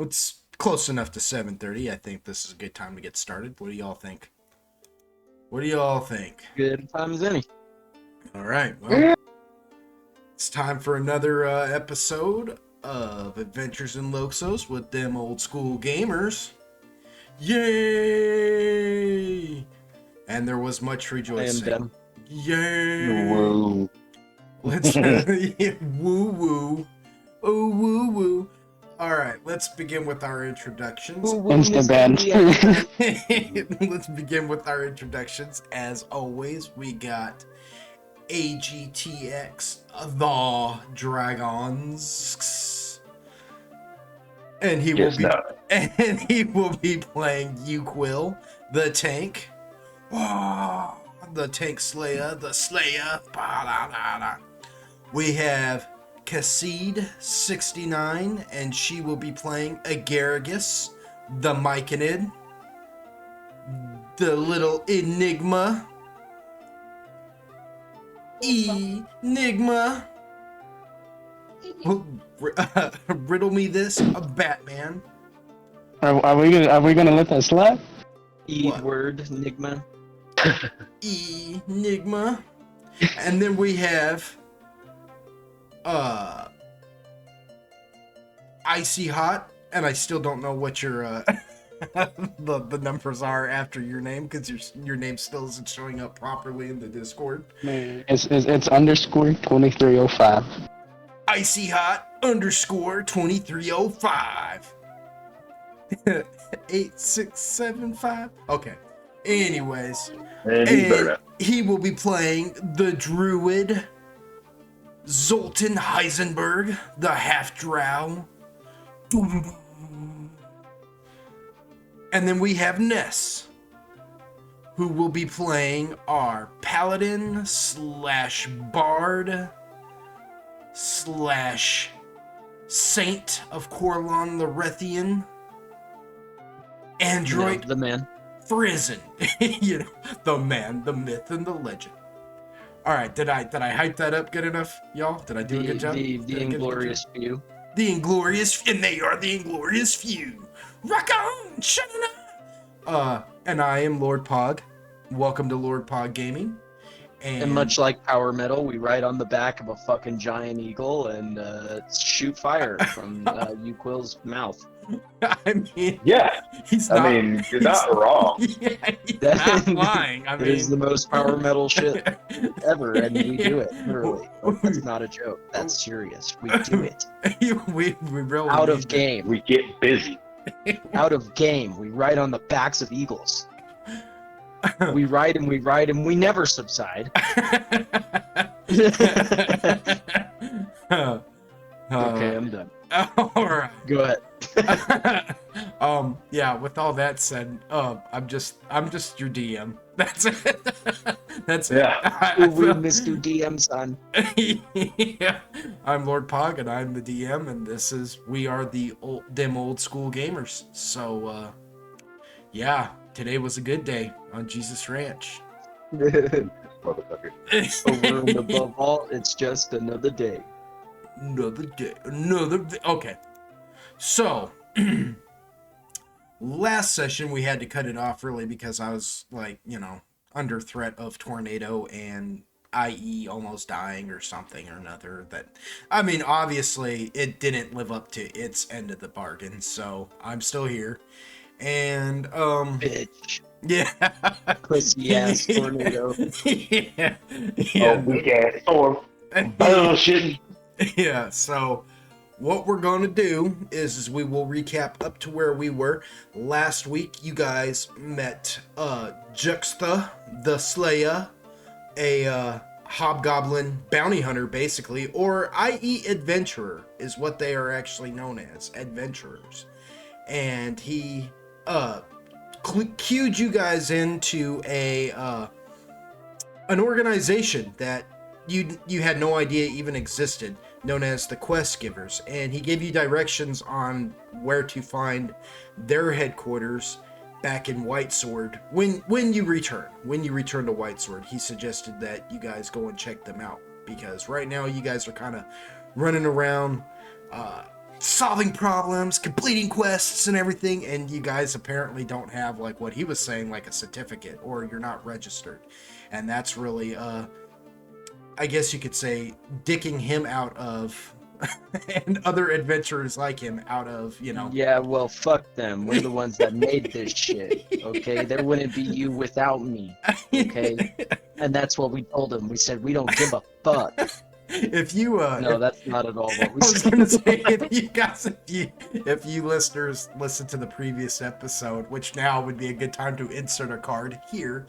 it's close enough to 7:30. I think this is a good time to get started. What do y'all think? What do y'all think? Good time as any. All right, well, it's time for another episode of Adventures in Loxos with them old school gamers. Yay! And there was much rejoicing. I am done. Yay! Whoa. Let's woo woo. Oh woo woo. Alright, let's begin with our introductions. Instant ban. Let's begin with our introductions. As always, we got AGTX the Dragons. And he will be playing Yukhnevi, the tank. Oh, the tank slayer, the slayer. We have Kassid 69, and she will be playing Agaragus, the Myconid, the little Enigma. Enigma. Riddle me this, a Batman. Are we gonna let that slide? E-word, Enigma. Enigma. And then we have Icy Hot, and I still don't know what your the numbers are after your name, because your name still isn't showing up properly in the Discord. It's underscore 2305. Icy Hot underscore 2305. 8675. Okay. Anyways, and he will be playing the Druid Zoltan Heisenberg, the half drow. And then we have Ness, who will be playing our Paladin / Bard / Saint of Corlon the Rethian. Android, the man. Frizen. You know, the man, the myth, and the legend. All right, did I hype that up good enough, y'all? Did I do a good job? The Inglorious Few. The Inglorious, and they are the Inglorious Few. Rock on, shut it up. And I am Lord Pog. Welcome to Lord Pog Gaming. And much like Power Metal, we ride on the back of a fucking giant eagle and shoot fire from Yukhnevi's mouth. I mean, yeah. You're not wrong. Yeah, he's not lying. I mean, it is the most Power Metal shit ever, and we do it, literally. Like, that's not a joke. That's serious. We do it. we really out of game. We get busy. Out of game. We ride on the backs of eagles. We ride and we ride and we never subside. Okay, I'm done. All right. Go ahead. Yeah, with all that said, I'm just your DM. That's it. That's it. Yeah. We Mr. DM, son. Yeah. I'm Lord Pog, and I'm the DM, and we are them old school gamers. So, yeah, today was a good day on Jesus Ranch. Motherfucker. Over and above all, it's just another day. Another day. Okay. So, last session we had to cut it off early because I was under threat of tornado and IE almost dying or something or another. Obviously it didn't live up to its end of the bargain, so I'm still here. And bitch. Yeah. Pussy ass tornado. Yeah. Oh, weak ass storm. Bullshit. Yeah, so what we're going to do is we will recap up to where we were. Last week, you guys met Juxta, the Slayer, a hobgoblin bounty hunter, basically, or i.e. adventurer is what they are actually known as, adventurers. And he cued you guys into an organization that you had no idea even existed, known as the Quest Givers, and he gave you directions on where to find their headquarters back in Whitesword. When you return to Whitesword, he suggested that you guys go and check them out, because right now you guys are kind of running around solving problems, completing quests and everything, and you guys apparently don't have, like what he was saying, like a certificate, or you're not registered. And that's really, I guess you could say, dicking him out of, and other adventurers like him out of, you know. Yeah, well, fuck them. We're the ones that made this shit, okay? There wouldn't be you without me, okay? And that's what we told him. We said, we don't give a fuck. If you, No, that's not at all what we I was said. gonna say, if you listeners listen to the previous episode, which now would be a good time to insert a card here,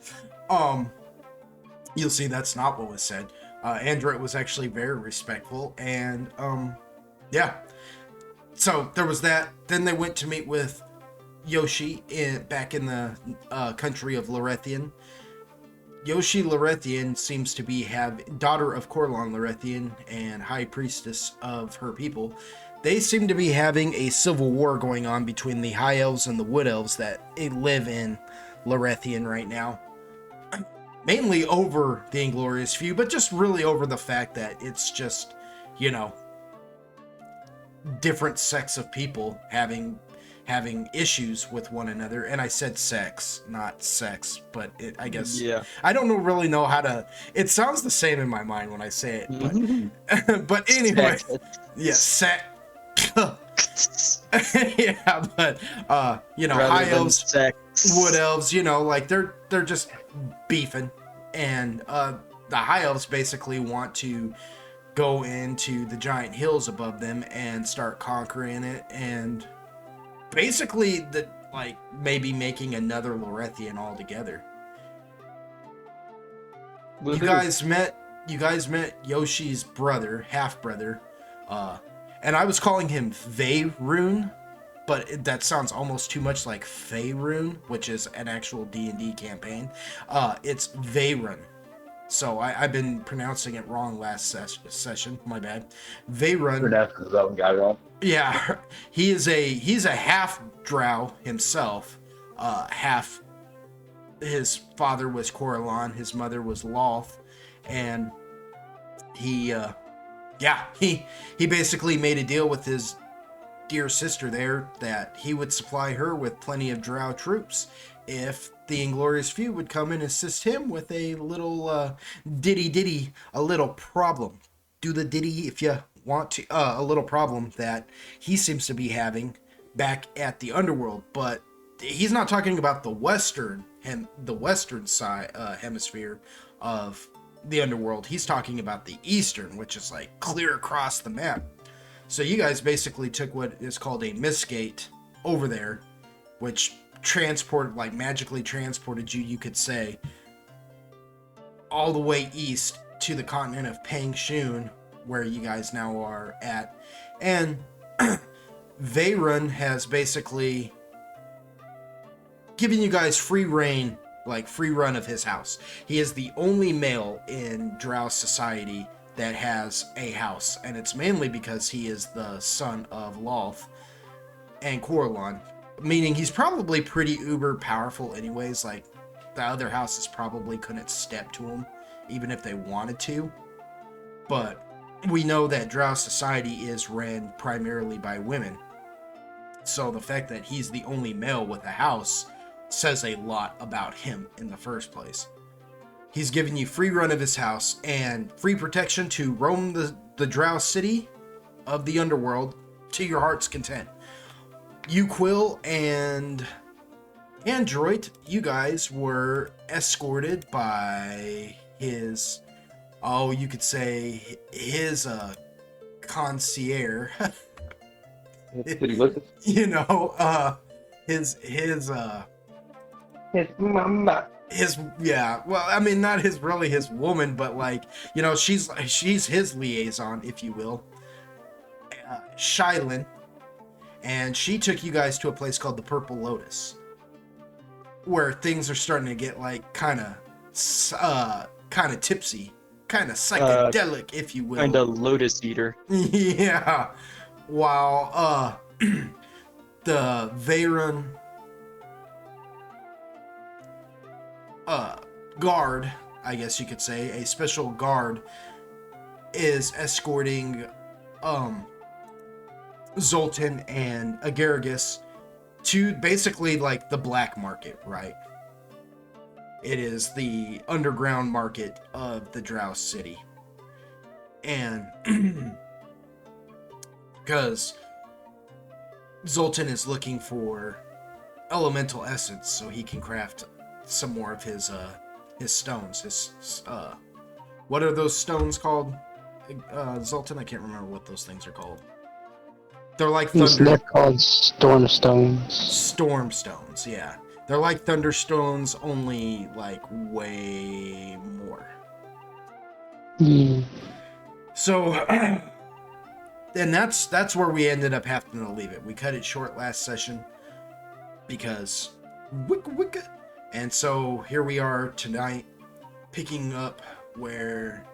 you'll see that's not what was said. Android was actually very respectful, and yeah. So there was that. Then they went to meet with Yoshi back in the country of Lorethian. Yoshi Lorethian seems to be daughter of Corlon Lorethian and high priestess of her people. They seem to be having a civil war going on between the high elves and the wood elves that live in Lorethian right now. Mainly over the Inglorious Few, but just really over the fact that it's just, you know, different sects of people having issues with one another. And I said sex, not sex, but I guess, Yeah. I don't really know how to, it sounds the same in my mind when I say it, but, but anyway, yeah, sex. Yeah, but, you know, Rather high than elves, sex. wood elves, you know, like they're just beefing, and the high elves basically want to go into the giant hills above them and start conquering it, and basically maybe making another Lorethian altogether. You guys met Yoshi's brother, half brother, and I was calling him Faerun, but that sounds almost too much like Faerun, which is an actual D&D campaign. It's Faerun. So I've been pronouncing it wrong last session. My bad. Faerun. Pronounced his own guy wrong. Yeah, he's a half drow himself. Half. His father was Coralon, his mother was Loth, and he basically made a deal with his dear sister there that he would supply her with plenty of drow troops if the Inglorious Few would come and assist him with a little a little problem. Do the ditty if you want to. A little problem that he seems to be having back at the Underworld, but he's not talking about the western side hemisphere of the Underworld. He's talking about the eastern, which is like clear across the map. So you guys basically took what is called a Mistgate over there, which magically transported you could say, all the way east to the continent of Pangshun, where you guys now are at. And Faerun has basically given you guys free reign, like free run of his house. He is the only male in Drow society that has a house, and it's mainly because he is the son of Loth and Coralon, meaning he's probably pretty uber powerful anyways. Like, the other houses probably couldn't step to him, even if they wanted to. But we know that Drow society is ran primarily by women, so the fact that he's the only male with a house says a lot about him in the first place. He's giving you free run of his house and free protection to roam the Drow city of the Underworld to your heart's content. You, Quill, and Android, you guys were escorted by his, you could say his concierge. You know, his mama. Yeah, well, I mean, not his woman, but like, you know, she's his liaison, if you will, Shylin, and she took you guys to a place called the Purple Lotus, where things are starting to get like kind of tipsy, kind of psychedelic, if you will, Kind of lotus eater. Yeah, while the Faerun guard, I guess you could say, a special guard, is escorting Zoltan and Agaragis to basically like the black market, right? It is the underground market of the Drow City. And because Zoltan is looking for elemental essence so he can craft some more of his stones. What are those stones called? Zoltan, I can't remember what those things are called. They're like thunder. They're called storm stones. Storm stones, yeah. They're like thunderstones, only like way more. Yeah. So, and that's where we ended up having to leave it. We cut it short last session because wicca. And so here we are tonight, picking up where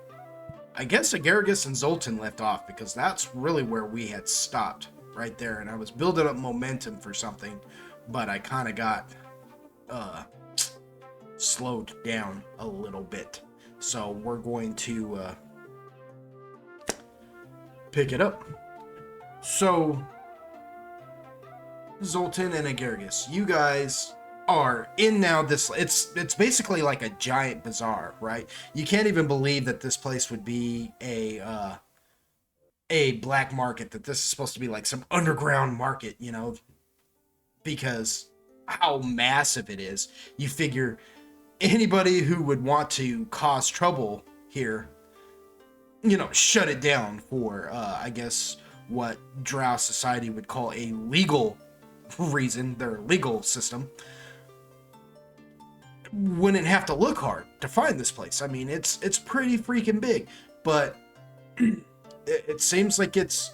I guess Agaragis and Zoltan left off, because that's really where we had stopped right there. And I was building up momentum for something, but I kind of got slowed down a little bit. So we're going to pick it up. So Zoltan and Agaragis, you guys are in now this, it's basically like a giant bazaar, right? You can't even believe that this place would be a black market, that this is supposed to be like some underground market, you know, because how massive it is. You figure anybody who would want to cause trouble here, you know, shut it down for I guess what Drow society would call a legal reason, their legal system, wouldn't have to look hard to find this place. I mean, it's pretty freaking big, but it seems like it's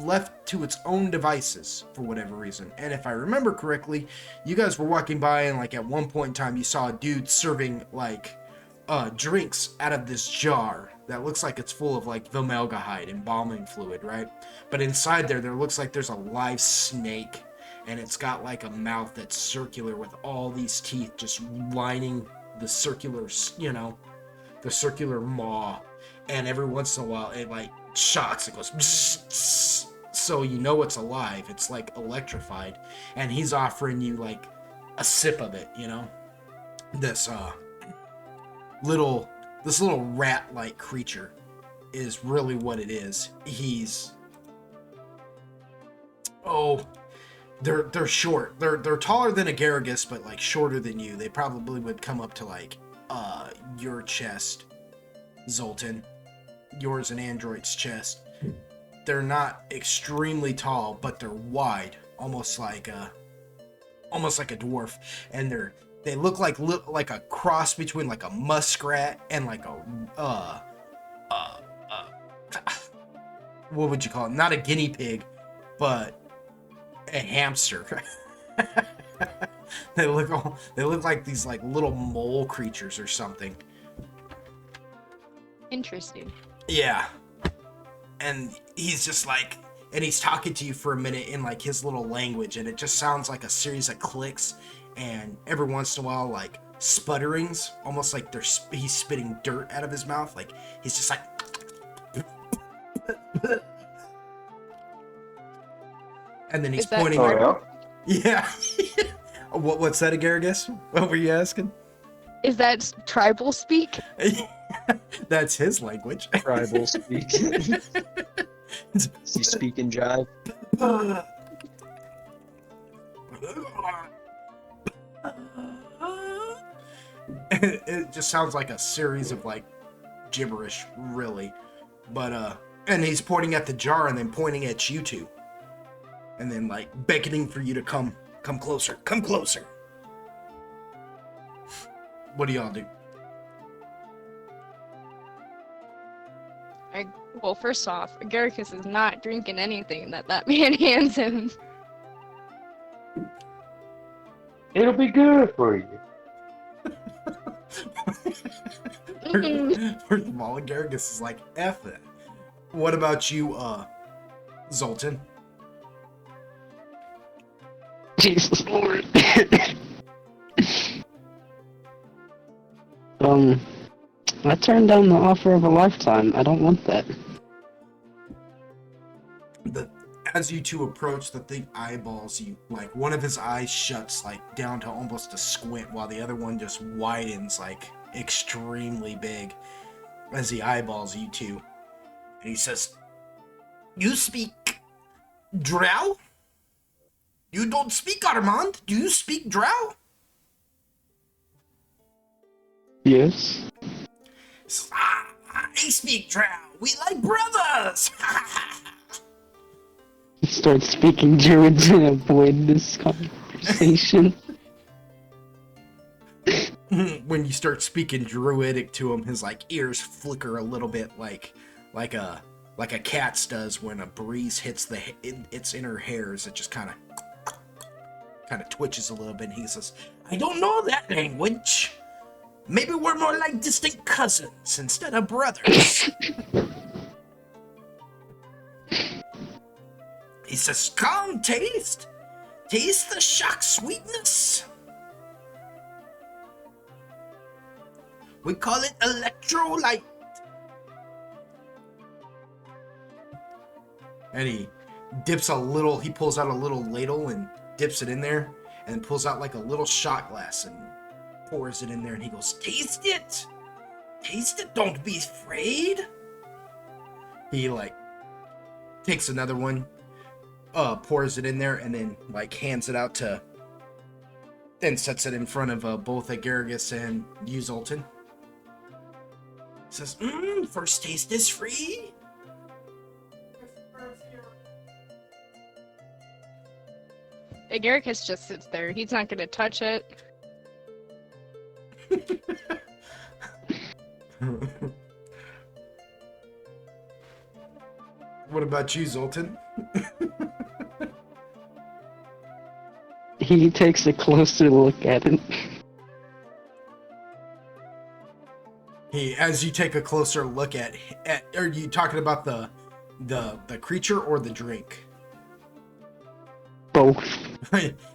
left to its own devices for whatever reason. And if I remember correctly, you guys were walking by and like at one point in time you saw a dude serving like drinks out of this jar that looks like it's full of like formaldehyde, embalming fluid, right? But inside there looks like there's a live snake, and it's got like a mouth that's circular with all these teeth just lining the circular, you know, the circular maw. And every once in a while it like shocks, it goes bzz, bzz, so you know it's alive. It's like electrified, and he's offering you like a sip of it, you know. This little rat-like creature is really what it is. He's they're short. They're taller than Agaragis, but like shorter than you. They probably would come up to like your chest, Zoltan. Yours and Android's chest. They're not extremely tall, but they're wide, almost like a dwarf, and they look like a cross between like a muskrat and like a what would you call it? Not a guinea pig, but a hamster. They look like these like little mole creatures or something. Interesting. Yeah. And he's just like, and he's talking to you for a minute in like his little language, and it just sounds like a series of clicks, and every once in a while like sputterings, almost like he's spitting dirt out of his mouth. Like he's just like and then he's pointing. Oh, yeah. What's that, Agaragis? What were you asking? Is that tribal speak? That's his language. Tribal speak. Does he speak in jive? It just sounds like a series of like gibberish, really. But and he's pointing at the jar and then pointing at you two, and then like beckoning for you to come closer, come closer. What do y'all do? Well, first off, Agaragis is not drinking anything that man hands him. it'll be good for you. First of all, Agaragis is like, F it. What about you, Zoltan? Jesus Lord. I turned down the offer of a lifetime. I don't want that. as you two approach, the thing eyeballs you. Like, one of his eyes shuts, like, down to almost a squint, while the other one just widens, like, extremely big as he eyeballs you two. And he says, "You speak Drow? You don't speak Armand? Do you speak Drow?" Yes. He says, I speak Drow. We like brothers. He starts speaking Druid to avoid this conversation. When you start speaking Druidic to him, his like ears flicker a little bit, like a cat's does when a breeze hits its inner hairs. It just kind of twitches a little bit. And he says, "I don't know that language. Maybe we're more like distant cousins instead of brothers." He says, "Come, taste the shock sweetness. We call it electrolyte." And he pulls out a little ladle and dips it in there, and pulls out like a little shot glass and pours it in there, and he goes, Taste it, don't be afraid." He like takes another one, pours it in there, and then like hands it out then sets it in front of both Agaragis and you, Zoltan. Says, "First taste is free." Agaricus just sits there. He's not gonna touch it. What about you, Zoltan? He takes a closer look at it. As you take a closer look at, are you talking about the creature or the drink? Both.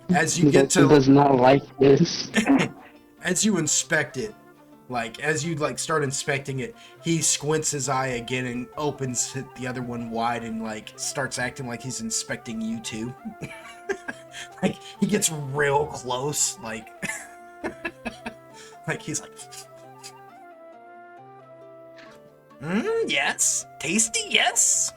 As you get to, does not like this. as you inspect it, like as you like start inspecting it, he squints his eye again and opens the other one wide and like starts acting like he's inspecting you too. Like he gets real close, like like he's like, yes, tasty, yes.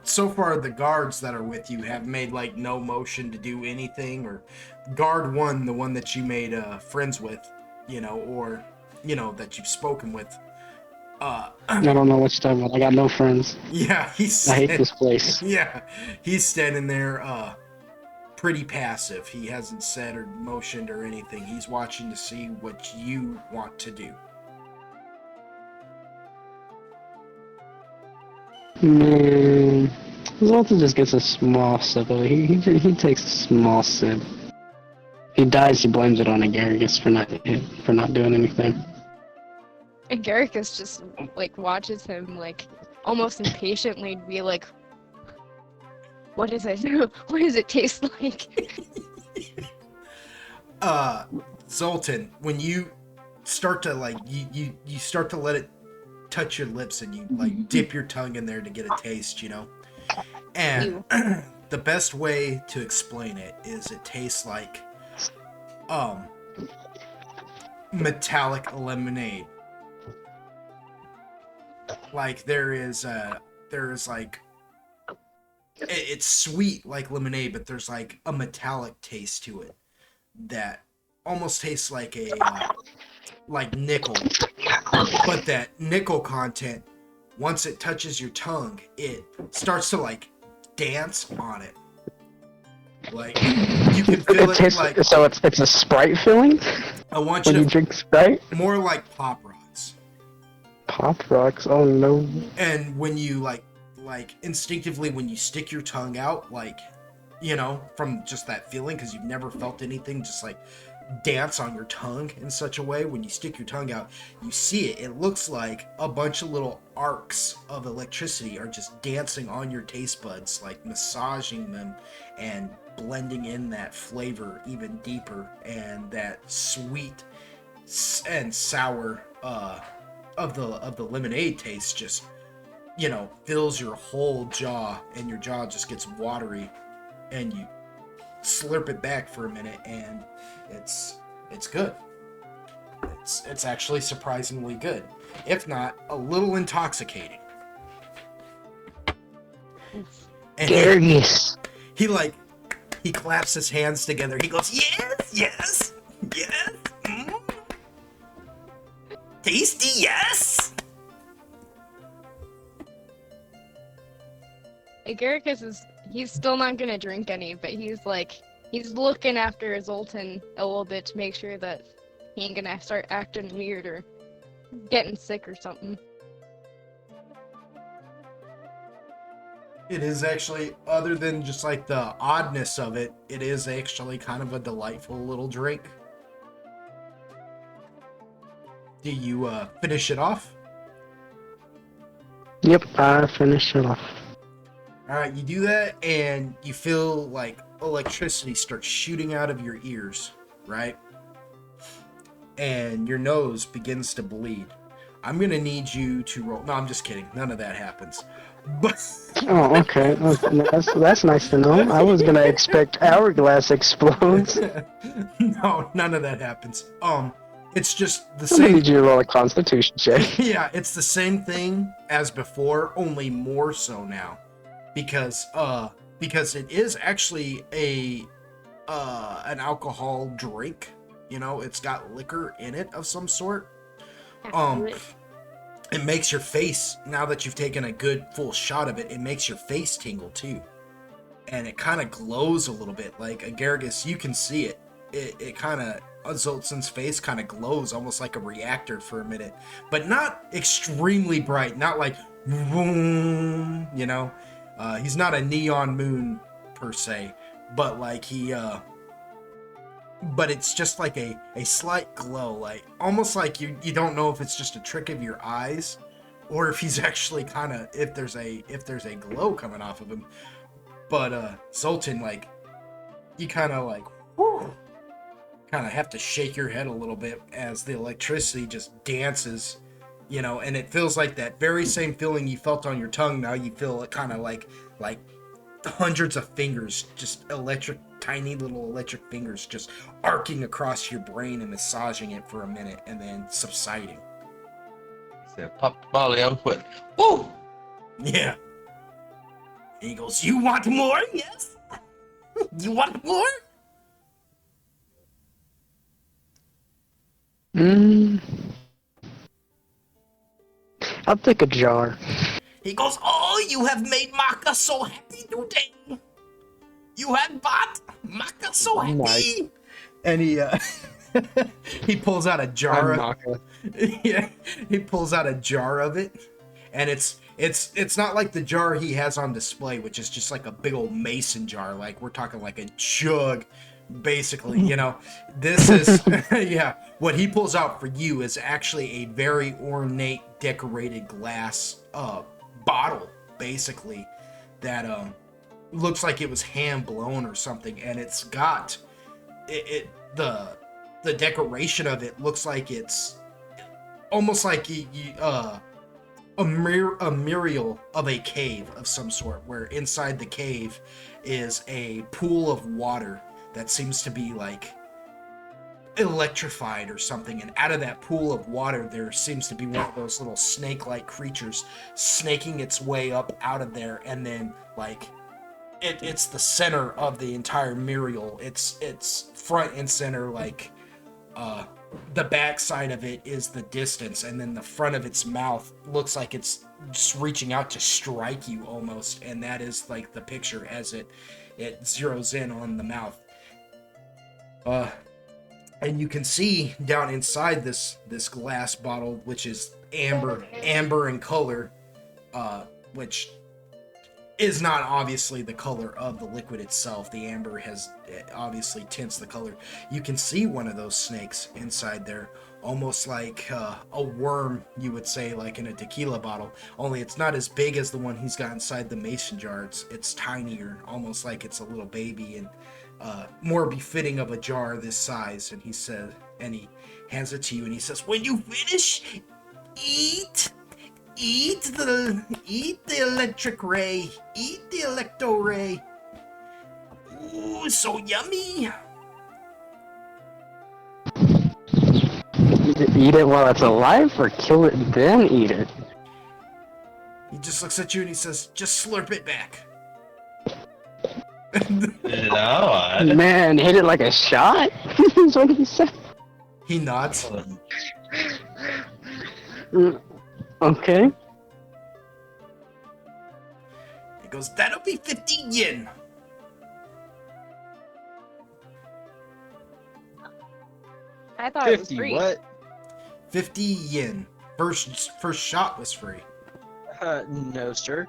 So far the guards that are with you have made like no motion to do anything, or guard one, the one that you made friends with, or that you've spoken with. I don't know what you're talking about. I got no friends. Yeah, I hate this place. Yeah, he's standing there, pretty passive. He hasn't said or motioned or anything. He's watching to see what you want to do. Man, Zoltan just gets a small sip of it. He takes a small sip. If he dies, he blames it on Agaragis for not doing anything. Agaricus just like watches him like almost impatiently be like, "What is it? What does it taste like?" Zoltan, when you start to like you start to let it touch your lips and you like dip your tongue in there to get a taste, and the best way to explain it is it tastes like metallic lemonade. Like there's like it's sweet like lemonade, but there's like a metallic taste to it that almost tastes like a like nickel. But that nickel content, once it touches your tongue, it starts to like dance on it. Like you can feel it tastes, like. So it's a Sprite feeling. I want when you you to drink Sprite. more like Pop Rocks. Pop Rocks. Oh no. And when you like instinctively when you stick your tongue out, like from just that feeling, because you've never felt anything just like dance on your tongue in such a way. When you stick your tongue out, you see it looks like a bunch of little arcs of electricity are just dancing on your taste buds, like massaging them and blending in that flavor even deeper, and that sweet and sour of the lemonade taste just, you know, fills your whole jaw, and your jaw just gets watery, and you slurp it back for a minute, and it's good. It's actually surprisingly good, if not a little intoxicating. And Gargus. he claps his hands together. He goes, yes, yes, yes. Mm. Tasty, yes. He's still not gonna drink any, but he's looking after Zoltan a little bit to make sure that he ain't gonna start acting weird or getting sick or something. It is actually, other than just like the oddness of it, it is actually kind of a delightful little drink. Do you finish it off? Yep, I finished it off. Alright, you do that, and you feel like electricity starts shooting out of your ears, right? And your nose begins to bleed. I'm gonna need you to roll. No, I'm just kidding. None of that happens. But Oh, okay. That's nice to know. I was gonna expect hourglass explodes. no, none of that happens. It's just the I'm gonna same. need you to roll a Constitution check. Yeah, it's the same thing as before, only more so now, because it is actually an alcohol drink. You know, it's got liquor in it of some sort. It makes your face, now that you've taken a good full shot of it, it makes your face tingle too, and it kind of glows a little bit. Like Agargus, you can see it. It kind of, Zoltan's face kind of glows almost like a reactor for a minute, but not extremely bright, not like boom, you know. He's not a neon moon per se, but like but it's just like a slight glow, like almost like you don't know if it's just a trick of your eyes or if he's actually kind of, if there's a glow coming off of him. But Zoltan, like, you kind of like kind of have to shake your head a little bit as the electricity just dances, you know, and it feels like that very same feeling you felt on your tongue. Now you feel it kind of like hundreds of fingers, just tiny little electric fingers just arcing across your brain and massaging it for a minute and then subsiding. Said, pop Molly, I went, whoa! Yeah. And he goes, you want more? Yes? You want more? I'll take a jar. He goes, oh, you have made Maka so happy today. You have bought Maka so happy. Nice. And he pulls out a jar of yeah, he pulls out a jar of it, and it's not like the jar he has on display, which is just like a big old mason jar. Like we're talking like a jug, basically, you know. This is yeah, what he pulls out for you is actually a very ornate decorated glass bottle, basically, that looks like it was hand blown or something, and it's got the decoration of it looks like it's almost like a mural of a cave of some sort, where inside the cave is a pool of water that seems to be like electrified or something, and out of that pool of water there seems to be one of those little snake-like creatures snaking its way up out of there, and then like it's the center of the entire mural. It's front and center, like the back side of it is the distance, and then the front of its mouth looks like it's just reaching out to strike you almost, and that is like the picture as it zeroes in on the mouth. And you can see down inside this glass bottle, which is amber in color, which is not obviously the color of the liquid itself. The amber obviously tints the color. You can see one of those snakes inside there, almost like a worm, you would say, like in a tequila bottle, only it's not as big as the one he's got inside the mason jar. It's tinier, almost like it's a little baby, and more befitting of a jar this size. And he says, and he hands it to you, and he says, when you finish, Eat! Eat the electric ray! Eat the electro ray! Ooh, so yummy! Eat it while it's alive, or kill it and then eat it? He just looks at you and he says, just slurp it back. No, Man, hit it like a shot? That's what he said. He nods. Okay. He goes, that'll be 50 yen. I thought it was 50 free. what? 50 yen. First shot was free. No, sir.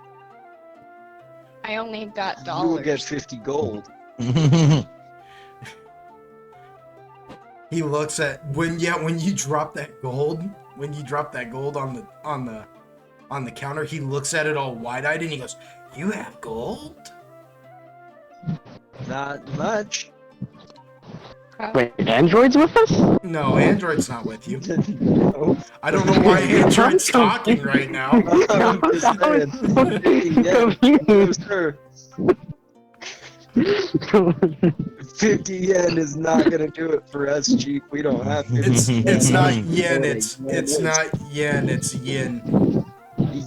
I only got You will dollars. get 50 gold. He looks at when you drop that gold, on the counter, he looks at it all wide-eyed and he goes, "You have gold?" Not much. Wait, Android's with us? No, Android's not with you. No. I don't know why Android's talking right now. I'm just saying. 50 yen. No, sir. 50 yen is not gonna do it for us, Chief. We don't have 50 It's not yen, it's not yen, it's yin.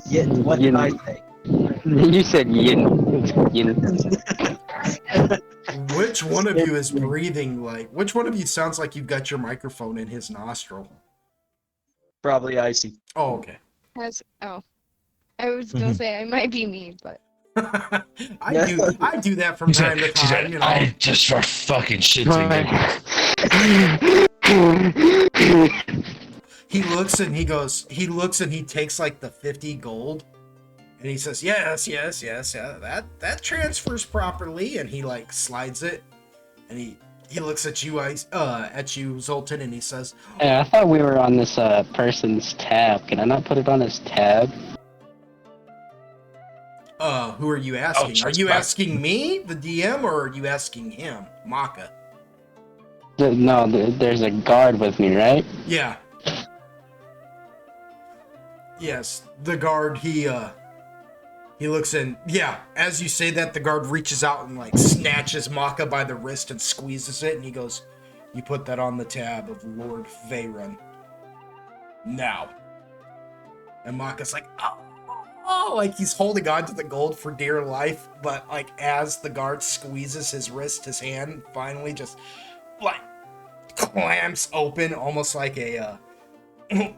Yen. What did I say? You said yin. Yin. Which one of you is breathing like? Which one of you sounds like you've got your microphone in his nostril? Probably icy. Oh, okay. I was gonna say it might be me, but I do that from She time to said, time, you know. I just for fucking shits and giggles. He looks and he takes like the 50 gold and he says, yes, yeah, that transfers properly, and he like slides it and he looks at you, Zoltan, and he says, Hey, I thought we were on this person's tab. Can I not put it on his tab? who are you asking? Oh, Are you sorry. asking me, the DM, or are you asking him, Maka? No, there's a guard with me, right? Yeah. Yes, the guard, he looks in. Yeah, as you say that, the guard reaches out and like snatches Maka by the wrist and squeezes it, and he goes, "You put that on the tab of Lord Veyron. Now." And Maka's like, oh, like he's holding on to the gold for dear life, but like as the guard squeezes his wrist, his hand finally just like clamps open, almost like a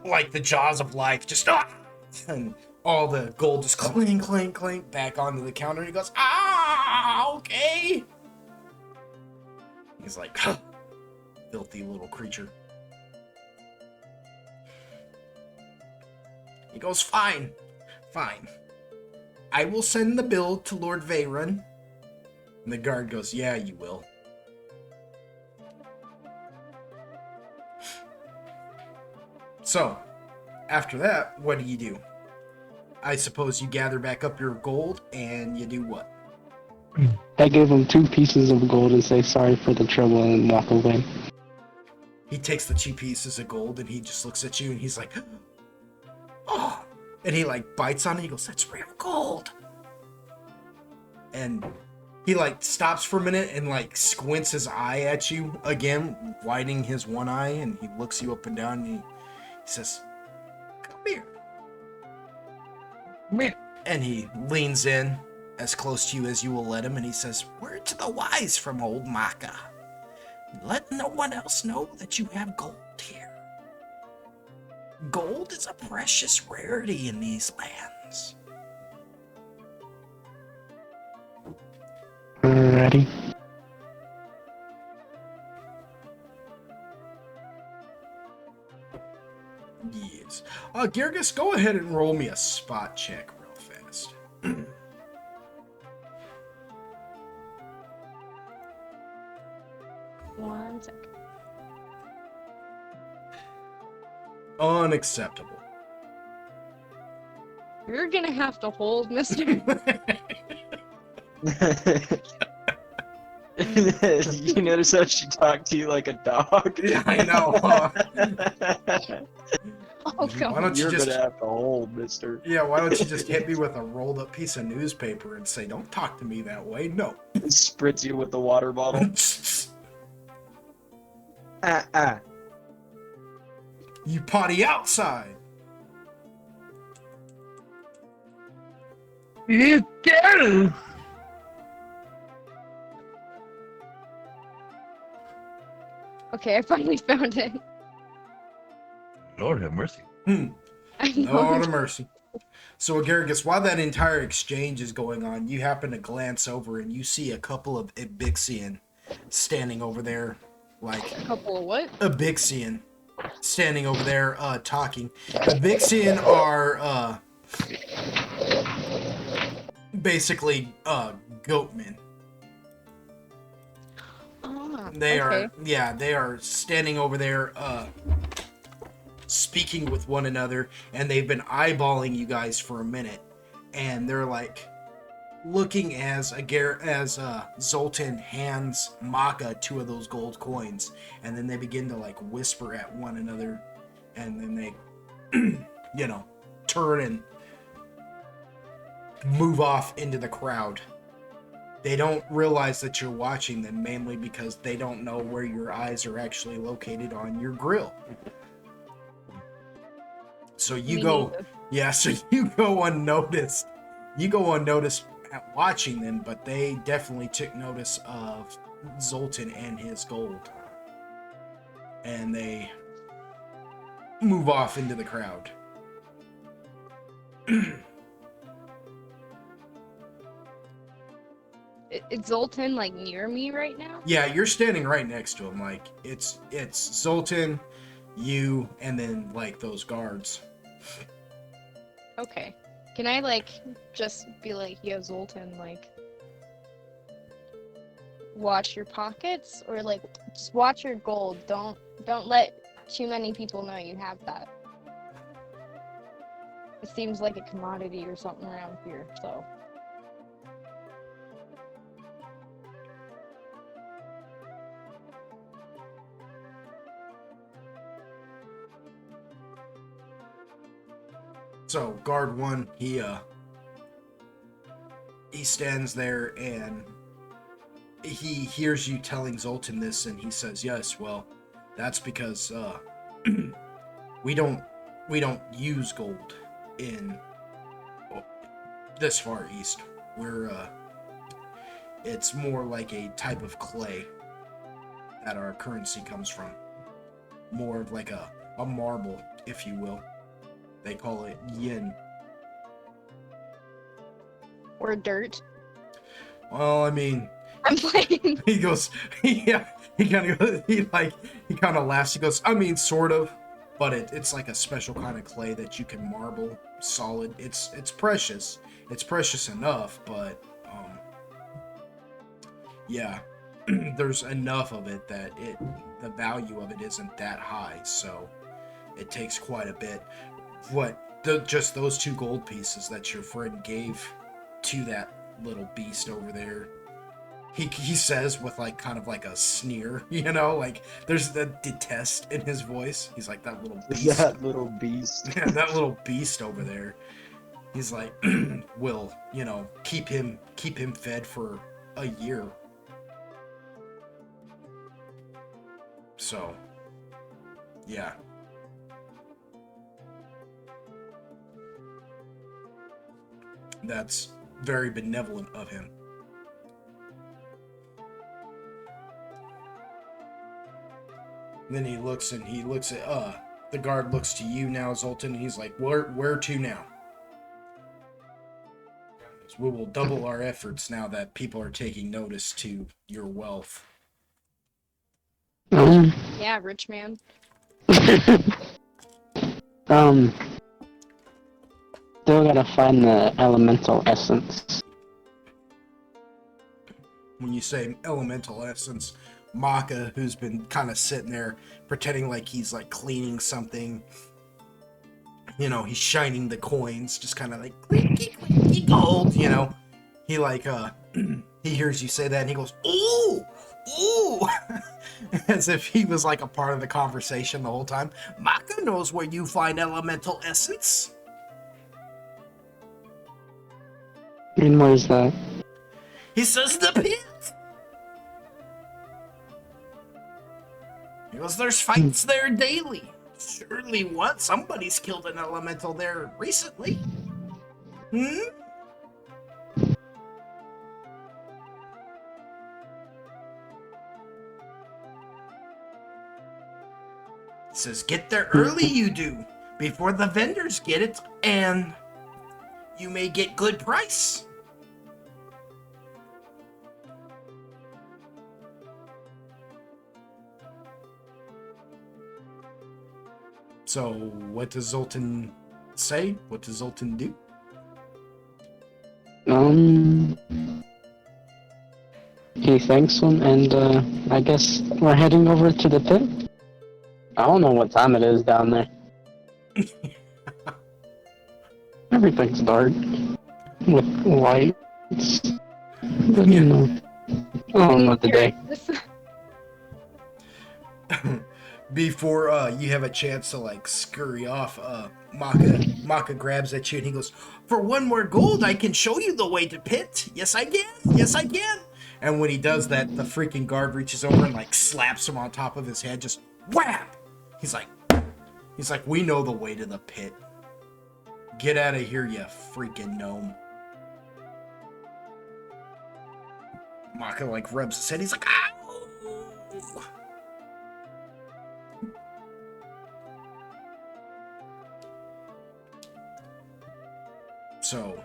like the jaws of life, just and all the gold just clink, clink, clink back onto the counter. And he goes, okay. He's like, filthy little creature. He goes, fine. I will send the bill to Lord Veyron. And the guard goes, yeah, you will. So, after that, what do? I suppose you gather back up your gold, and you do what? I gave him 2 pieces of gold and say sorry for the trouble and walk away. He takes the 2 pieces of gold, and he just looks at you, and he's like, oh, and he like bites on it. He goes, that's real gold. And he like stops for a minute and like squints his eye at you again, widening his one eye, and he looks you up and down, and he says, come here. And he leans in as close to you as you will let him, and he says, word to the wise from old Maka. Let no one else know that you have gold here. Gold is a precious rarity in these lands. Ready? Yes. Girgis, go ahead and roll me a spot check real fast. 1 second. Unacceptable. You're gonna have to hold, mister. You notice how she talked to you like a dog? Yeah, I know. Oh Why god. don't you You're just gonna have to hold, mister. Yeah, why don't you just hit me with a rolled up piece of newspaper and say, don't talk to me that way? No. Spritz you with the water bottle. You potty outside. You can. Okay, I finally found it. Lord have mercy. I know. Lord of mercy. So, Agaricus, while that entire exchange is going on, you happen to glance over and you see a couple of Ibixian standing over there, like A couple of what? Ibixian standing over there talking. Ibixian are basically goatmen. Ah, They okay. they are standing over there speaking with one another, and they've been eyeballing you guys for a minute, and they're like looking as Zoltan hands Maka 2 of those gold coins, and then they begin to like whisper at one another, and then they turn and move off into the crowd. They don't realize that you're watching them, mainly because they don't know where your eyes are actually located on your grill. So you Me go, neither. yeah, so you go unnoticed. You go unnoticed at watching them, but they definitely took notice of Zoltan and his gold. And they move off into the crowd. Is Zoltan like near me right now? Yeah, you're standing right next to him. Like it's Zoltan, you, and then like those guards. Okay. Can I like just be like, yo, Zoltan, like watch your pockets, or like just watch your gold. Don't let too many people know you have that. It seems like a commodity or something around here, so. So guard 1, he stands there and he hears you telling Zoltan this, and he says, "Yes, well, that's because we don't use gold in this far east. We're it's more like a type of clay that our currency comes from. More of like a marble, if you will. They call it yin." Or dirt. Well, I mean, I'm playing. he goes, yeah, he kind of laughs. He goes, I mean, sort of, but it's like a special kind of clay that you can marble solid. It's precious. It's precious enough, but yeah, there's enough of it that the value of it isn't that high. So it takes quite a bit. Just those 2 gold pieces that your friend gave to that little beast over there. He says with like kind of like a sneer, like there's the detest in his voice. He's like, that little beast. That little beast. Yeah, that little beast over there. He's like, we'll, keep him fed for a year. So, yeah. That's very benevolent of him. Then he looks at the guard looks to you now, Zoltan, and he's like, where to now? We will double our efforts now that people are taking notice to your wealth. Yeah, rich man. Still gotta find the elemental essence. When you say elemental essence, Maka, who's been kind of sitting there pretending like he's like cleaning something, he's shining the coins, just kind of like clinky clinky gold, he like he hears you say that and he goes, ooh, As if he was like a part of the conversation the whole time. Maka knows where you find elemental essence. And where's that? He says the pit. He goes, there's fights there daily. Surely somebody's killed an elemental there recently. Hmm? Says, get there early, you do, before the vendors get it, and you may get good price. So, what does Zoltan say? What does Zoltan do? He thanks him, and I guess we're heading over to the pit. I don't know what time it is down there. Everything's dark with lights. But, you know, I don't know the day. Before you have a chance to like scurry off, Maka grabs at you and he goes, for 1 more gold, I can show you the way to pit. Yes, I can. Yes, I can. And when he does that, the freaking guard reaches over and like slaps him on top of his head, just whap. He's like, we know the way to the pit. Get out of here, you freaking gnome. Maka like rubs his head. He's like, ow. So,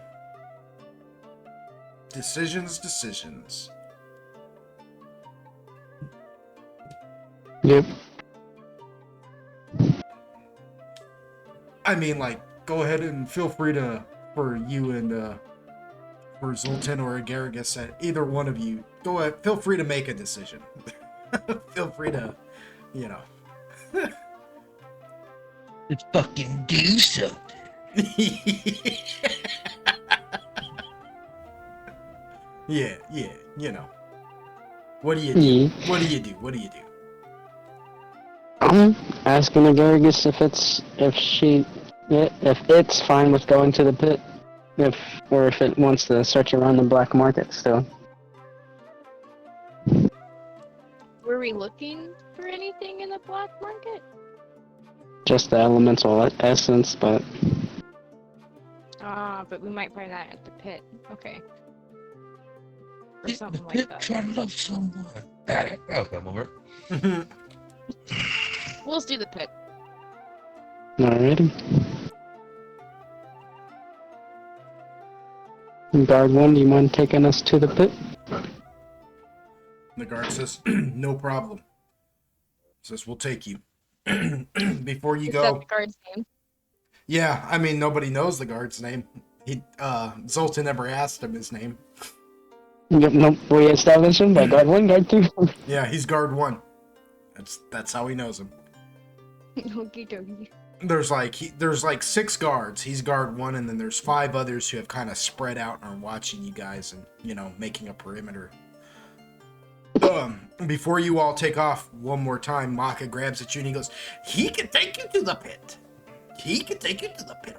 decisions. Yep. I mean, like, go ahead and feel free to, for you and, for Zoltan or Agaragis, either one of you, go ahead, feel free to make a decision. Feel free to, you know. Let's fucking do something. Yeah, you know. What do you do? What do you do? I'm asking Agaragis if it's fine with going to the pit, or if it wants to search around the black market still. Were we looking for anything in the black market? Just the elemental essence, but But we might find that at the pit. Okay. Or Get something the like pit, that. try to love someone. I'll come over. We'll do the pit. alrighty. Guard 1, do you mind taking us to the pit? The guard says, no problem. Says, we'll take you. Before you Is go. that the guard's name? Yeah, I mean, nobody knows the guard's name. Zoltan never asked him his name. Yep, nope, we established him by guard 1, guard 2. Yeah, he's guard 1. That's how he knows him. Okie dokie. There's like 6 guards. He's guard 1, and then there's 5 others who have kind of spread out and are watching you guys and, you know, making a perimeter. Before you all take off one more time, Maka grabs at you and he goes, he can take you to the pit.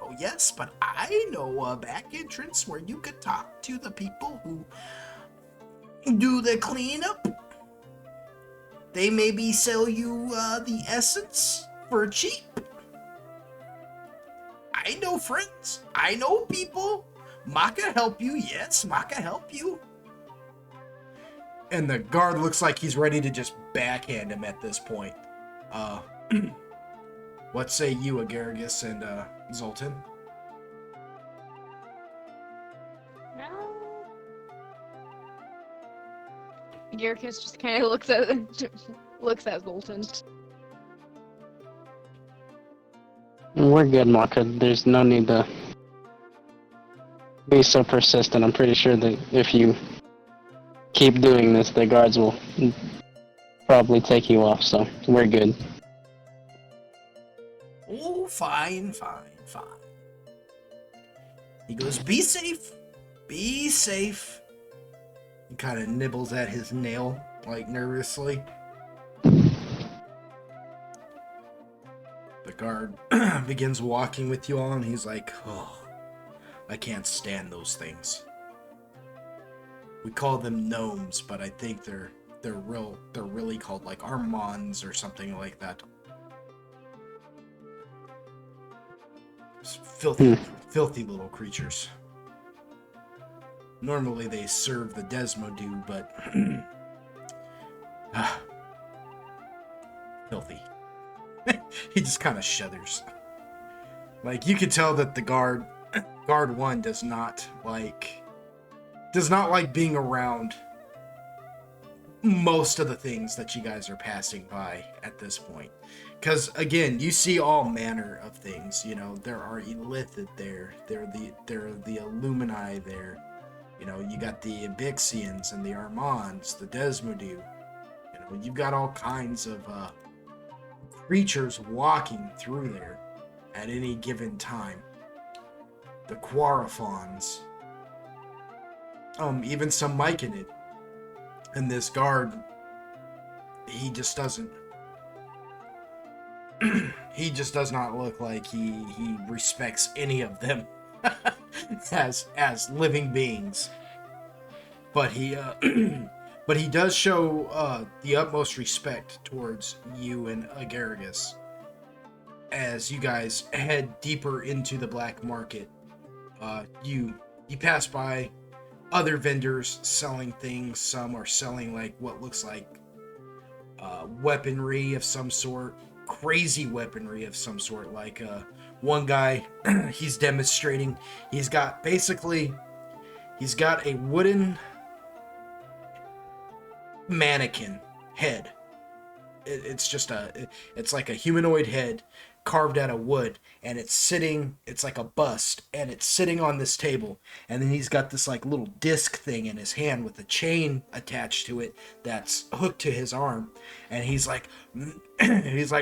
Oh yes, but I know a back entrance where you could talk to the people who do the cleanup. They maybe sell you the essence for cheap. I know friends. I know people. Maka help you. Yes, Maka help you. And the guard looks like he's ready to just backhand him at this point. What say you, Agaragis and Zoltan? Garrus just kind of looks at Zoltan. We're good, Maka. There's no need to be so persistent. I'm pretty sure that if you keep doing this, the guards will probably take you off, so we're good. Oh, fine. He goes, be safe. He kind of nibbles at his nail, like, nervously. The guard begins walking with you all, and he's like, oh, I can't stand those things. We call them gnomes, but I think they're really called like armans or something like that. Filthy little creatures. Normally they serve the Desmodu, but filthy. He just kind of shudders. Like, you could tell that the guard 1 does not like being around most of the things that you guys are passing by at this point. Because again, you see all manner of things. You know, there are Illithid there. There are the Illumini there. You know, you got the Abixians and the Armans, the Desmodu. You know, you've got all kinds of creatures walking through there at any given time. The Quarafons. Even some Myconid. And this guard, he just doesn't. He just does not look like he respects any of them as living beings. But he does show the utmost respect towards you and Agaragis as you guys head deeper into the black market. You pass by other vendors selling things. Some are selling like what looks like weaponry of some sort, crazy weaponry of some sort. Like one guy, he's demonstrating. He's got a wooden mannequin head. It's like a humanoid head carved out of wood, and it's like a bust, and it's sitting on this table, and then he's got this like little disc thing in his hand with a chain attached to it that's hooked to his arm, and he's like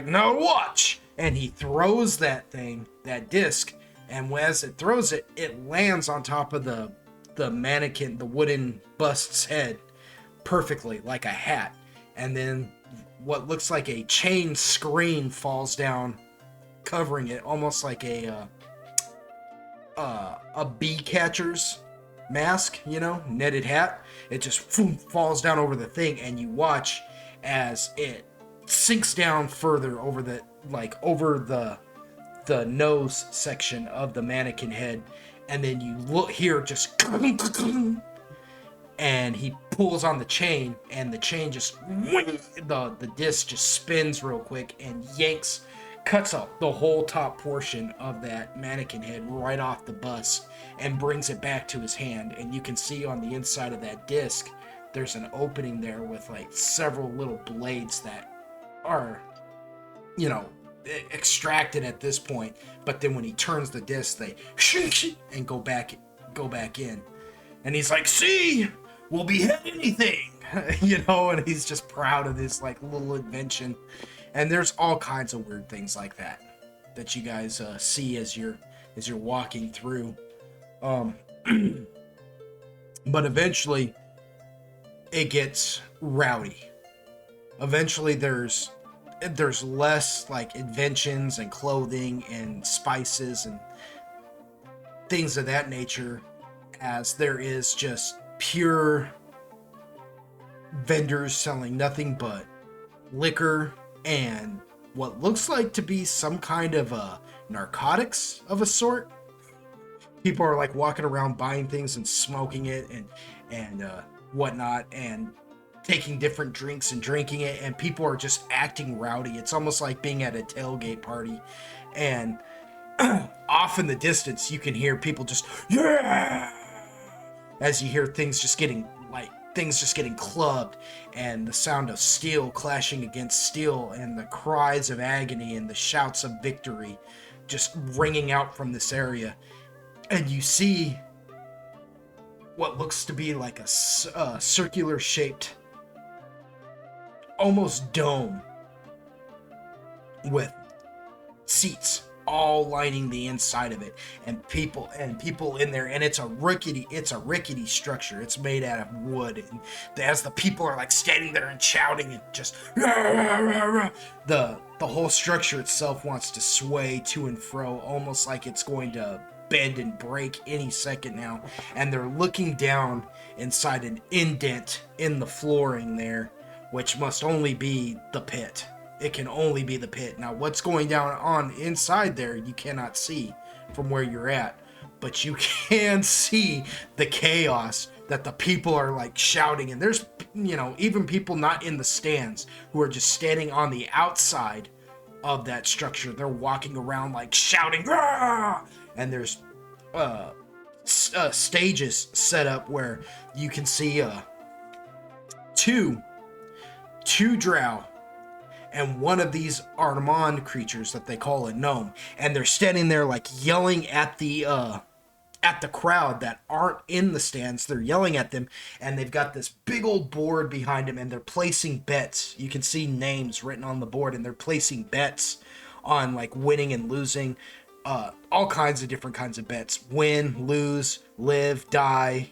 now watch, and he throws that disc, and as it throws it, it lands on top of the mannequin, the wooden bust's head, perfectly like a hat, and then what looks like a chain screen falls down, covering it, almost like a bee catcher's mask, you know, netted hat. It just falls down over the thing, and you watch as it sinks down further over the nose section of the mannequin head, and then you look here, just and he pulls on the chain, and the chain just the disc just spins real quick and cuts up the whole top portion of that mannequin head right off the bust and brings it back to his hand. And you can see on the inside of that disc, there's an opening there with like several little blades that are, you know, extracted at this point. But then when he turns the disc, they and go back in. And he's like, see, we'll behead anything, you know, and he's just proud of this like little invention. And there's all kinds of weird things like that you guys see as you're walking through. But eventually it gets rowdy. Eventually there's less like inventions and clothing and spices and things of that nature, as there is just pure vendors selling nothing but liquor and what looks like to be some kind of narcotics of a sort. People are like walking around buying things and smoking it and whatnot, and taking different drinks and drinking it, and people are just acting rowdy. It's almost like being at a tailgate party, and off in the distance you can hear people just yeah, as you hear things just getting clubbed, and the sound of steel clashing against steel, and the cries of agony and the shouts of victory just ringing out from this area. And you see what looks to be like a circular shaped, almost dome with seats all lining the inside of it, and people in there, and it's a rickety structure. It's made out of wood, and as the people are like standing there and shouting and just the whole structure itself wants to sway to and fro, almost like it's going to bend and break any second now. And they're looking down inside an indent in the flooring there, which must only be the pit. It can only be the pit. Now, what's going down on inside there, you cannot see from where you're at, but you can see the chaos that the people are like shouting. And there's, even people not in the stands who are just standing on the outside of that structure. They're walking around like shouting, "Rah!" And there's stages set up where you can see two drow and one of these Armand creatures that they call a gnome, and they're standing there like yelling at the crowd that aren't in the stands. They're yelling at them, and they've got this big old board behind them, and they're placing bets. You can see names written on the board, and they're placing bets on like winning and losing, all kinds of different kinds of bets: win, lose, live, die,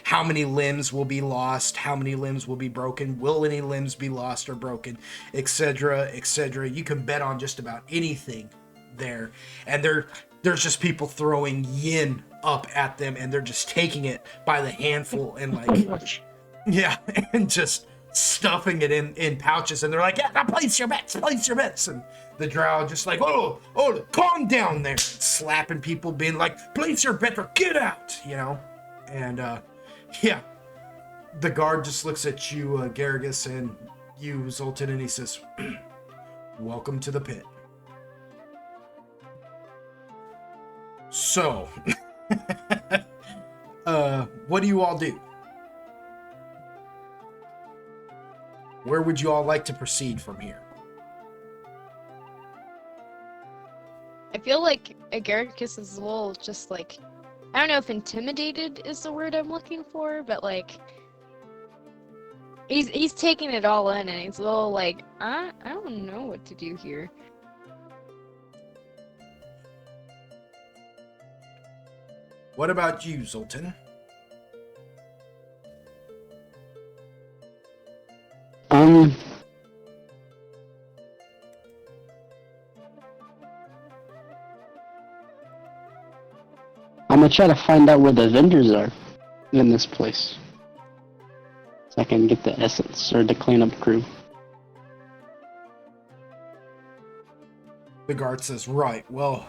how many limbs will be lost, how many limbs will be broken, will any limbs be lost or broken, etc., etc. You can bet on just about anything there. And there's just people throwing yin up at them, and they're just taking it by the handful and like, yeah, and just stuffing it in pouches. And they're like, yeah, now place your bets. And the drow just like, oh, calm down there, slapping people, being like, place your bet or get out, And yeah, the guard just looks at you, Garrigus, and you, Zoltan, and he says, welcome to the pit. So, what do you all do? Where would you all like to proceed from here? I feel like Agaricus is a little just like, I don't know if intimidated is the word I'm looking for, but like he's taking it all in, and he's a little like, I don't know what to do here. What about you, Zoltan? I'm gonna try to find out where the vendors are in this place, so I can get the essence or the cleanup crew. The guard says, right, well,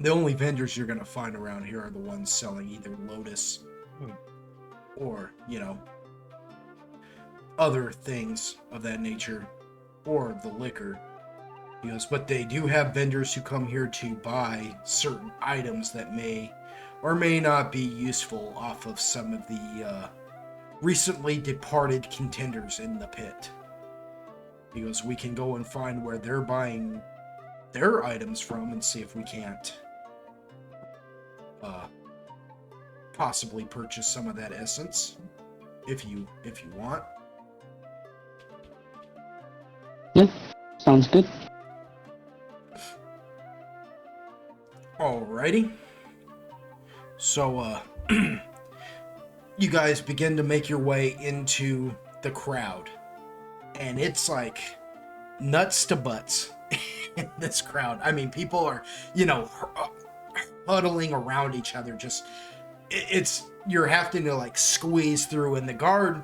the only vendors you're gonna find around here are the ones selling either Lotus or, other things of that nature, or the liquor. He goes, but they do have vendors who come here to buy certain items that may or may not be useful off of some of the recently departed contenders in the pit. He goes, we can go and find where they're buying their items from and see if we can't possibly purchase some of that essence, if you want. Yeah, sounds good. Alrighty. So, you guys begin to make your way into the crowd. And it's like nuts to butts in this crowd. I mean, people are, huddling around each other. Just, you're having to like squeeze through. And the guard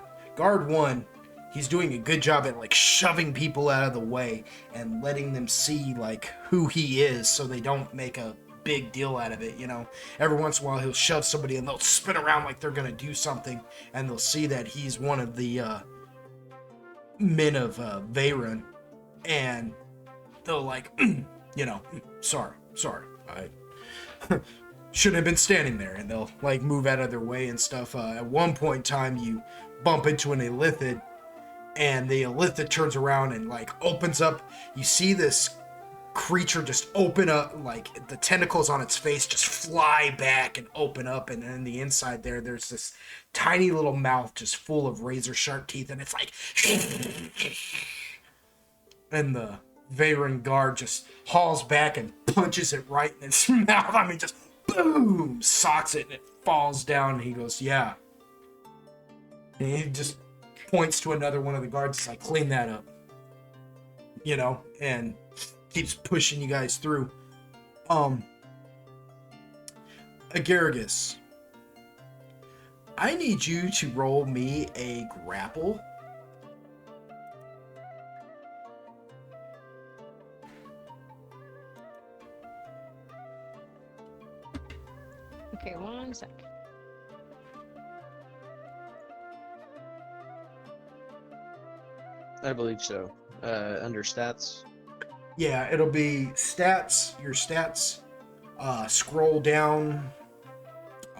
one, he's doing a good job at like shoving people out of the way and letting them see like who he is, so they don't make a big deal out of it. Every once in a while he'll shove somebody and they'll spin around like they're gonna do something, and they'll see that he's one of the men of Veyron, and they'll like, sorry, I shouldn't have been standing there, and they'll like move out of their way and stuff. At one point in time, you bump into an Illithid, and the Illithid turns around and like opens up. You see this creature just open up, like the tentacles on its face just fly back and open up, and then the inside there's this tiny little mouth just full of razor sharp teeth, and it's like and the Veyron guard just hauls back and punches it right in its mouth. I mean, just boom, socks it, and it falls down. And he goes, yeah. And he just points to another one of the guards. It's like, clean that up. You know, and keeps pushing you guys through. Agaragus, I need you to roll me a grapple. Okay, 1 sec. I believe so. Under stats. Yeah, it'll be stats, your stats. Scroll down.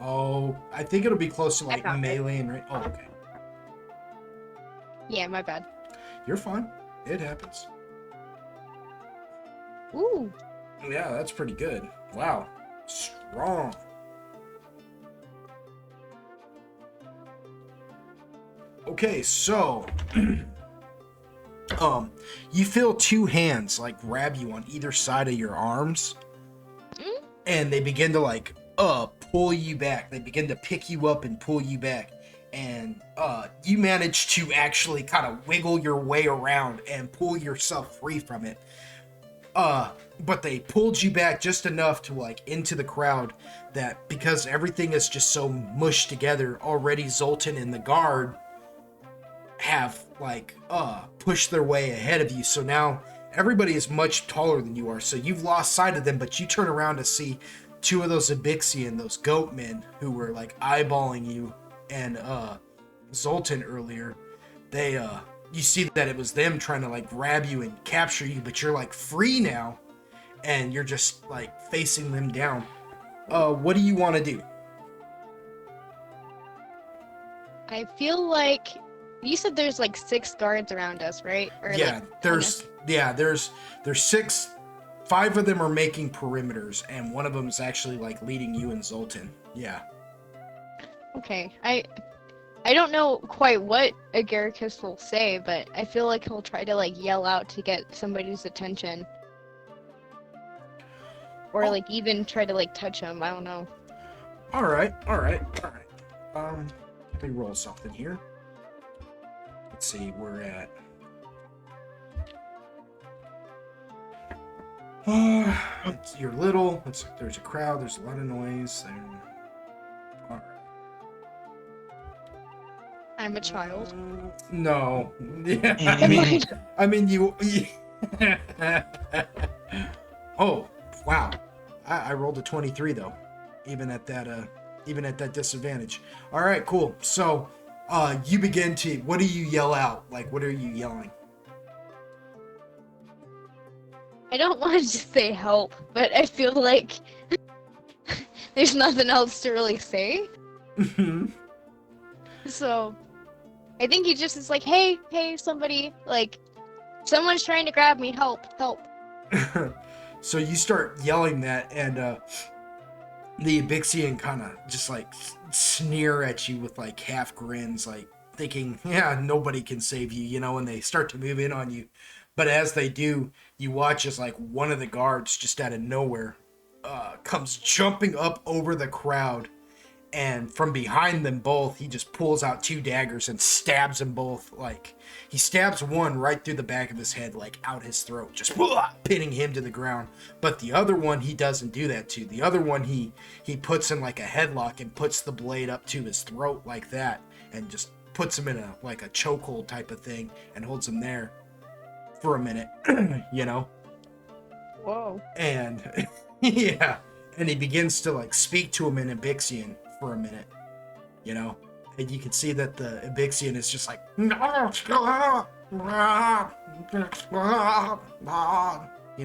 Oh, I think it'll be close to like found it. melee and right. Oh, okay. Yeah, my bad. You're fine. It happens. Ooh. Yeah, that's pretty good. Wow. Strong. Okay, so you feel two hands like grab you on either side of your arms, and they begin to like pull you back. They begin to pick you up and pull you back, and you manage to actually kind of wiggle your way around and pull yourself free from it. But they pulled you back just enough to like into the crowd that because everything is just so mushed together already, Zoltan and the guard have like pushed their way ahead of you. So now everybody is much taller than you are. So you've lost sight of them, but you turn around to see two of those Abixian, those goat men who were like eyeballing you and Zoltan earlier. They you see that it was them trying to like grab you and capture you, but you're like free now and you're just like facing them down. What do you want to do? I feel like you said there's like 6 guards around us, right? Or Yeah, like, there's 6. 5 of them are making perimeters, and one of them is actually like leading you and Zoltan. Yeah. Okay, I don't know quite what Agaricus will say, but I feel like he'll try to like yell out to get somebody's attention. Or Oh. like even try to like touch him, I don't know. All right. Let me roll something here. Let's see, we're at you're little. It's like there's a crowd, there's a lot of noise. All right. I'm a child. No. Yeah. I mean you Oh, wow. I rolled a 23 though. Even at that disadvantage. All right, cool. So, you begin to, what do you yell out? Like, what are you yelling? I don't want to just say help, but I feel like there's nothing else to really say. So, I think he just is like, hey, somebody, like, someone's trying to grab me, help. So you start yelling that, and the Abixian kind of just like sneer at you with like half grins, like thinking, yeah, nobody can save you, you know, and they start to move in on you. But as they do, you watch as like one of the guards just out of nowhere comes jumping up over the crowd, and from behind them both, he just pulls out 2 daggers and stabs them both. Like, he stabs one right through the back of his head, like out his throat, just pinning him to the ground. But the other one, he doesn't do that to. The other one, he puts in like a headlock and puts the blade up to his throat like that, and just puts him in a like a chokehold type of thing and holds him there for a minute, you know? Whoa. And yeah, and he begins to like speak to him in Abixian for a minute, you know, and you can see that the Abixian is just like, he's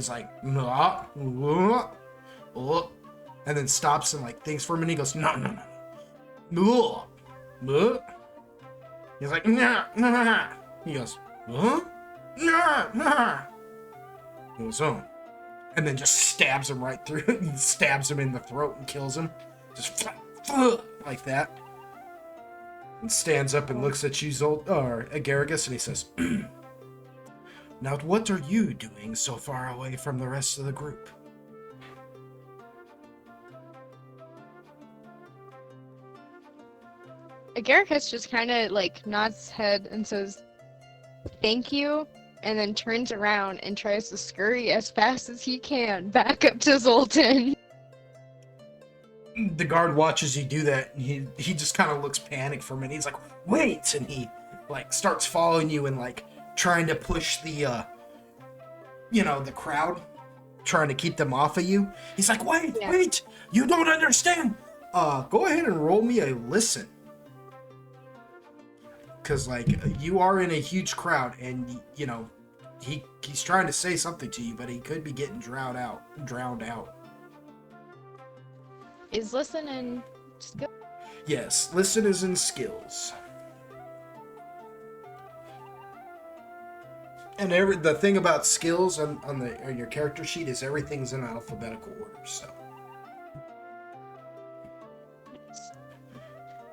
like, and then stops and like thinks for a minute. He goes, no. He's like, he goes, huh? He goes, oh. And then just stabs him right through, and stabs him in the throat and kills him. Just like that. And stands up and looks at you, Agaragus, and he says, Now, what are you doing so far away from the rest of the group? Agaricus just kind of like nods his head and says, "Thank you," and then turns around and tries to scurry as fast as he can back up to Zoltan. The guard watches you do that, and he just kind of looks panicked for a minute. He's like, "Wait!" And he like starts following you and like trying to push the the crowd, trying to keep them off of you. He's like, "Wait, Yeah. wait! You don't understand. Go ahead and roll me a listen." Because, like, you are in a huge crowd, and, you know, he's trying to say something to you, but he could be getting drowned out. Is listen and skill? Yes, listen is in skills. And the thing about skills on your character sheet is everything's in alphabetical order, so.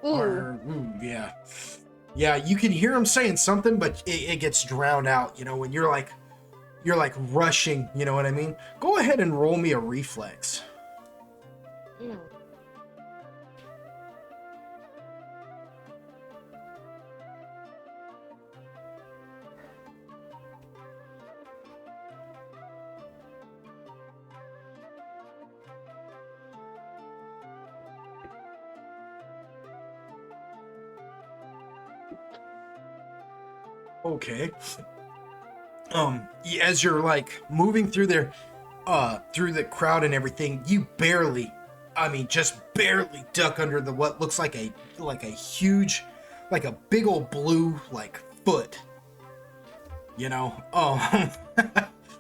Ooh. Yeah. Yeah, you can hear him saying something, but it gets drowned out, you know, when you're like rushing, you know what I mean? Go ahead and roll me a reflex. Mm. Okay. As you're like moving through there, through the crowd and everything, you just barely duck under the what looks like a huge, like a big old blue like foot. You know,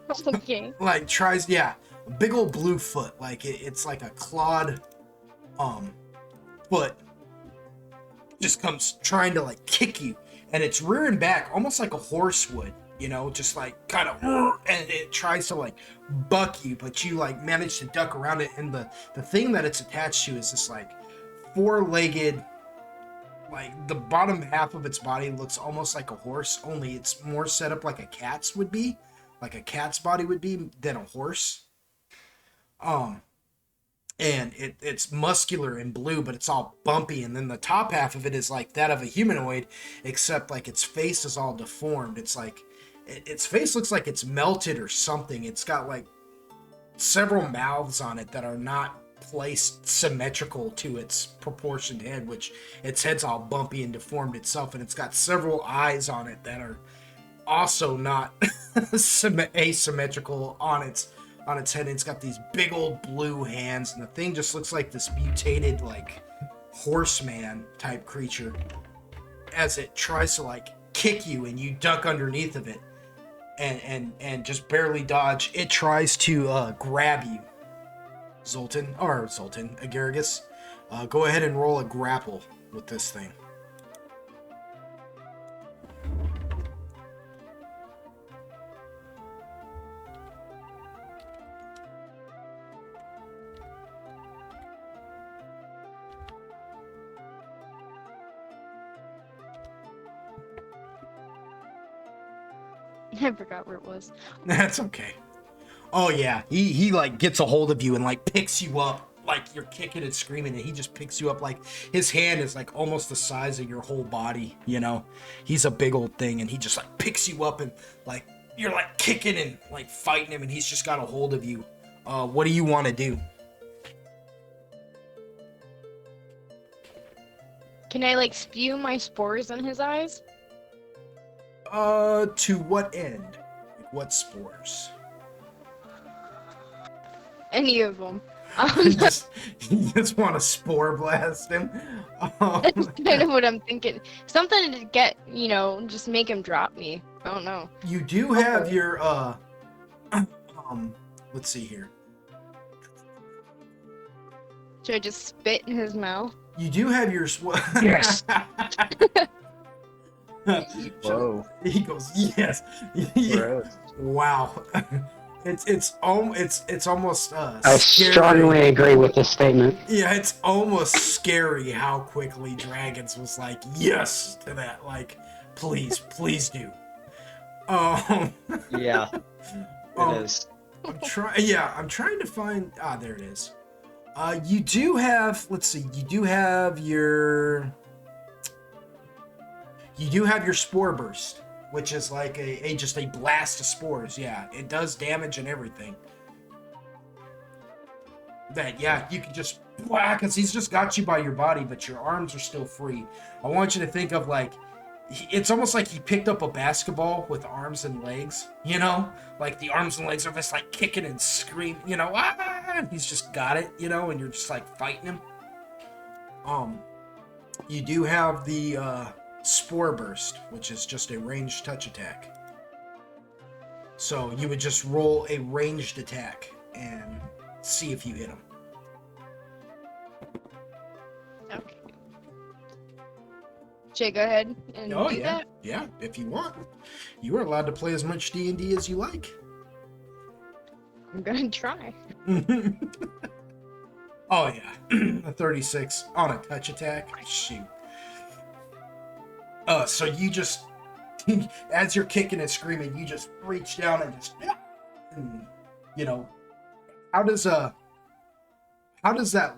Okay. like tries, yeah, a big old blue foot, like it's like a clawed, foot. Just comes trying to like kick you. And it's rearing back almost like a horse would, you know, just like kind of, and it tries to like buck you, but you like manage to duck around it. And the thing that it's attached to is this like four-legged, like the bottom half of its body looks almost like a horse, only it's more set up like a cat's would be, like a cat's body would be than a horse. And it's muscular and blue, but it's all bumpy. And then the top half of it is like that of a humanoid, except like its face is all deformed. It's like its face looks like it's melted or something. It's got like several mouths on it that are not placed symmetrical to its proportioned head, which its head's all bumpy and deformed itself. And it's got several eyes on it that are also not asymmetrical on its head. It's got these big old blue hands, and the thing just looks like this mutated like horseman type creature as it tries to like kick you, and you duck underneath of it and just barely dodge. It tries to grab you. Agaricus, go ahead and roll a grapple with this thing. I forgot where it was. That's okay. Oh yeah, he like gets a hold of you and like picks you up, like you're kicking and screaming, and he just picks you up. Like his hand is like almost the size of your whole body, you know. He's a big old thing, and he just like picks you up, and like you're like kicking and like fighting him, and he's just got a hold of you. What do you want to do? Can I like spew my spores in his eyes? To what end? Like, what spores? Any of them. You just want to spore blast him? That's kind of what I'm thinking. Something to get, just make him drop me. I don't know. You do have your, let's see here. Should I just spit in his mouth? You do have your Yes. Whoa. He goes, yes. Gross. Wow. It's almost I scary. strongly agree with this statement. Yeah, it's almost scary how quickly Dragons was like yes to that. Like, please do. Yeah, Yeah, it is. I'm trying. Yeah, I'm trying to find. Ah, there it is. You do have. Let's see. You do have your spore burst, which is like a just a blast of spores. Yeah, it does damage and everything. That you can just whack, because he's just got you by your body, but your arms are still free. I want you to think of like it's almost like he picked up a basketball with arms and legs, you know? Like the arms and legs are just like kicking and screaming, you know, and he's just got it, you know, and you're just like fighting him. You do have the Spore Burst, which is just a ranged touch attack. So you would just roll a ranged attack and see if you hit him. Okay. Should I go ahead and do that? Yeah, if you want. You are allowed to play as much D&D as you like. I'm gonna try. Oh yeah, a 36 on a touch attack. Shoot. So you just, as you're kicking and screaming, you just reach down and just, and, you know, how does that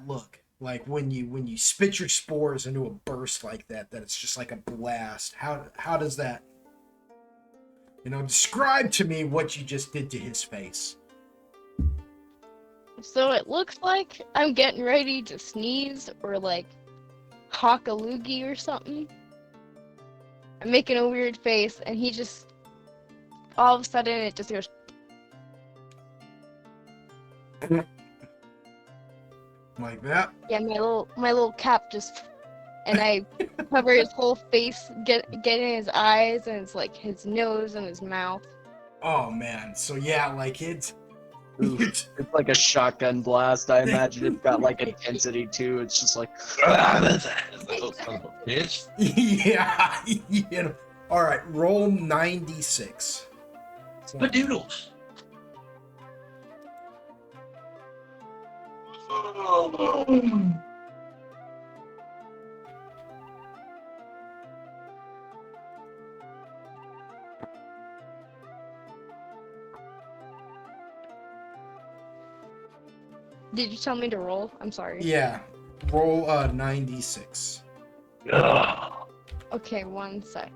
look? Like when you spit your spores into a burst like that it's just like a blast. How does that, you know, describe to me what you just did to his face. So it looks like I'm getting ready to sneeze or like hawk a loogie or something. I'm making a weird face and he just, all of a sudden it just goes. Like that? Yeah, my little cap just, and I cover his whole face, get in his eyes and it's like his nose and his mouth. Oh man, so yeah, like it's It's like a shotgun blast. I imagine it's got like intensity too. It's just like Little son of a bitch. yeah, you know. All right, roll 96. Spadoodles. Did you tell me to roll? I'm sorry. Yeah, roll 96. Ugh. Okay, one sec.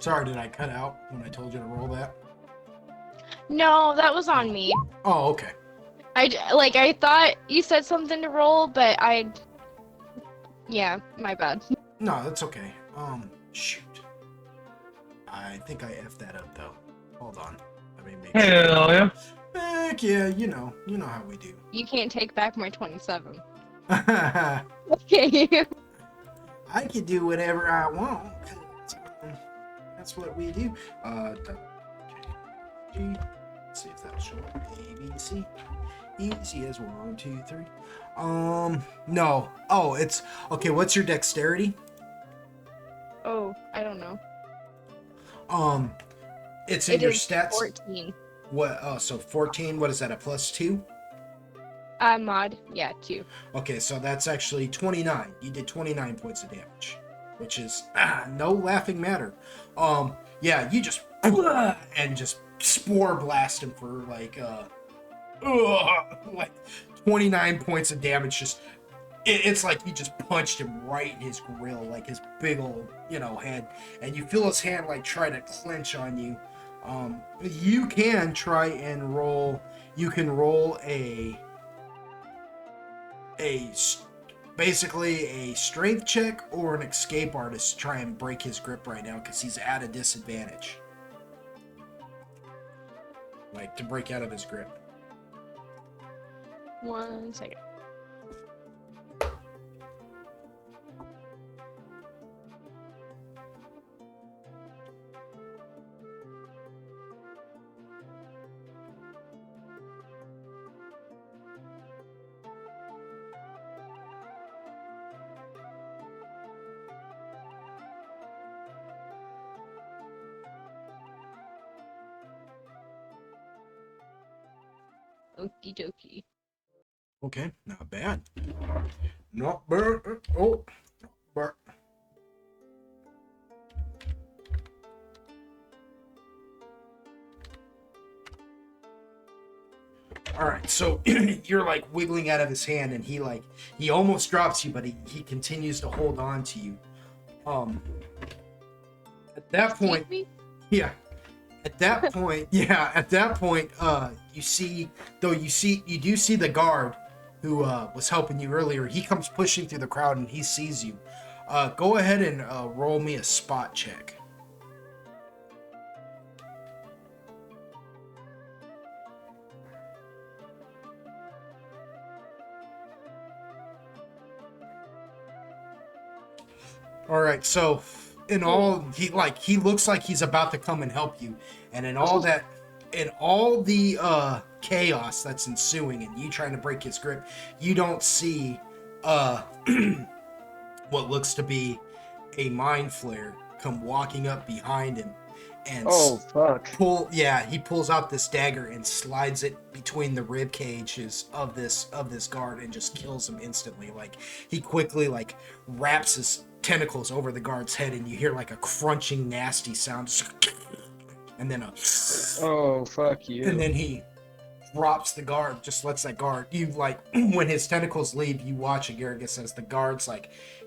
Sorry, did I cut out when I told you to roll that? No, that was on me. Oh, okay. I thought you said something to roll, but yeah, my bad. No, that's okay. Shoot. I think I effed that up though. Hold on. Let me make sure. Hell yeah. Heck yeah, you know how we do. You can't take back my 27. I Okay. can do whatever I want. That's what we do. G. Let's see if that'll show up. A, B, C. Easy as 1, 2, 3. No. Oh, it's okay. What's your dexterity? Oh, I don't know. It's in It your is stats. 14. What? Oh, so 14. What is that? A +2? Mod, yeah, 2. Okay, so that's actually 29. You did 29 points of damage, which is no laughing matter. Yeah, you just and just spore blast him for like 29 points of damage. Just it's like you just punched him right in his grill, like his big old head, and you feel his hand like try to clench on you. You can try and roll. You can roll basically a strength check or an escape artist to try and break his grip right now because he's at a disadvantage. Like to break out of his grip. 1 second. Okie dokie. Okay, not bad. Not bad. Oh, not bad. All right, so you're like wiggling out of his hand, and he almost drops you, but he continues to hold on to you. At that point, Excuse me? yeah. At that point, you do see the guard who was helping you earlier. He comes pushing through the crowd and he sees you. Go ahead and roll me a spot check. All right, so in all, he looks like he's about to come and help you, and in all the chaos that's ensuing and you trying to break his grip, you don't see what looks to be a mind flare come walking up behind him and fuck. he pulls out this dagger and slides it between the rib cages of this guard and just kills him instantly. Like, he quickly wraps his tentacles over the guard's head, and you hear like a crunching nasty sound, and then Oh, fuck you. and then he drops the guard, just lets that guard, when his tentacles leave, you watch Agaricus as the guard's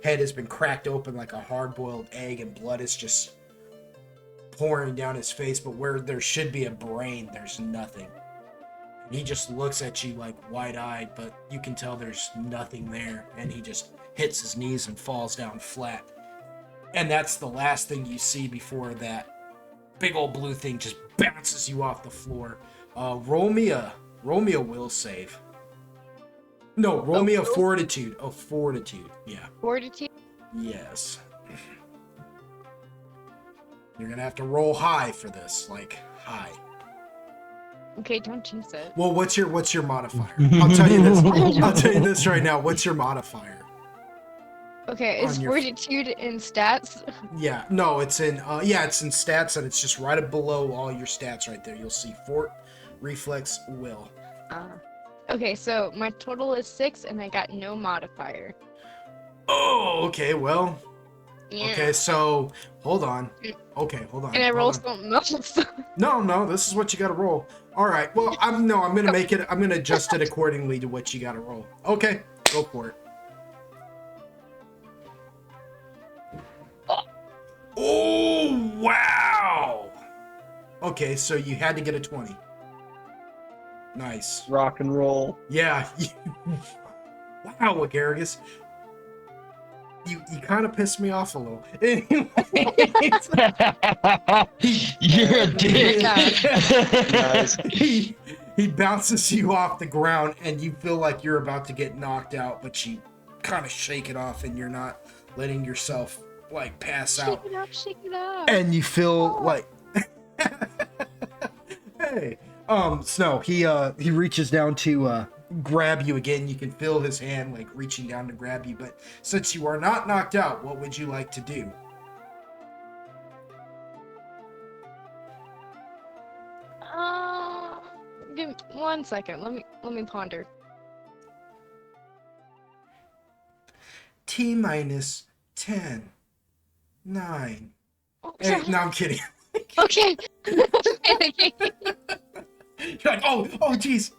head has been cracked open like a hard-boiled egg, and blood is just pouring down his face, but where there should be a brain, there's nothing. And he just looks at you wide-eyed, but you can tell there's nothing there, and he just hits his knees and falls down flat. And that's the last thing you see before that big old blue thing just bounces you off the floor. Roll me a will save. No, roll me a fortitude. Oh, fortitude. Yeah. Fortitude? Yes. You're gonna have to roll high for this, high. Okay, don't jinx it. Well, what's your modifier? I'll tell you this. I'll tell you this right now. What's your modifier? Okay, is On your- fortitude in stats? Yeah, no, it's in it's in stats, and it's just right below all your stats right there. You'll see fort, reflex, will. Okay, so my total is 6 and I got no modifier. Oh, okay, well. Yeah. Okay, so hold on. Okay, hold on. And I hold roll on. something else. No, this is what you gotta roll. Alright, well I'm gonna adjust it accordingly to what you gotta roll. Okay, go for it. Oh wow! Okay, so you had to get a 20. Nice. Rock and roll. Yeah. Wow, Agaricus. You kind of pissed me off a little. You're a dick. Nice. He bounces you off the ground, and you feel like you're about to get knocked out, but you kind of shake it off, and you're not letting yourself pass out. Shake it up. And you feel hey. Snow, he reaches down to grab you again. You can feel his hand reaching down to grab you, but since you are not knocked out, what would you like to do? Give me 1 second. Let me ponder. T minus 10, 9, Okay. 8. No, I'm kidding. Okay. You're like, oh jeez.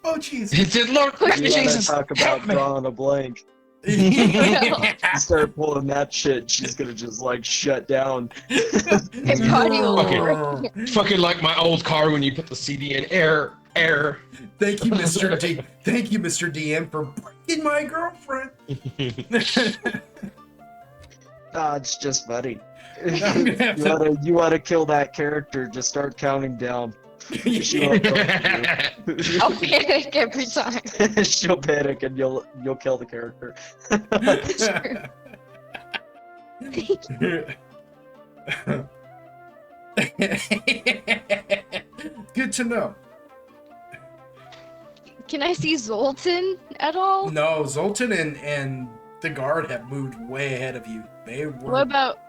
He said, Lord, You wanna Jesus, talk about help me. drawing a blank. Yeah. You start pulling that shit, she's gonna just shut down. My body will Okay. Fucking like my old car when you put the CD in error. Thank you, Mr. D. Thank you, Mr. DM, for breaking my girlfriend. It's just funny. I'm gonna have You wanna kill that character, just start counting down. She'll I'll panic every time. She'll panic and you'll kill the character. Good to know. Can I see Zoltan at all? No, Zoltan and the guard have moved way ahead of you. They were. What about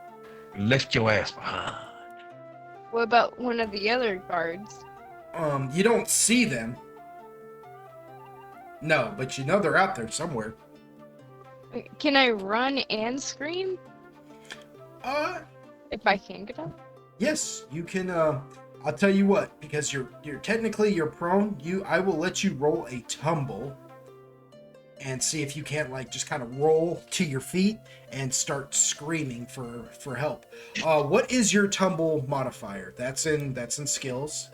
Lift your ass behind. what about one of the other guards? You don't see them. No, but you know they're out there somewhere. Can I run and scream if I can get up? Yes, you can. I'll tell you what, because you're technically you're prone. I will let you roll a tumble, and see if you can't like just kind of roll to your feet and start screaming for help. What is your tumble modifier? That's in skills,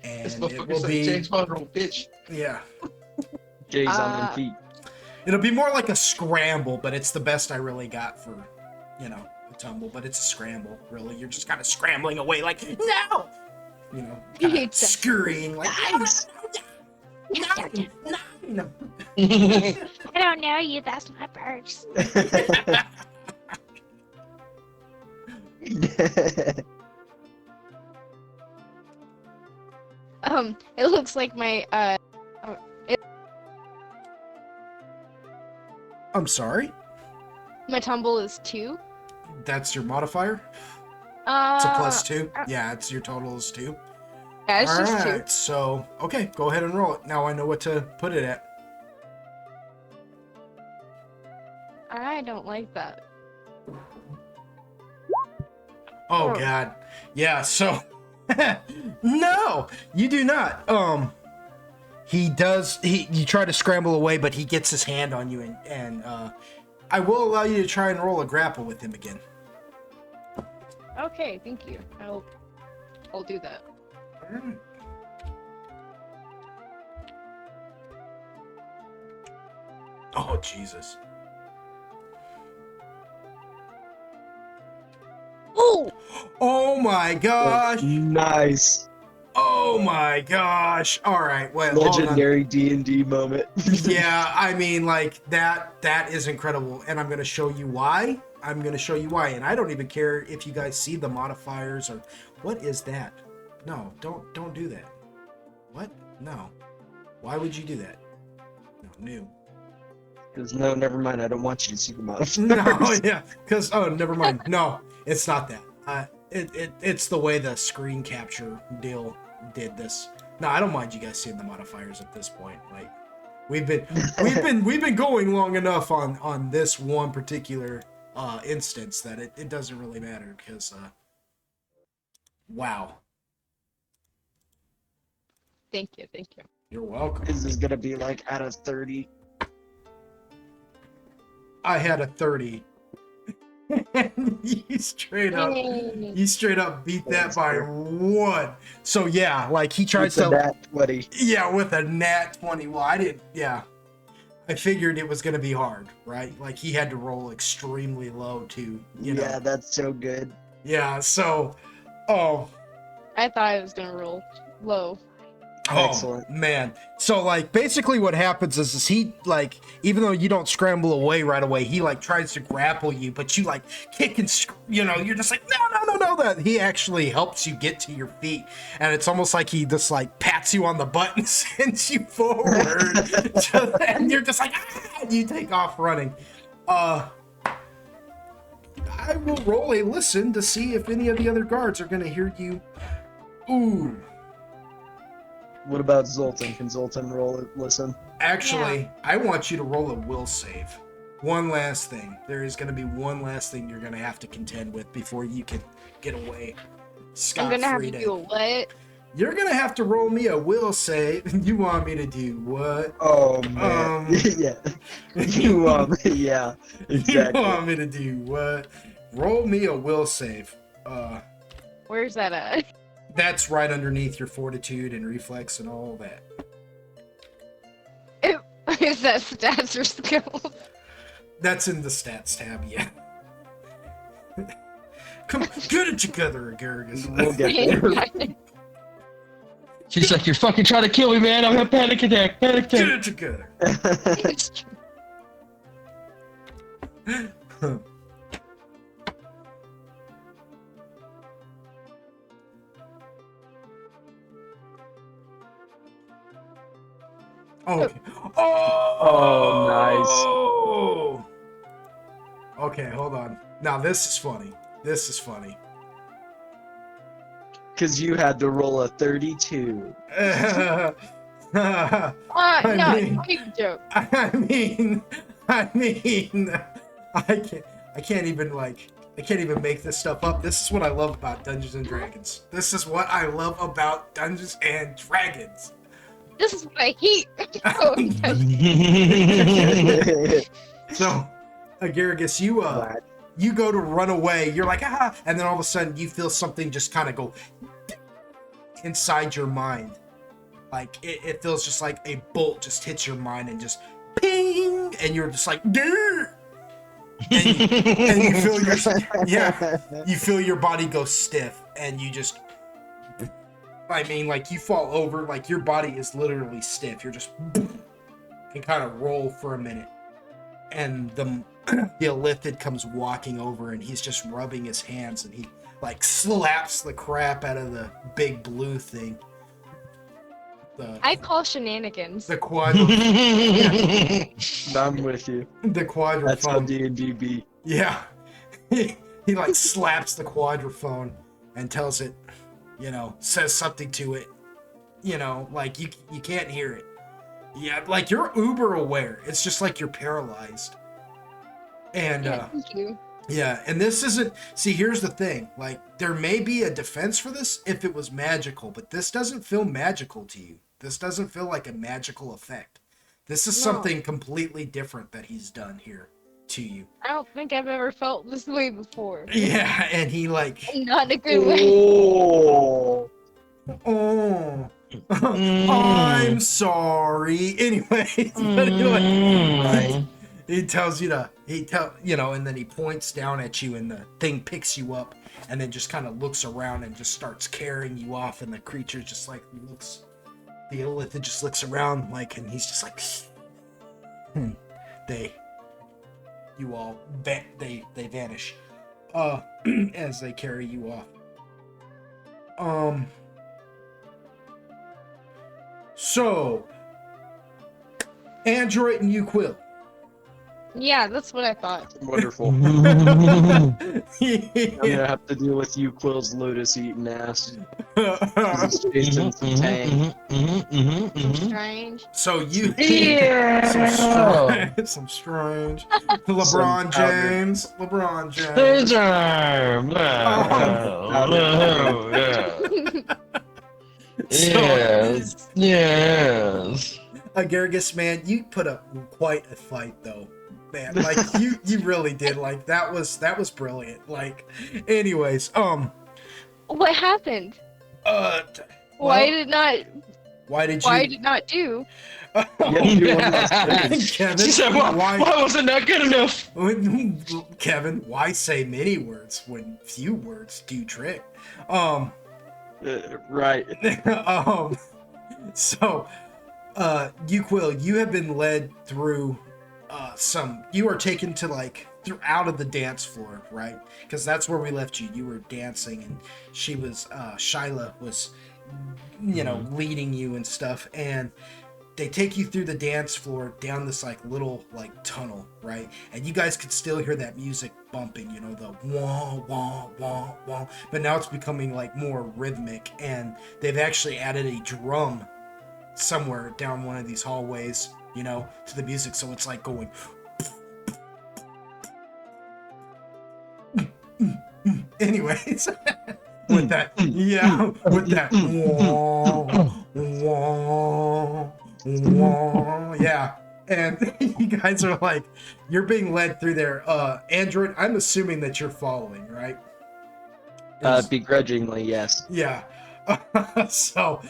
This and it motherfucker will said be James Bond rule, bitch. yeah. Jay's on them feet. It'll be more like a scramble, but it's the best I really got for, a tumble. But it's a scramble, really. You're just kind of scrambling away, like no, kind of scurrying, like no. I don't know you. That's my purse. It looks like my I'm sorry. my tumble is 2. That's your modifier. It's a +2. Yeah, it's your total is 2. Yeah, it's All just 2. right, so okay, go ahead and roll it. Now I know what to put it at. I don't like that. Oh God, yeah. So no, you do not. He does. You try to scramble away, but he gets his hand on you, and I will allow you to try and roll a grapple with him again. Okay, thank you. I'll do that. Oh Jesus. Oh! Oh my gosh. Nice. Oh my gosh. All right. Well, hold on. Legendary D&D moment. Yeah, I mean, like that is incredible, and I'm going to show you why. And I don't even care if you guys see the modifiers or what is that. No, don't do that. What? No. Why would you do that? No, new. Because no, never mind. I don't want you to see the modifiers. No, yeah. Because never mind. No, it's not that. It's the way the screen capture deal did this. No, I don't mind you guys seeing the modifiers at this point. Like we've been going long enough on this one particular instance that it doesn't really matter because wow. Thank you. You're welcome. This is gonna be like out of 30. I had a 30. you straight up beat that by 1. So yeah, like he tries With to a nat 20. Yeah, with a nat 20. Well, I figured it was gonna be hard, right? Like he had to roll extremely low to, Yeah, that's so good. Yeah, so I thought I was gonna roll low. Excellent. Man. So like basically what happens is he like, even though you don't scramble away right away, he like tries to grapple you, but you like kick and you're just like no, that he actually helps you get to your feet, and it's almost like he just like pats you on the butt and sends you forward and you're just like and you take off running. I will roll a listen to see if any of the other guards are gonna hear you. Ooh. What about Zoltan? Can Zoltan roll it? Listen. Actually, I want you to roll a will save. One last thing. There is going to be one last thing you're going to have to contend with before you can get away. I'm gonna have to do a what? You're going to have to roll me a will save. You want me to do what? Oh man. Yeah. Yeah. Exactly. You want me to do what? Roll me a will save. Where's that at? That's right underneath your fortitude and reflex and all that. Is that stats or skills? That's in the stats tab, yeah. Come on, get it together, Agargus. We'll get there. She's like, you're fucking trying to kill me, man. I'm having a panic attack. Get it together. Okay. Oh, nice. Okay, hold on. Now this is funny. Because you had to roll a 32. I No, mean- it's a joke. I mean, I can't even make this stuff up. This is what I love about Dungeons and Dragons. This is what I love about Dungeons and Dragons. This is what I hate. Oh, So, Agaricus, you go to run away. You're like, ah, and then all of a sudden you feel something just kind of go inside your mind. Like it feels just like a bolt just hits your mind and just ping, and you're just like, Grr! and you feel you feel your body go stiff, and you just, I mean, like you fall over, like your body is literally stiff. You're just and kind of roll for a minute, and the illithid comes walking over, and he's just rubbing his hands, and he like slaps the crap out of the big blue thing. I call shenanigans. The quadrophone. I'm with you. The quadrophone. That's how D&D be. Yeah. He like slaps the quadrophone and tells it, says something to it, like you can't hear it. Yeah, like you're uber aware. It's just like you're paralyzed. And Yeah, thank you. yeah, and this isn't, see, here's the thing, like there may be a defense for this if it was magical, but this doesn't feel magical to you. This doesn't feel like a magical effect. This is No. something completely different that he's done here to you. I don't think I've ever felt this way before. Yeah, and he like, Not in a good way. Oh. oh, I'm sorry. Anyways, but anyway, he tells you to, and then he points down at you, and the thing picks you up, and then just kind of looks around and just starts carrying you off, and the creature just like looks, the illithid just looks around, like, and he's just like, you all, they vanish, as they carry you off. So, Android and you quill. Yeah, that's what I thought. Wonderful. I'm gonna have to deal with you, Quill's lotus eating ass. He's chasing some tank. Strange. So you, Yeah. some strange, LeBron James, His arm. Yes. Yes. Agaricus, man, you put up quite a fight though, man. Like you really did. Like that was brilliant. Like, anyways, What happened? Why did not do? Kevin, She said, why wasn't that good enough? Kevin, why say many words when few words do trick? Right. So, you Quill, you have been led through you are taken to like out of the dance floor, right? Because that's where we left you. You were dancing, and she was Shyla was leading you and stuff, and they take you through the dance floor down this like little like tunnel, right? And you guys could still hear that music bumping, the wah wah wah wah, but now it's becoming like more rhythmic, and they've actually added a drum somewhere down one of these hallways, to the music, so it's like going anyways. With that wah, wah, wah, yeah. And you guys are like, you're being led through there. Android, I'm assuming that you're following, right? Begrudgingly, yes. Yeah. So,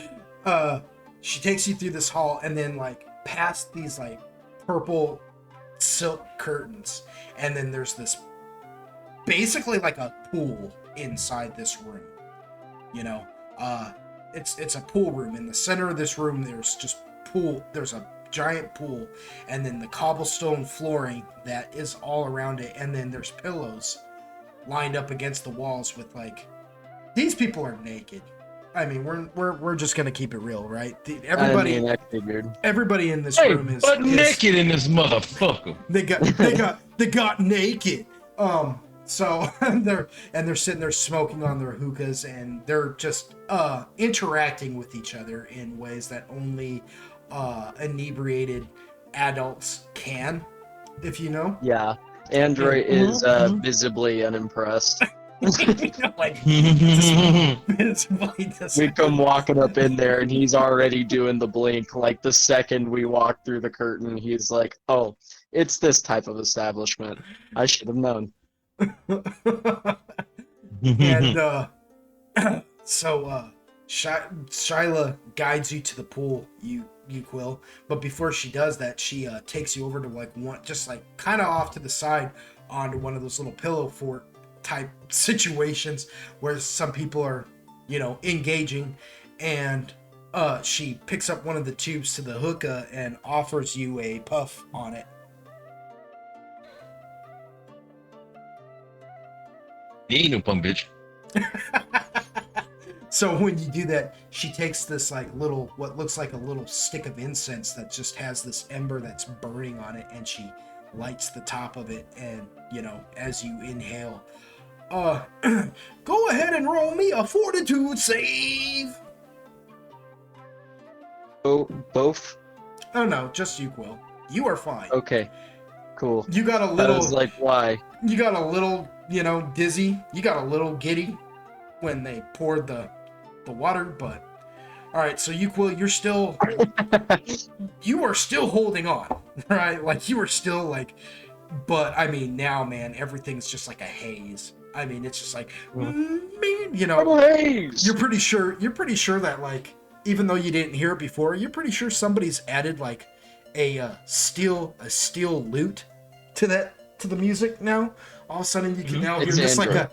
she takes you through this hall, and then like past these like purple silk curtains, and then there's this basically like a pool inside this room. It's a pool room. In the center of this room, there's a giant pool, and then the cobblestone flooring that is all around it, and then there's pillows lined up against the walls with like, these people are naked. I mean, we're just gonna keep it real, right? Everybody in this room is naked in this motherfucker. They got naked. So they're sitting there smoking on their hookahs, and they're just interacting with each other in ways that only inebriated adults can, if you know. Yeah. Android is visibly unimpressed. Like, visibly We come walking up in there and he's already doing the blink. Like the second we walk through the curtain, he's like, "Oh, it's this type of establishment. I should have known." And so Shyla guides you to the pool, you Quill. But before she does that, she takes you over to like one, just like kind of off to the side onto one of those little pillow fort type situations where some people are, you know, engaging, and she picks up one of the tubes to the hookah and offers you a puff on it. You ain't no punk bitch. So when you do that, she takes this like little, what looks like a little stick of incense that just has this ember that's burning on it, and she lights the top of it, and, you know, as you inhale, go ahead and roll me a fortitude save. Oh, both? Oh no, just you, Quill. You are fine. Okay, cool. You got a I little, was like, why? you got a little, you know, dizzy. You got a little giddy when they poured the water, but all right. So you, Quill, you're still, you are still holding on, right? Like you are still like, but I mean now, man, everything's just like a haze. I mean, it's just like, you know, Haze! you're pretty sure that like, even though you didn't hear it before, you're pretty sure somebody's added like a steel lute to the music now. All of a sudden you can now hear It's just like a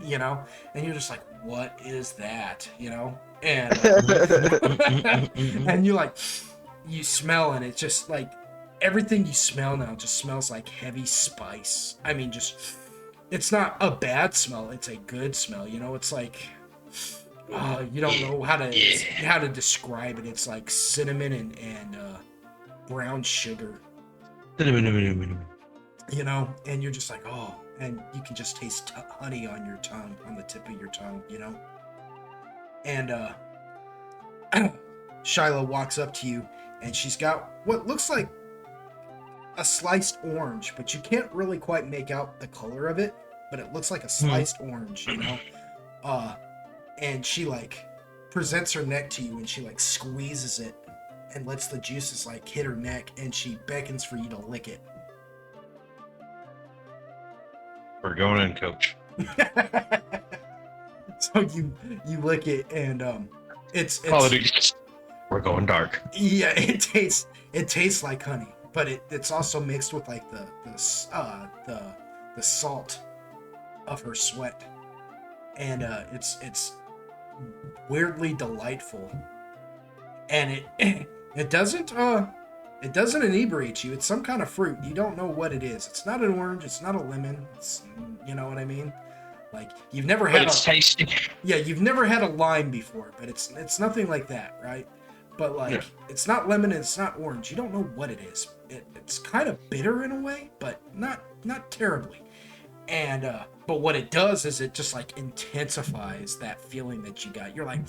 you know, and you're just like, what is that? You know? And and you like, you smell, and it's just like everything you smell now just smells like heavy spice. I mean, just, it's not a bad smell, it's a good smell, you know. It's like, you don't know how to describe it. It's like cinnamon and brown sugar, you know, and you're just like, oh, and you can just taste honey on your tongue, on the tip of your tongue, you know. And Shyla walks up to you, and she's got what looks like a sliced orange, but you can't really quite make out the color of it, but it looks like a sliced orange, you know. And she like presents her neck to you, and she like squeezes it and lets the juices like hit her neck, and she beckons for you to lick it. We're going in, coach. So you lick it, and it's Call of Duty. We're going dark. yeah, it tastes like honey, but it's also mixed with like the salt of her sweat, and it's weirdly delightful, and it doesn't inebriate you. It's some kind of fruit. You don't know what it is. It's not an orange. It's not a lemon. It's, you know what I mean? Like you've never had. But it's tasty. Yeah, you've never had a lime before, but it's nothing like that, right? But like it's not lemon and it's not orange. You don't know what it is. It's kind of bitter in a way, but not terribly. And but what it does is it just like intensifies that feeling that you got. You're like,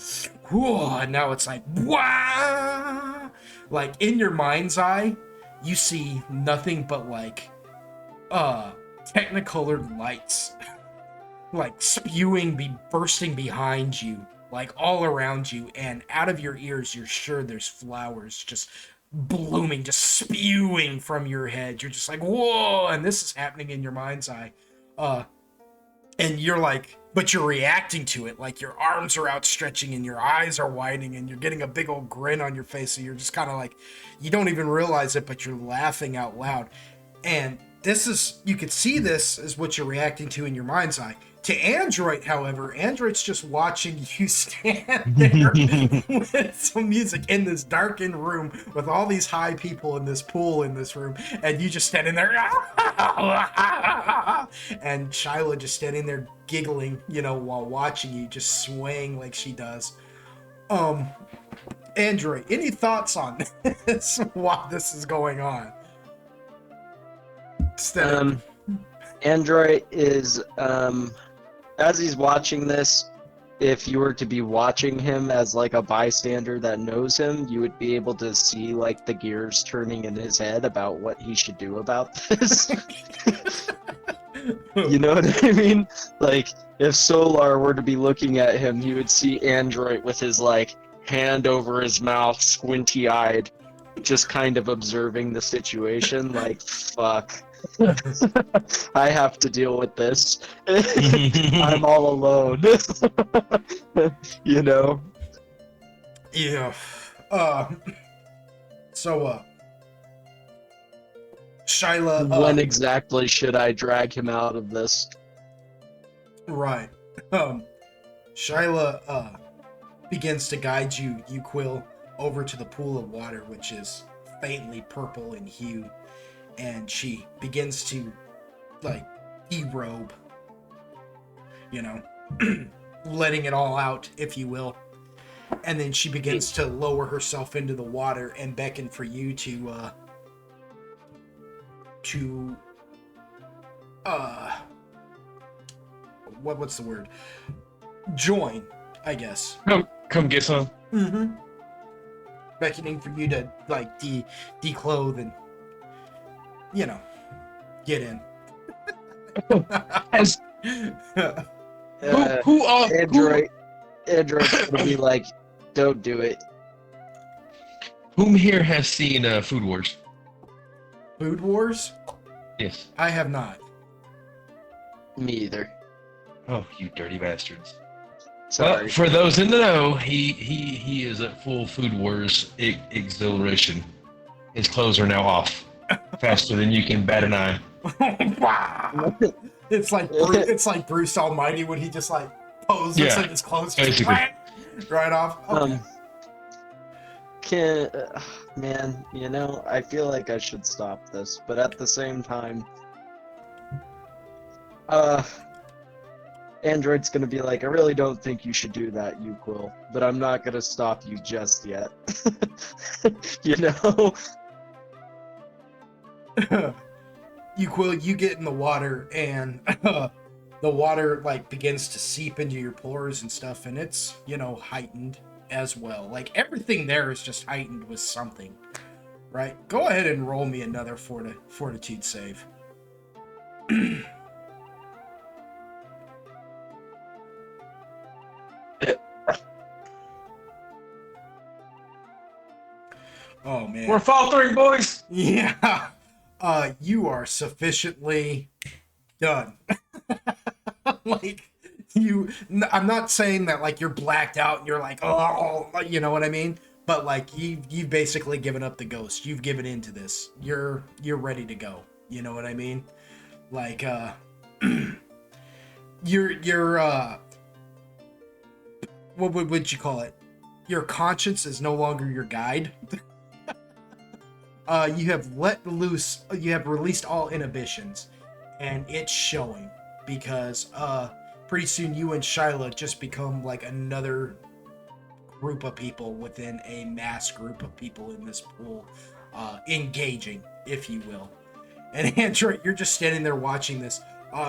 whoa, and now it's like, wow. Like in your mind's eye, you see nothing but like technicolored lights like bursting behind you, like all around you, and out of your ears you're sure there's flowers just blooming, just spewing from your head. You're just like, whoa, and this is happening in your mind's eye. And you're like, but you're reacting to it, like your arms are outstretching and your eyes are widening and you're getting a big old grin on your face, so you're just kind of like, you don't even realize it, but you're laughing out loud. And this is, you could see this is what you're reacting to in your mind's eye. To Android, however, Android's just watching you stand there with some music in this darkened room with all these high people in this pool in this room, and you just standing there, and Shyla just standing there giggling, you know, while watching you, just swaying like she does. Android, any thoughts on this while this is going on? Android is as he's watching this, if you were to be watching him as like a bystander that knows him, you would be able to see like the gears turning in his head about what he should do about this. You know what I mean? Like, if Solar were to be looking at him, he would see Android with his like hand over his mouth, squinty-eyed, just kind of observing the situation, like, fuck. I have to deal with this. I'm all alone. You know? Yeah. Shyla, When exactly should I drag him out of this? right. Shyla, begins to guide you, Quill, over to the pool of water, which is faintly purple in hue, and she begins to, like, derobe, you know, letting it all out, if you will. And then she begins to lower herself into the water and beckon for you to what's the word? Join, I guess. Come get some. Mm-hmm. Beckoning for you to, like, declothe and, you know, get in. As, Android's gonna be like, don't do it. whom here has seen Food Wars? Food Wars? Yes. I have not. Me either. Oh, you dirty bastards. Sorry. Well, for those in the know, he is at full Food Wars exhilaration. His clothes are now off, faster than you can bat an eye. Wow. It's like Bruce Almighty when he just, like, poses and his clothes just right off. Okay. Man, you know, I feel like I should stop this, but at the same time, Android's gonna be like, I really don't think you should do that, you Quill, but I'm not gonna stop you just yet. You know? You Quill, you get in the water, and the water, like, begins to seep into your pores and stuff, and it's, you know, heightened as well. Like, everything there is just heightened with something, right? Go ahead and roll me another fortitude save. Oh, man. We're faltering, boys! Yeah. You are sufficiently done. Like, I'm not saying that, like, you're blacked out and you're like, oh, you know what I mean? But, like, you've basically given up the ghost. You've given into this. You're ready to go. You know what I mean? Like, what would you call it? Your conscience is no longer your guide. You have let loose, you have released all inhibitions, and it's showing, because pretty soon you and Shyla just become like another group of people within a mass group of people in this pool, engaging, if you will. And Android, you're just standing there watching this.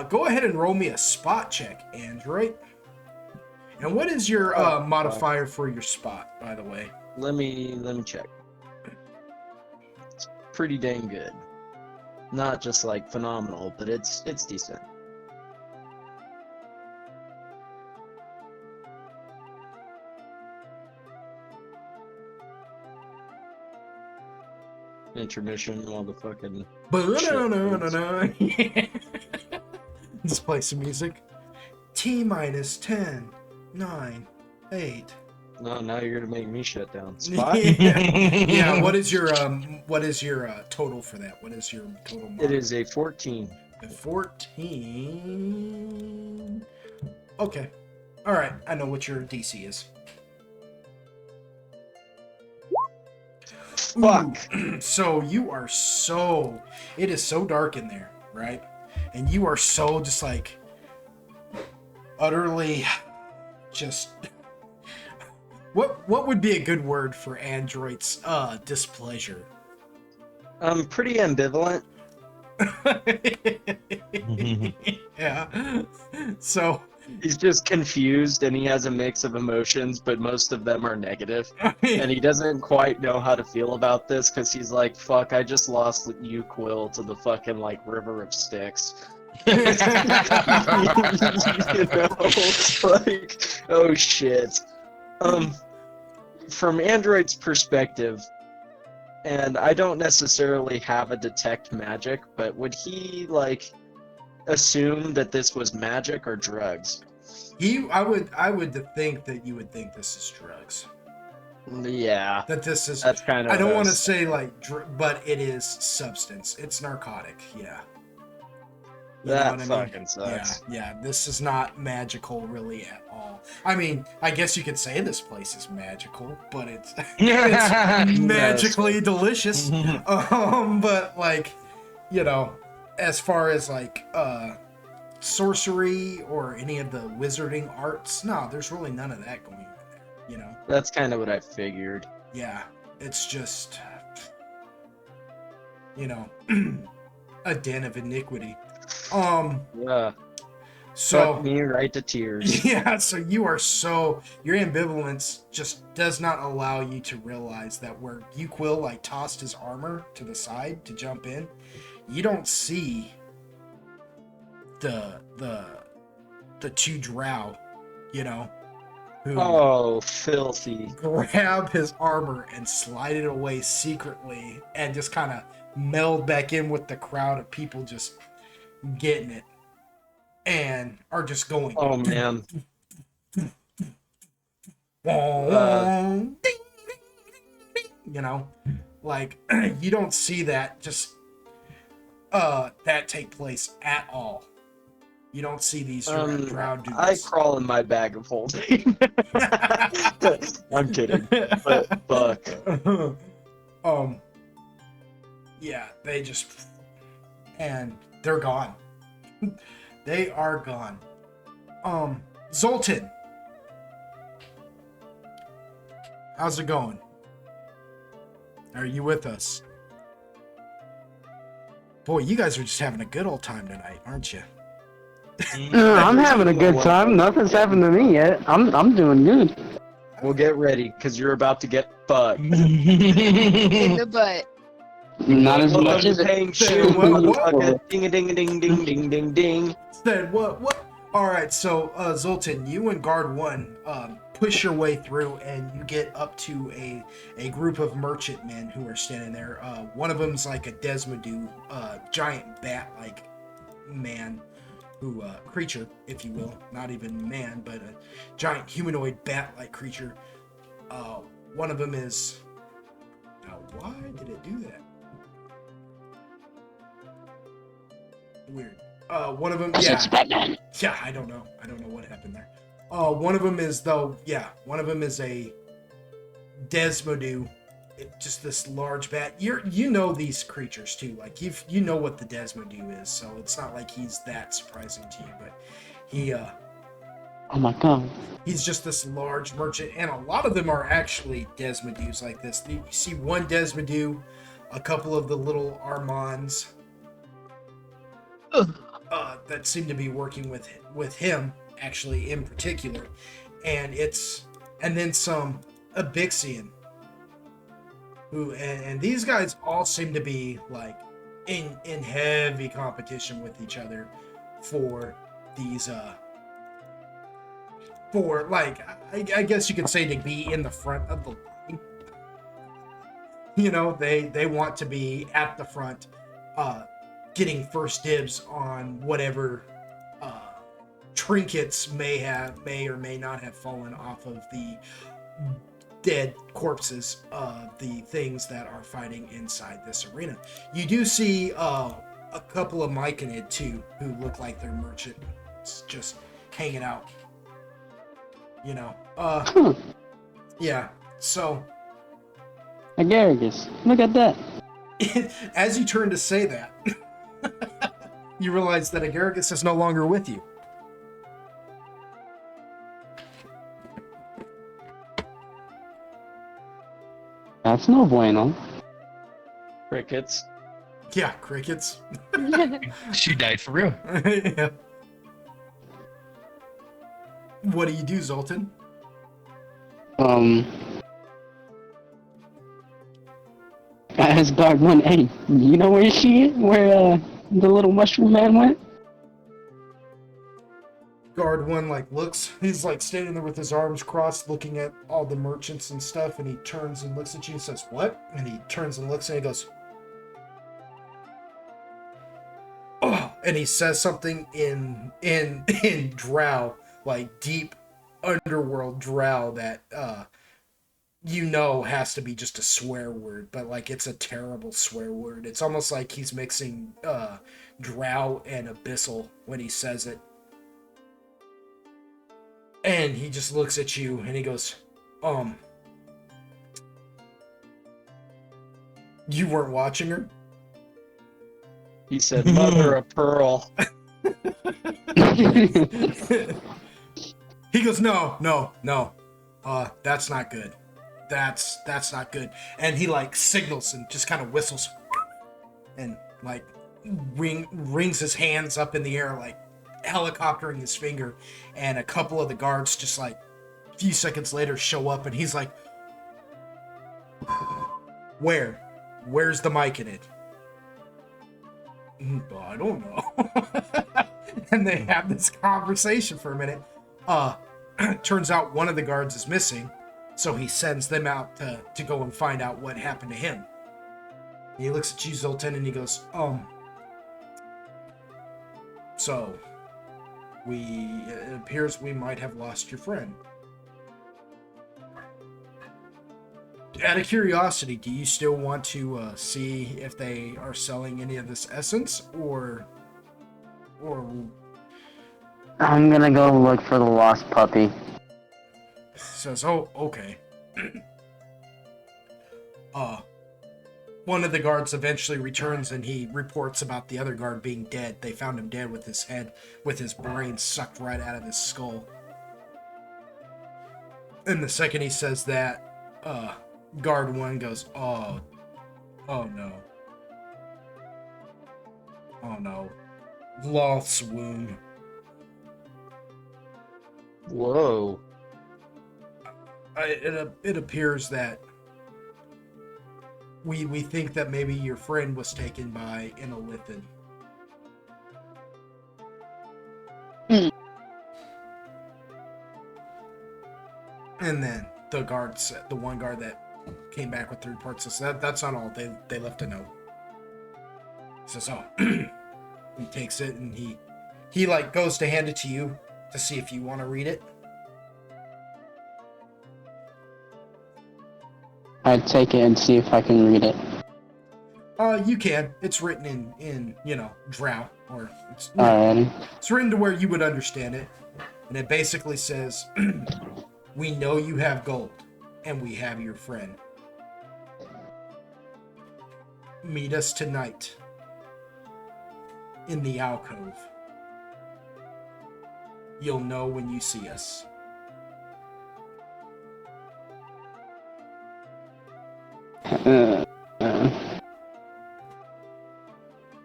Go ahead and roll me a spot check, Android. And what is your modifier for your spot, by the way? Let me check. It's pretty dang good. Not just like phenomenal, but it's decent. Intermission, motherfucking. Just play some music. T-minus 10, 9, 8. No, now you're gonna make me shut down. Spot? Yeah. What is your total for that? What is your total mark? It is a 14. A 14. Okay. All right. I know what your DC is. Fuck. So it is so dark in there, right? And you are so just like utterly just what would be a good word for Android's displeasure? I'm pretty ambivalent. Yeah. So He's just confused and he has a mix of emotions, but most of them are negative. And he doesn't quite know how to feel about this because he's like, fuck, I just lost you, Quill, to the fucking, like, river of sticks. You know? Like, oh shit. From Android's perspective, and I don't necessarily have a detect magic, but would he, like, assume that this was magic or drugs? I would think that you would think this is drugs. Yeah, That this is. that's kind of. I don't want to say like, but it is substance. It's narcotic. Yeah. You know That what I mean? fucking sucks. Yeah. This is not magical really at all. I mean, I guess you could say this place is magical, but it's magically delicious. But like, you know, as far as like sorcery or any of the wizarding arts, no, there's really none of that going on there. You know? That's kind of what I figured. Yeah, it's just, you know, a den of iniquity. Yeah. So Fuck me right to tears. yeah, so your ambivalence just does not allow you to realize that where Quill like tossed his armor to the side to jump in, you don't see the two drow, you know, who Oh, filthy. grab his armor and slide it away secretly and just kind of meld back in with the crowd of people just getting it and are just going. Oh man. Ding, ding, ding, you know, like you don't see that that take place at all. You don't see these drow dudes. I crawl in my bag of holding. I'm kidding. But fuck. Yeah, they just, and they're gone. They are gone. Zoltan, how's it going? Are you with us? Boy, you guys are just having a good old time tonight, aren't you? No, I'm having a good time. Nothing's happened to me yet. I'm doing good. Well, get ready, because you're about to get fucked. In the butt. Not as much as paying it. shoe, What? motherfucker. Ding a ding a ding ding ding ding ding. Said what? All right, so Zoltan, you and Guard 1 push your way through, and you get up to a group of merchantmen who are standing there. One of them's like a Desmodoo, giant bat-like man, creature, if you will, not even man, but a giant humanoid bat-like creature. One of them is. Now, why did it do that? Weird. One of them, yeah, I don't know what happened there. One of them is one of them is a Desmodoo, just this large bat. You know these creatures too, like you know what the Desmodoo is, so it's not like he's that surprising to you. But he, Oh my god. he's just this large merchant, and a lot of them are actually Desmodoos like this. You see one Desmodoo, a couple of the little Armands. That seem to be working with him actually in particular, and then some Abixian who and these guys all seem to be like in heavy competition with each other for these for like I guess you could say to be in the front of the line. You know, they want to be at the front, getting first dibs on whatever trinkets may or may not have fallen off of the dead corpses of the things that are fighting inside this arena. You do see a couple of Myconid too, who look like they're merchants just hanging out. You know, yeah. So, Agaricus, look at that. as you turn to say that, you realize that Agaricus is no longer with you. That's no bueno. Crickets. Yeah, crickets. She died for real. Yeah. What do you do, Zoltan? I asked guard one, hey, you know where she is? Where the little mushroom man went? Guard one like looks. He's like standing there with his arms crossed, looking at all the merchants and stuff, and he turns and looks at you and says, "What?" And he turns and looks and he goes, "Oh!" And he says something in drow, like deep underworld drow that has to be just a swear word, but like it's a terrible swear word. It's almost like he's mixing drow and abyssal when he says it. And he just looks at you and he goes, you weren't watching her? He said, "Mother of pearl." He goes, no. That's not good. That's not good. And he like signals and just kind of whistles and like rings his hands up in the air, like helicoptering his finger. And a couple of the guards just like a few seconds later show up and he's like, where's the mic in it? I don't know. And they have this conversation for a minute. Turns out one of the guards is missing, so he sends them out to go and find out what happened to him. And he looks at you, Zoltan, and he goes, so it appears we might have lost your friend. Out of curiosity, do you still want to see if they are selling any of this essence, or I'm gonna go look for the lost puppy. says, "Oh, okay." One of the guards eventually returns and he reports about the other guard being dead. They found him dead with his brain sucked right out of his skull. And the second he says that, guard one goes, oh no. Oh no. Loth's wound. Whoa. It appears that we think that maybe your friend was taken by an Illithid. And then the one guard that came back with the report says that's not all. They left a note. He says, "Oh," he takes it and he like goes to hand it to you to see if you want to read it. I'd take it and see if I can read it. You can. It's written in drow, or Alrighty. it's written to where you would understand it, and it basically says, "We know you have gold, and we have your friend. Meet us tonight in the alcove. You'll know when you see us."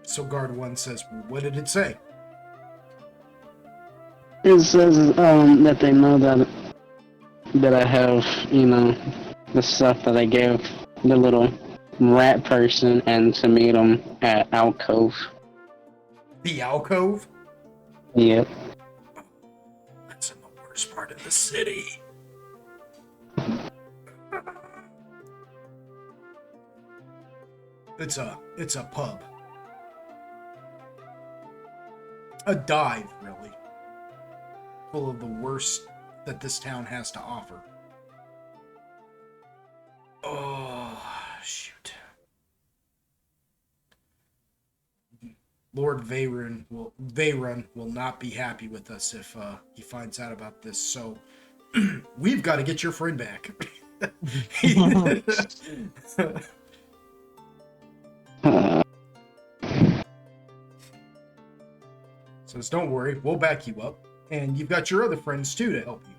So guard one says, "What did it say?" It says that they know that I have, the stuff that I gave the little rat person, and to meet them at alcove. The alcove? Yep. That's in the worst part of the city. It's a pub. A dive, really. Full of the worst that this town has to offer. Oh, shoot. Lord Veyron will not be happy with us if he finds out about this, so we've got to get your friend back. Says, "Don't worry, we'll back you up. And you've got your other friends too to help you.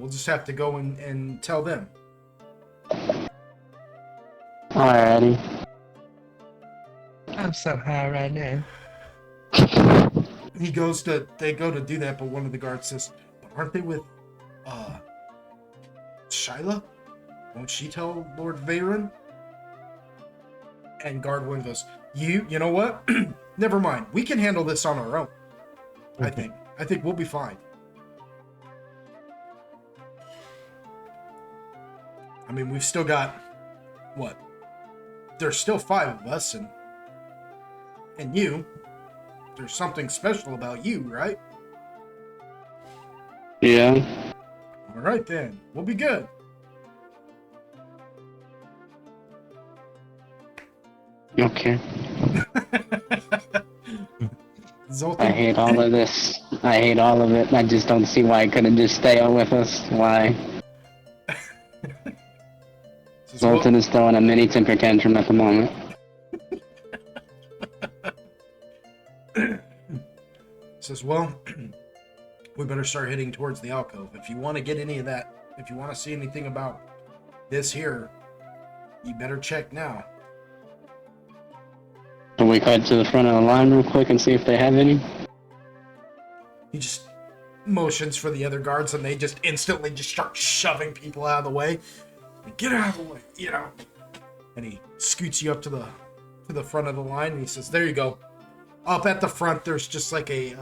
We'll just have to go and tell them." Alrighty. I'm so high right now. they go to do that, but one of the guards says, but aren't they with, Shyla? Won't she tell Lord Veyron? And guard one goes, you know what? Never mind. We can handle this on our own. I think we'll be fine. I mean, we've still got, what? There's still 5 of us, and you. There's something special about you, right? Yeah. All right, then. We'll be good. Okay. Zoltan, I hate all of this. I hate all of it. I just don't see why I couldn't just stay on with us. Why? says, Zoltan is throwing a mini temper tantrum at the moment. says, well, we better start heading towards the alcove. If you want to get any of that, if you want to see anything about this here, you better check now. Can we cut to the front of the line real quick and see if they have any? He just motions for the other guards, and they just instantly just start shoving people out of the way. Get out of the way, you know. And he scoots you up to the front of the line, and he says, there you go. Up at the front, there's just like a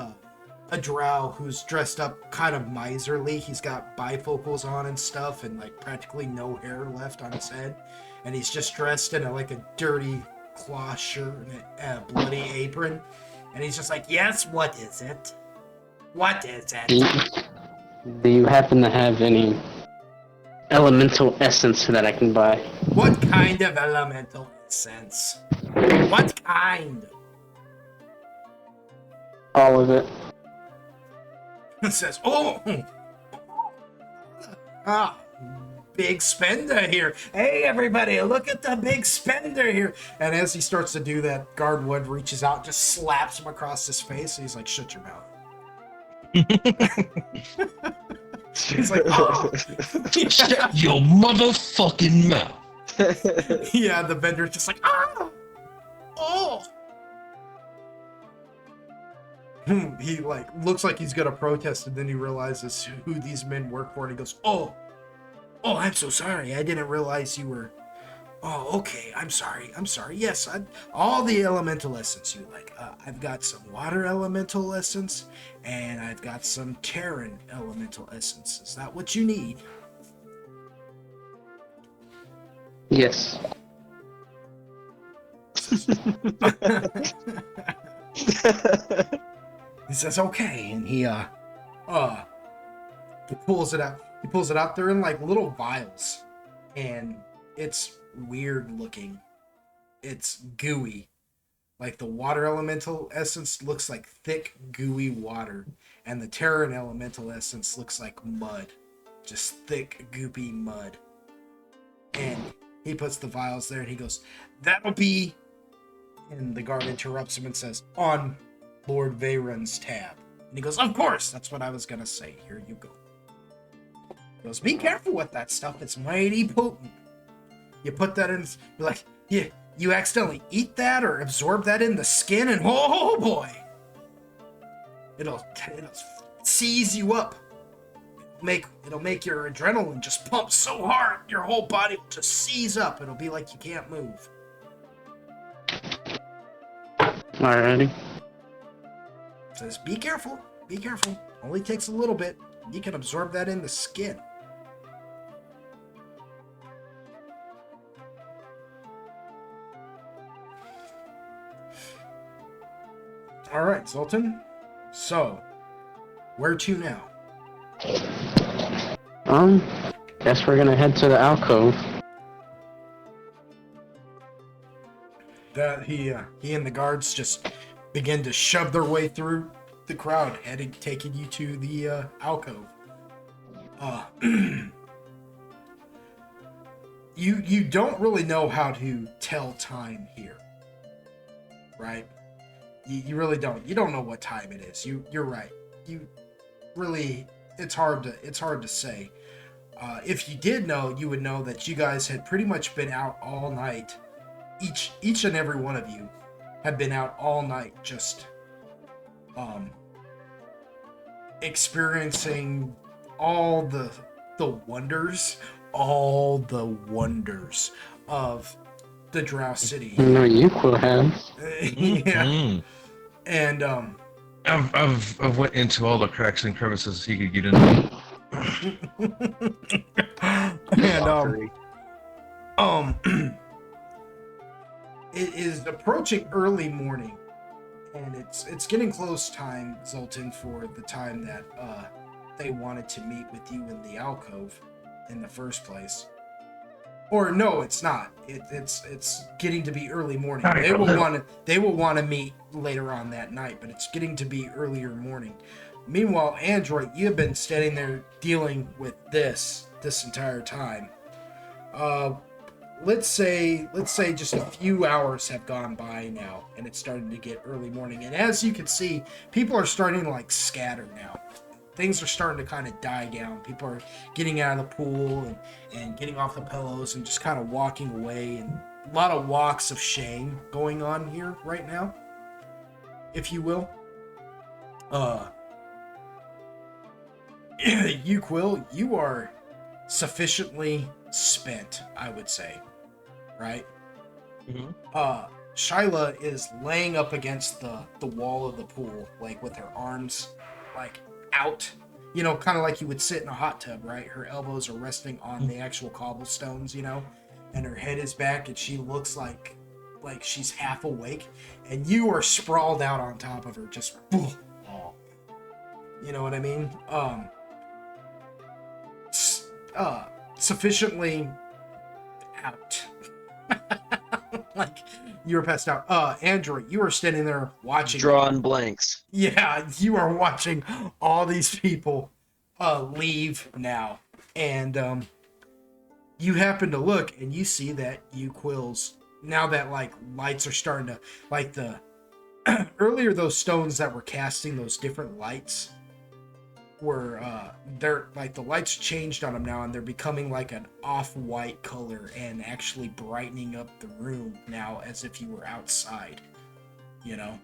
drow who's dressed up kind of miserly. He's got bifocals on and stuff, and like practically no hair left on his head. And he's just dressed in a dirty cloth shirt and a bloody apron. And he's just like, yes, what is it? What is it? Do you happen to have any elemental essence that I can buy? What kind of elemental essence? What kind? All of it. It says, oh, big spender here. Hey, everybody, look at the big spender here. And as he starts to do that, Guardwood reaches out, just slaps him across his face. And he's like, shut your mouth. He's like, oh. Shut your motherfucking mouth. Yeah, the vendor's just like, ah, oh. He looks like he's gonna protest, and then he realizes who these men work for, and he goes, oh, I'm so sorry. I didn't realize you were. Oh, okay. I'm sorry. Yes, all the elemental essence you like. I've got some water elemental essence, and I've got some Terran elemental essence. Is that what you need? Yes. He says, okay, and he pulls it out. He pulls it out. They're in little vials, and it's weird looking. It's gooey. Like the water elemental essence looks like thick, gooey water, and the Terran elemental essence looks like mud. Just thick, goopy mud. And he puts the vials there, and he goes, that'll be... And the guard interrupts him and says, on Lord Veyron's tab. And he goes, of course, that's what I was gonna say. Here you go. He goes, be careful with that stuff. It's mighty potent. You put that in, you're like, you accidentally eat that or absorb that in the skin, and oh boy, it'll seize you up. It'll make your adrenaline just pump so hard, your whole body will just seize up. It'll be like you can't move. Alrighty. Says, be careful. Only takes a little bit. You can absorb that in the skin. All right, Sultan. So, where to now? Guess we're gonna head to the alcove. That he and the guards just begin to shove their way through the crowd, taking you to the alcove. You don't really know how to tell time here, right? You really don't. You don't know what time it is. You're right. You really, it's hard to say. If you did know, you would know that you guys had pretty much been out all night. Each and every one of you had been out all night, just experiencing all all the wonders of the Drow City. No, you will have. Yeah. Mm. And I've went into all the cracks and crevices he could get into. and Fuckery. it is approaching early morning, and it's getting close time, Zoltan, for the time that they wanted to meet with you in the alcove in the first place. Or no, it's not. It's getting to be early morning. Sorry, They will little. want to meet later on that night, but it's getting to be earlier morning. Meanwhile, Android, you have been standing there dealing with this entire time. Let's say just a few hours have gone by now, and it's starting to get early morning. And as you can see, people are starting to like scatter now. Things are starting to kind of die down. People are getting out of the pool and getting off the pillows and just kind of walking away. And a lot of walks of shame going on here right now, if you will. Quill, you are sufficiently spent, I would say, right? Mhm. Shyla is laying up against the wall of the pool, like with her arms like out, you know, kind of like you would sit in a hot tub, right? Her elbows are resting on the actual cobblestones, you know, and her head is back, and she looks like she's half awake, and you are sprawled out on top of her, just, you know what I mean? Sufficiently out. Like, you were passed out. Android, you are standing there watching. Drawing blanks. Yeah, you are watching all these people leave now. And you happen to look, and you see that Quills, now that, like, lights are starting to, like, the earlier those stones that were casting those different lights were they're like, the lights changed on them now, and they're becoming like an off-white color and actually brightening up the room now as if you were outside, you know.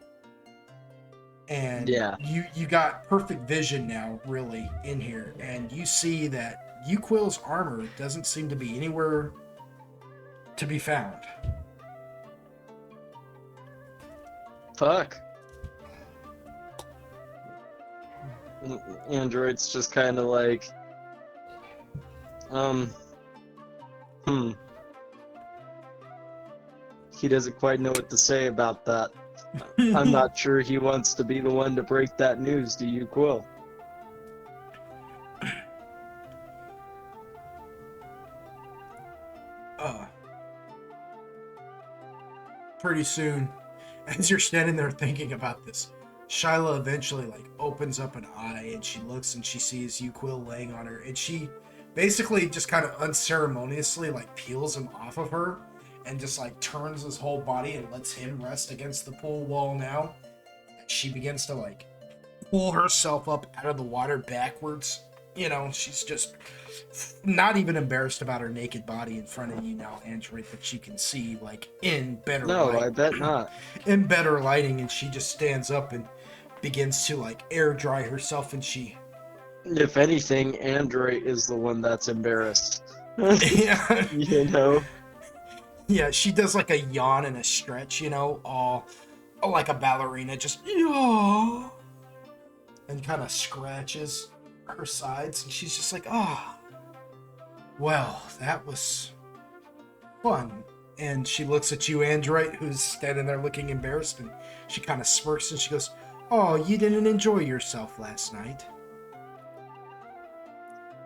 And Yeah. you got perfect vision now, really, in here, and you see that Quill's armor doesn't seem to be anywhere to be found. Fuck. Android's just kind of like, he doesn't quite know what to say about that. I'm not sure he wants to be the one to break that news to you, Quill. Pretty soon, as you're standing there thinking about this, Shyla eventually, like, opens up an eye, and she looks, and she sees Quill laying on her, and she basically just kind of unceremoniously, like, peels him off of her and just, like, turns his whole body and lets him rest against the pool wall now. And she begins to, like, pull herself up out of the water backwards. You know, she's just not even embarrassed about her naked body in front of you now, Android, that you can see, like, in better No, light. I bet not. In better lighting, and she just stands up and begins to, like, air dry herself, and she... If anything, Android is the one that's embarrassed. Yeah. You know? Yeah, she does, like, a yawn and a stretch, you know, all like a ballerina, just, yeah, and kind of scratches her sides, and she's just like, well, that was fun. And she looks at you, Android, who's standing there looking embarrassed, and she kind of smirks, and she goes, oh, you didn't enjoy yourself last night?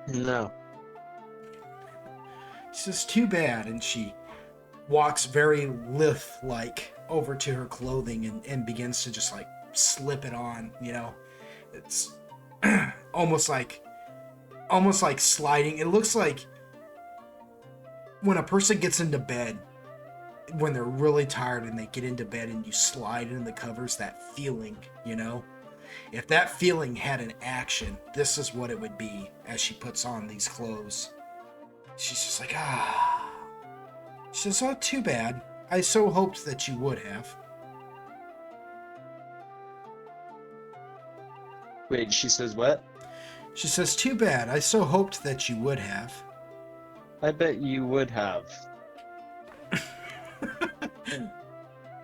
No. She says, too bad, and she walks very lithe-like over to her clothing and begins to just, like, slip it on, you know? It's almost like sliding. It looks like when a person gets into bed, when they're really tired and they get into bed and you slide into the covers, that feeling, you know? If that feeling had an action, this is what it would be as she puts on these clothes. She's just like, She says, oh, too bad. I so hoped that you would have. Wait, she says what? She says, too bad. I so hoped that you would have. I bet you would have.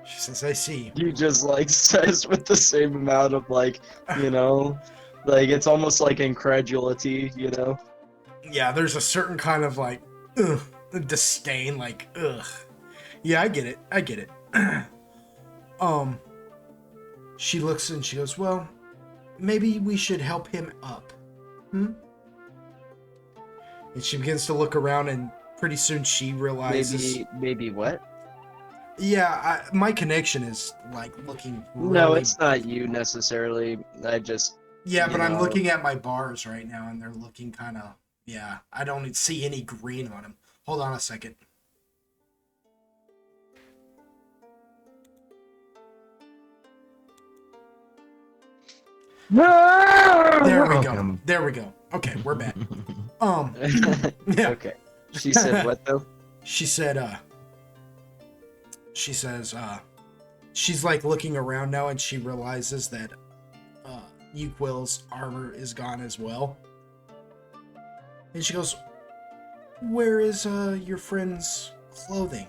She says, I see. You just like says with the same amount of like, you know, like it's almost like incredulity, you know? Yeah, there's a certain kind of like, ugh, disdain, like, ugh. Yeah, I get it. I get it. She looks and she goes, well, maybe we should help him up. And she begins to look around, and pretty soon she realizes... Maybe what? Yeah, my connection is, like, looking really... No, it's not you necessarily. I just... Yeah, but I'm know. looking at my bars right now, and they're looking kind of... Yeah, I don't see any green on them. Hold on a second. There we go. There we go. Okay, we're back. Yeah. Okay. She said what though? She said, she's like looking around now, and she realizes that Yukwill's armor is gone as well. And she goes, where is your friend's clothing?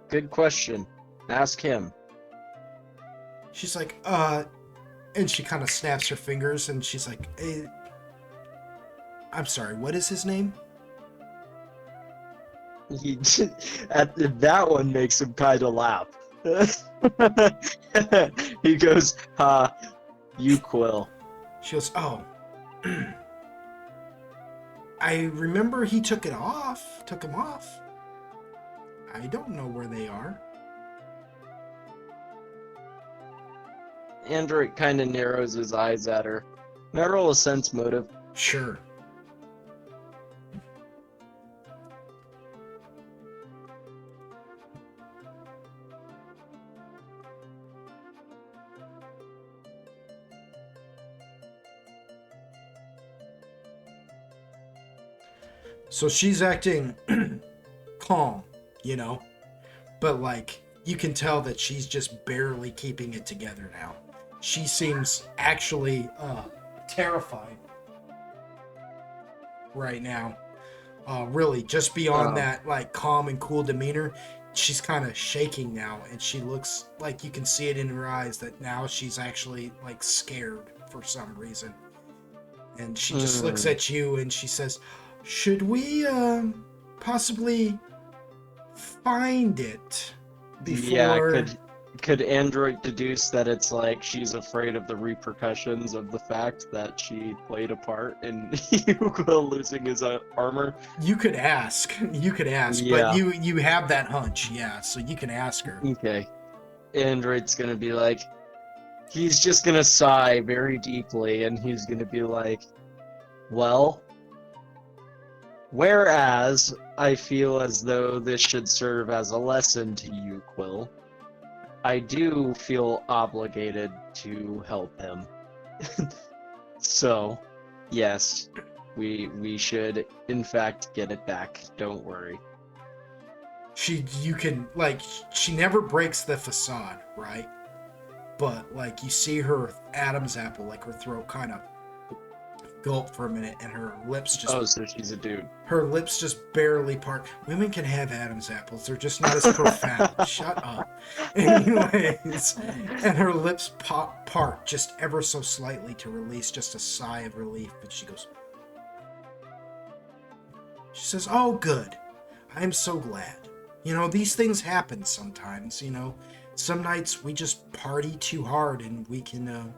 Good question. Ask him. She's like, and she kind of snaps her fingers, and she's like, hey, I'm sorry, what is his name? That one makes him kind of laugh. He goes, Yuquill. She goes, oh. I remember he took him off. I don't know where they are. Android kind of narrows his eyes at her. Can I roll a sense motive? Sure. So she's acting calm, you know, but like you can tell that she's just barely keeping it together now. She seems actually terrified right now. Really, just beyond that like calm and cool demeanor, she's kind of shaking now, and she looks like you can see it in her eyes that now she's actually like scared for some reason. And she just looks at you and she says, should we possibly find it before... Yeah, could Android deduce that it's like she's afraid of the repercussions of the fact that she played a part in Yuquill losing his armor? You could ask, Yeah. but you have that hunch, yeah, so you can ask her. Okay. Android's gonna be like, he's just gonna sigh very deeply, and he's gonna be like, well, whereas I feel as though this should serve as a lesson to you, Quill, I do feel obligated to help him. So, yes, we should in fact get it back. Don't worry. She never breaks the facade, right? But like you see her Adam's apple, like her throat kind of gulp for a minute, and her lips just... Oh, so she's a dude. Her lips just barely part. Women can have Adam's apples. They're just not as profound. Shut up. Anyways, and her lips part just ever so slightly to release just a sigh of relief. But she goes... She says, oh, good. I'm so glad. You know, these things happen sometimes, you know. Some nights we just party too hard and we can...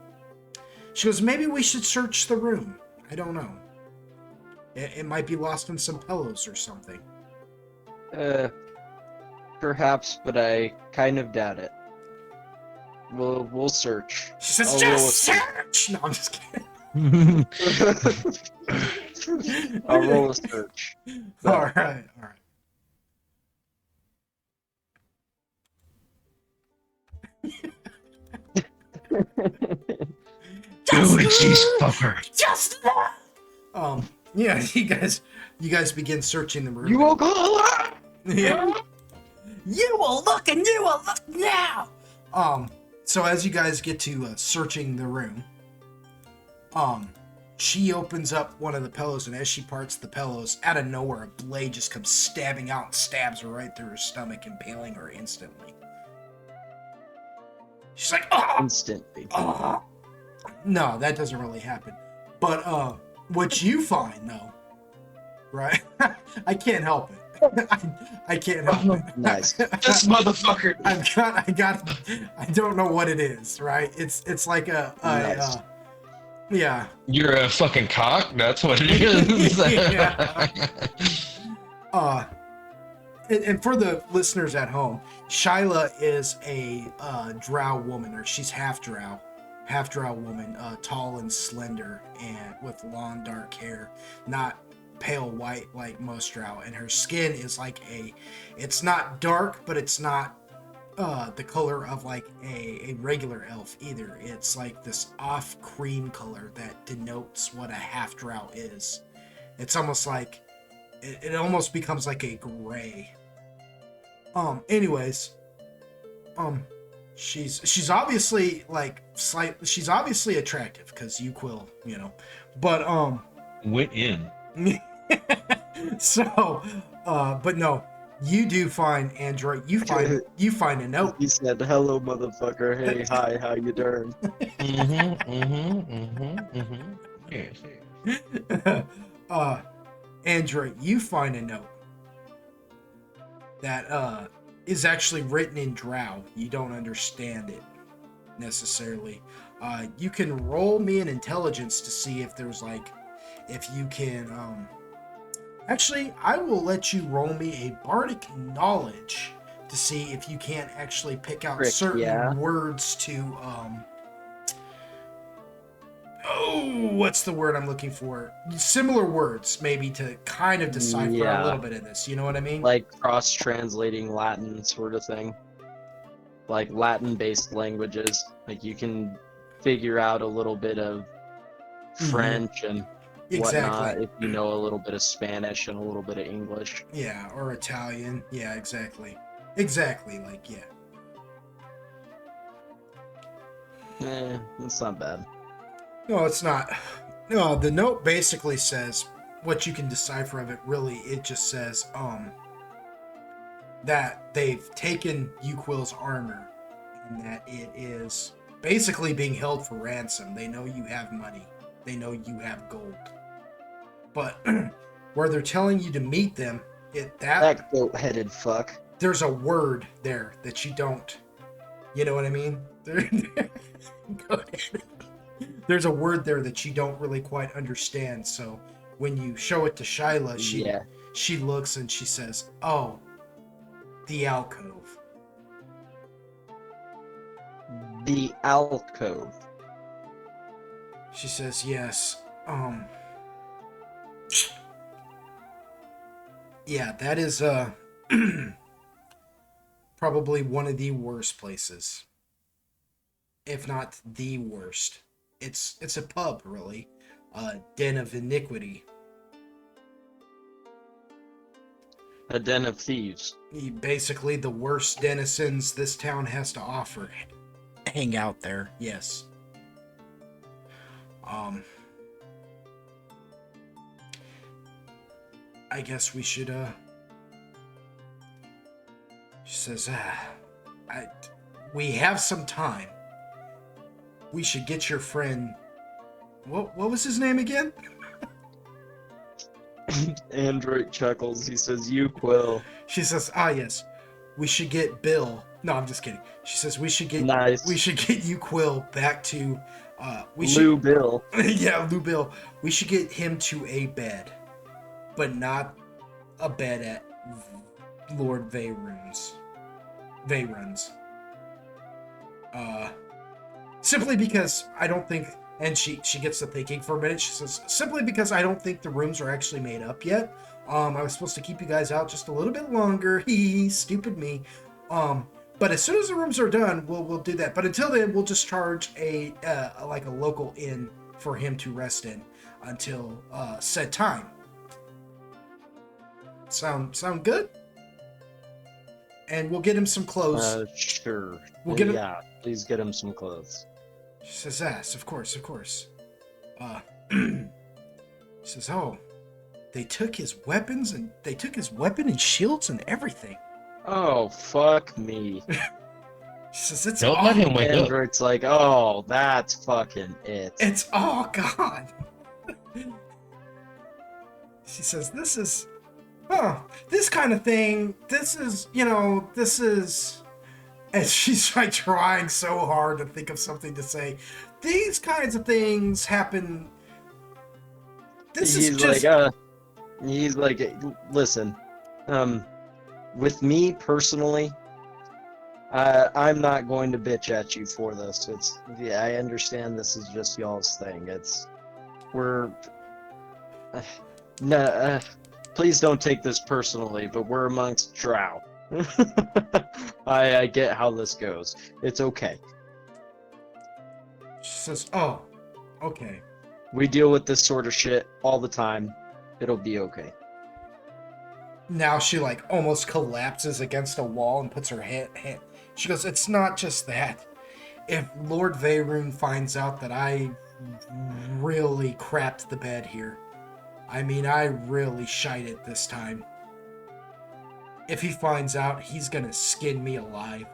She goes, maybe we should search the room. I don't know. It might be lost in some pillows or something. Perhaps, but I kind of doubt it. We'll search. She says, just search! No, I'm just kidding. I'll roll a search. Alright. Do it, cheese fucker. Just yeah, you guys begin searching the room. You will go. Yeah. You will look and you will look now. So as you guys get to searching the room, She opens up one of the pillows, and as she parts the pillows, out of nowhere, a blade just comes stabbing out and stabs her right through her stomach, impaling her instantly. She's like, oh! Instantly. Oh. No, that doesn't really happen. But what you find, though, right? I can't help it. I can't help it. Nice. This motherfucker. I don't know what it is, right? It's like Nice. yeah. You're a fucking cock? That's what it is. Yeah. And for the listeners at home, Shyla is a drow woman, or she's half drow woman, tall and slender, and with long dark hair, not pale white like most drow, and her skin is like it's not dark, but it's not the color of like a regular elf either. It's like this off cream color that denotes what a half drow is. It's almost like it almost becomes like a gray. Anyways, she's obviously like she's obviously attractive because Yuquil, you know, but Went in. so but no, you do find Android. You find a note. He said, "Hello, motherfucker. Hey, hi, how you doing?" Yes. Android, you find a note that is actually written in Drow. You don't understand it necessarily. You can roll me an intelligence to see if there's like, if you can. Actually, I will let you roll me a bardic knowledge to see if you can't actually pick out certain words to what's the word I'm looking for? Similar words, maybe, to kind of decipher a little bit of this. You know what I mean? Like cross-translating Latin sort of thing. Like Latin-based languages. Like you can figure out a little bit of French and whatnot if you know a little bit of Spanish and a little bit of English. Yeah, or Italian. Yeah, exactly. Exactly, like, yeah. It's not bad. No, it's not. No, the note basically says, what you can decipher of it, really, it just says, that they've taken Yuquil's armor, and that it is basically being held for ransom. They know you have money. They know you have gold. But where they're telling you to meet them, that goat-headed fuck. There's a word there that you don't. You know what I mean? There's a word there that you don't really quite understand. So when you show it to Shyla, she looks and she says, "Oh, the alcove." The alcove. She says, "Yes. Yeah, that is probably one of the worst places, if not the worst. It's a pub, really, a den of iniquity, a den of thieves. Basically, the worst denizens this town has to offer hang out there. Yes. I guess we should, she says, we have some time. We should get your friend, what was his name again? Android chuckles. He says, "Yuquil." She says, yes, we should get Bill. No, I'm just kidding. She says, we should get Yuquil back to, Lou Bill. Yeah, Lou Bill. We should get him to a bed. But not a bed at Lord Veyrun's. Simply because I don't think, and she gets to thinking for a minute. She says, simply because I don't think the rooms are actually made up yet. I was supposed to keep you guys out just a little bit longer. Stupid me. But as soon as the rooms are done, we'll do that. But until then, we'll just charge a local inn for him to rest in until said time. Sound good? And we'll get him some clothes. Sure. We'll get him. Yeah, please get him some clothes. She says, yes, of course. She says, "Oh, they took his weapons and they took his weapon and shields and everything." Oh, fuck me. She says, "It's Don't all, let him wake up. Android's like, oh, that's fucking it. it's all gone." She says, "This is, this kind of thing. This is, this is." And she's like trying so hard to think of something to say. These kinds of things happen. This is just. He's like, listen, with me personally, I'm not going to bitch at you for this. I understand this is just y'all's thing. Please don't take this personally, but we're amongst drow. I get how this goes. It's okay. She says, "Oh, okay." We deal with this sort of shit all the time. It'll be okay. Now she like almost collapses against a wall and puts her hand. She goes, "It's not just that. If Lord Veyron finds out that I really crapped the bed here, I mean, I really shite it this time. If he finds out, he's gonna skin me alive."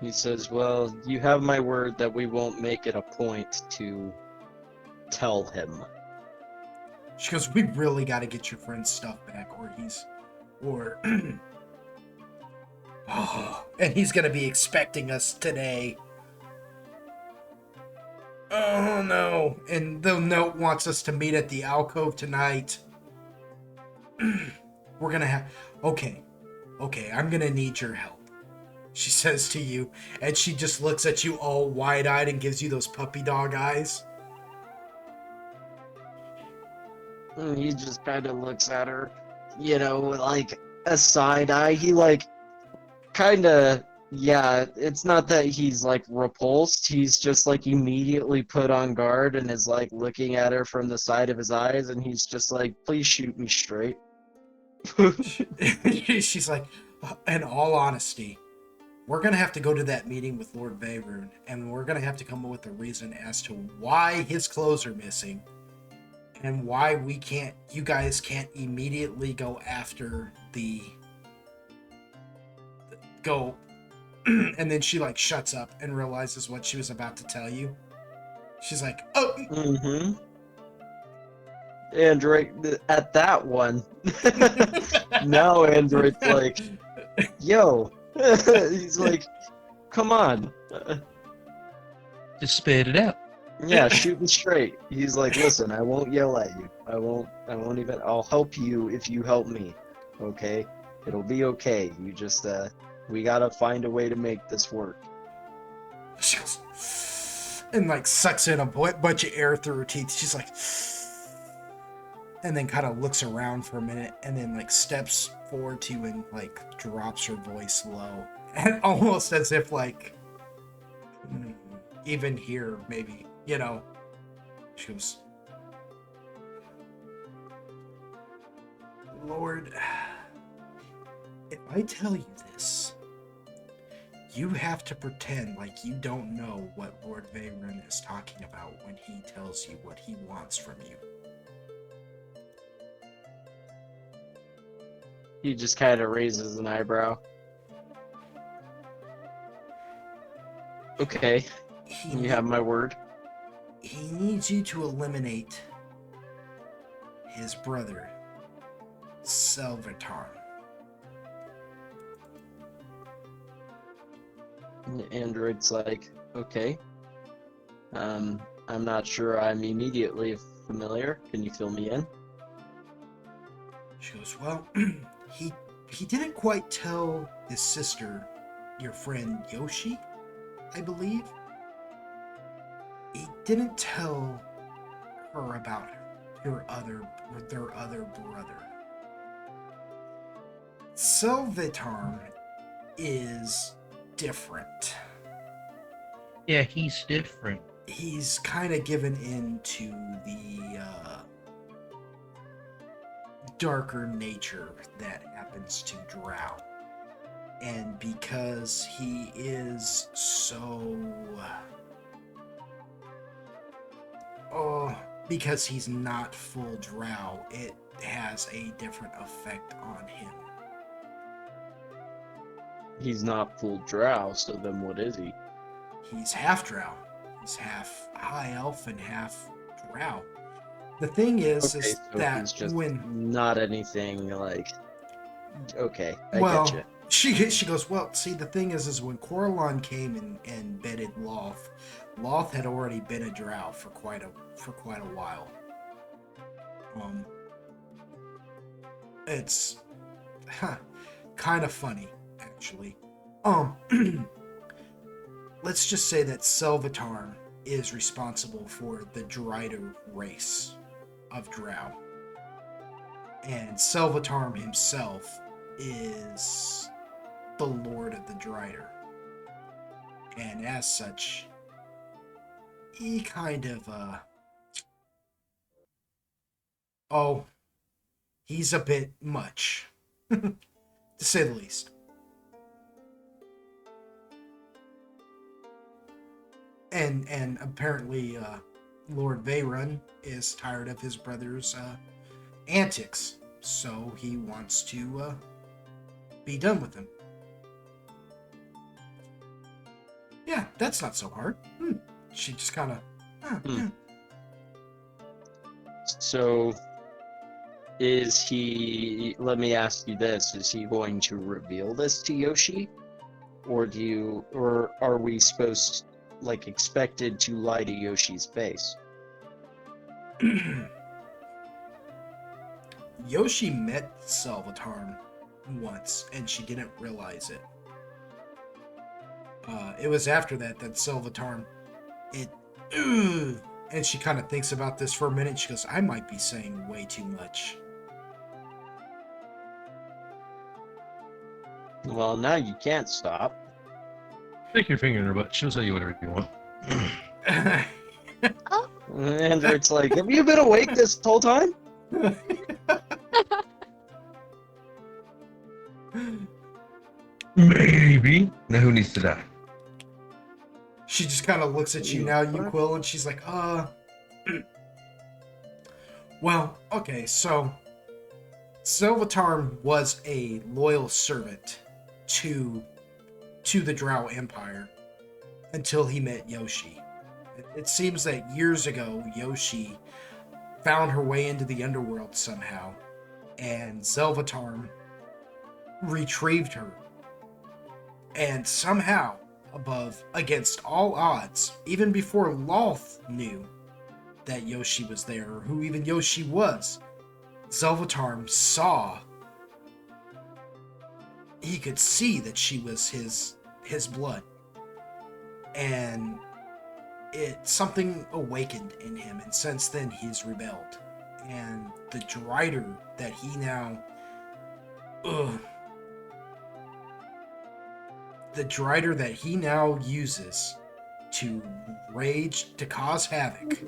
He says, well, you have my word that we won't make it a point to tell him. She goes, "We really gotta get your friend's stuff back, or oh, and he's gonna be expecting us today. Oh no." And the note wants us to meet at the alcove tonight. We're gonna have, okay, I'm gonna need your help, she says to you, and she just looks at you all wide-eyed and gives you those puppy dog eyes. He just kind of looks at her, like a side eye. He like kind of, yeah, it's not that he's like repulsed. He's just like immediately put on guard and is like looking at her from the side of his eyes, and he's just like, please shoot me straight. She's like, "In all honesty, we're gonna have to go to that meeting with Lord Veyron, and we're gonna have to come up with a reason as to why his clothes are missing, and why you guys can't immediately go after go." And then she like shuts up and realizes what she was about to tell you. She's like, "Oh." Mm-hmm. Android, at that one, now Android's like, yo, he's like, come on. Just spit it out. Yeah, shoot me straight. He's like, listen, I won't yell at you. I won't even, I'll help you if you help me. Okay? It'll be okay. You just, we gotta find a way to make this work. She goes, and like sucks in a bunch of air through her teeth. She's like, and then kind of looks around for a minute, and then like steps forward to you and like drops her voice low, and almost as if like, even here maybe, she goes, "Lord, if I tell you this, you have to pretend like you don't know what Lord Veyron is talking about when he tells you what he wants from you." He just kind of raises an eyebrow. Okay, you have my word. He needs you to eliminate his brother, Salvatore. Android's like, okay. I'm not sure I'm immediately familiar. Can you fill me in? She goes, "Well, he didn't quite tell his sister, your friend Yoshi, I believe. He didn't tell her about their other brother. Salvatore is different. Yeah, he's different. He's kind of given into the darker nature that happens to Drow. And because he is so Oh, because he's not full drow, it has a different effect on him. He's not full drow, so then what is he? He's half drow. He's half high elf and half drow. The thing is Okay, so that he's just when not anything like. Okay, I well, get you. she goes, well, see, the thing is when Coralon came and bedded Loth, Loth had already been a drow for quite a while. It's kind of funny, actually. Let's just say that Selvatarn is responsible for the Drider race of drow. And Selvatarn himself is the Lord of the Drider. And as such, he kind of, he's a bit much, to say the least. And apparently, Lord Veyron is tired of his brother's antics, so he wants to be done with him. Yeah, that's not so hard. She just kind of. Yeah. So, is he? Let me ask you this: is he going to reveal this to Yoshi, or are we supposed, expected to lie to Yoshi's face? Yoshi met Selvatarn once, and she didn't realize it. It was after that Selvatarn, and she kind of thinks about this for a minute. She goes, I might be saying way too much. Well, now you can't stop. Stick your finger in her butt. She'll tell you whatever you want. And it's like, have you been awake this whole time? Maybe. Now who needs to die? She just kind of looks at you now, Yuquil, and she's like, well, okay, so Selvatarn was a loyal servant to the Drow Empire until he met Yoshi. It seems that years ago, Yoshi found her way into the Underworld somehow, and Selvatarn retrieved her. And somehow, against all odds, even before Loth knew that Yoshi was there, or who even Yoshi was, Selvatarn saw. He could see that she was his blood. And something awakened in him, and since then he's rebelled. And the Drider that he now... the Drider that he now uses to rage, to cause havoc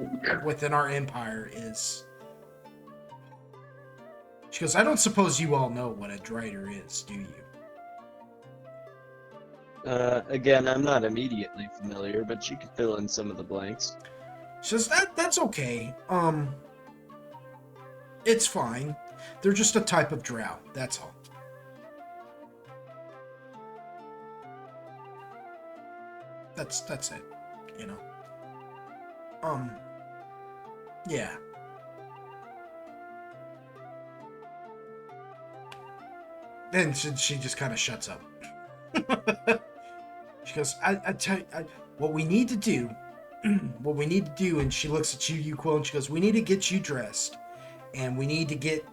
within our empire is... She goes, I don't suppose you all know what a Drider is, do you? Again, I'm not immediately familiar, but you can fill in some of the blanks. She says, that's okay. It's fine. They're just a type of drow, that's all. That's it, you know. Yeah. Then she just kind of shuts up. She goes, I tell you, what we need to do, and she looks at you, Yuquil, and she goes, we need to get you dressed, and we need to get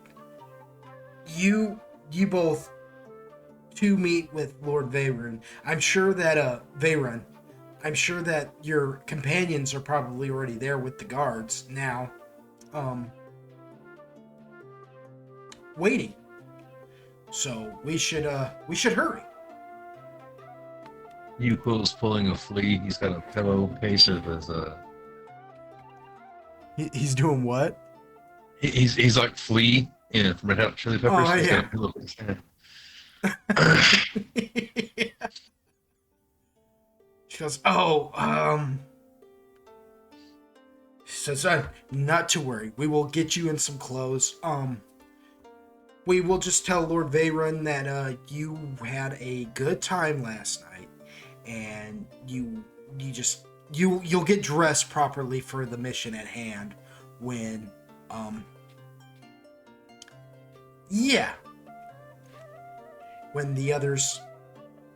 you both to meet with Lord Veyron. I'm sure that, Veyron, I'm sure that your companions are probably already there with the guards now, waiting. So we should hurry. Yuquil's pulling a flea. He's got a pillowcase of his He's doing what? He's like Flea, from Red Hot Chili Peppers. Oh, He's yeah. got a pillowcase. She goes, says, not to worry. We will get you in some clothes. We will just tell Lord Veyron that you had a good time last night, and you'll get dressed properly for the mission at hand when when the others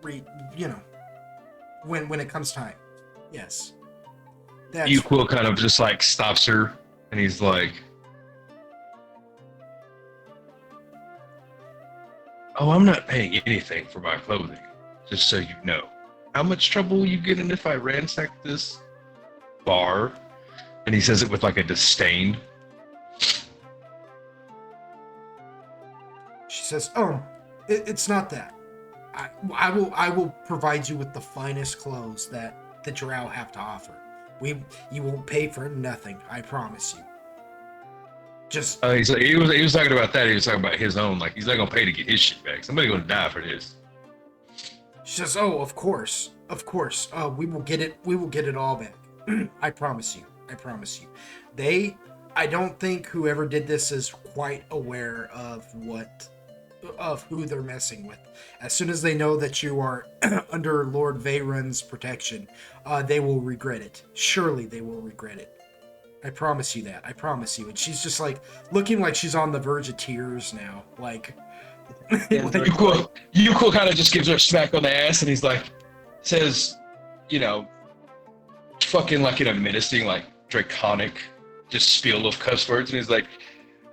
when it comes time. Yes. Quill kind of just like stops her, and he's like, "Oh, I'm not paying anything for my clothing, just so you know. How much trouble will you get in if I ransack this bar?" And he says it with like a disdain. She says, it's not that. I will provide you with the finest clothes that the Drow have to offer. You won't pay for nothing, I promise you. Just he was talking about that. He was talking about his own. Like, he's not gonna pay to get his shit back. Somebody's gonna die for this. She says, of course. We will get it all back. I promise you. I don't think whoever did this is quite aware of who they're messing with. As soon as they know that you are under Lord Veyron's protection, they will regret it. Surely they will regret it. I promise you that. I promise you. And she's just like looking like she's on the verge of tears now. Like, Yuko kind of just gives her a smack on the ass, and he's like, says, fucking like in a menacing, like draconic, just spiel of cuss words, and he's like,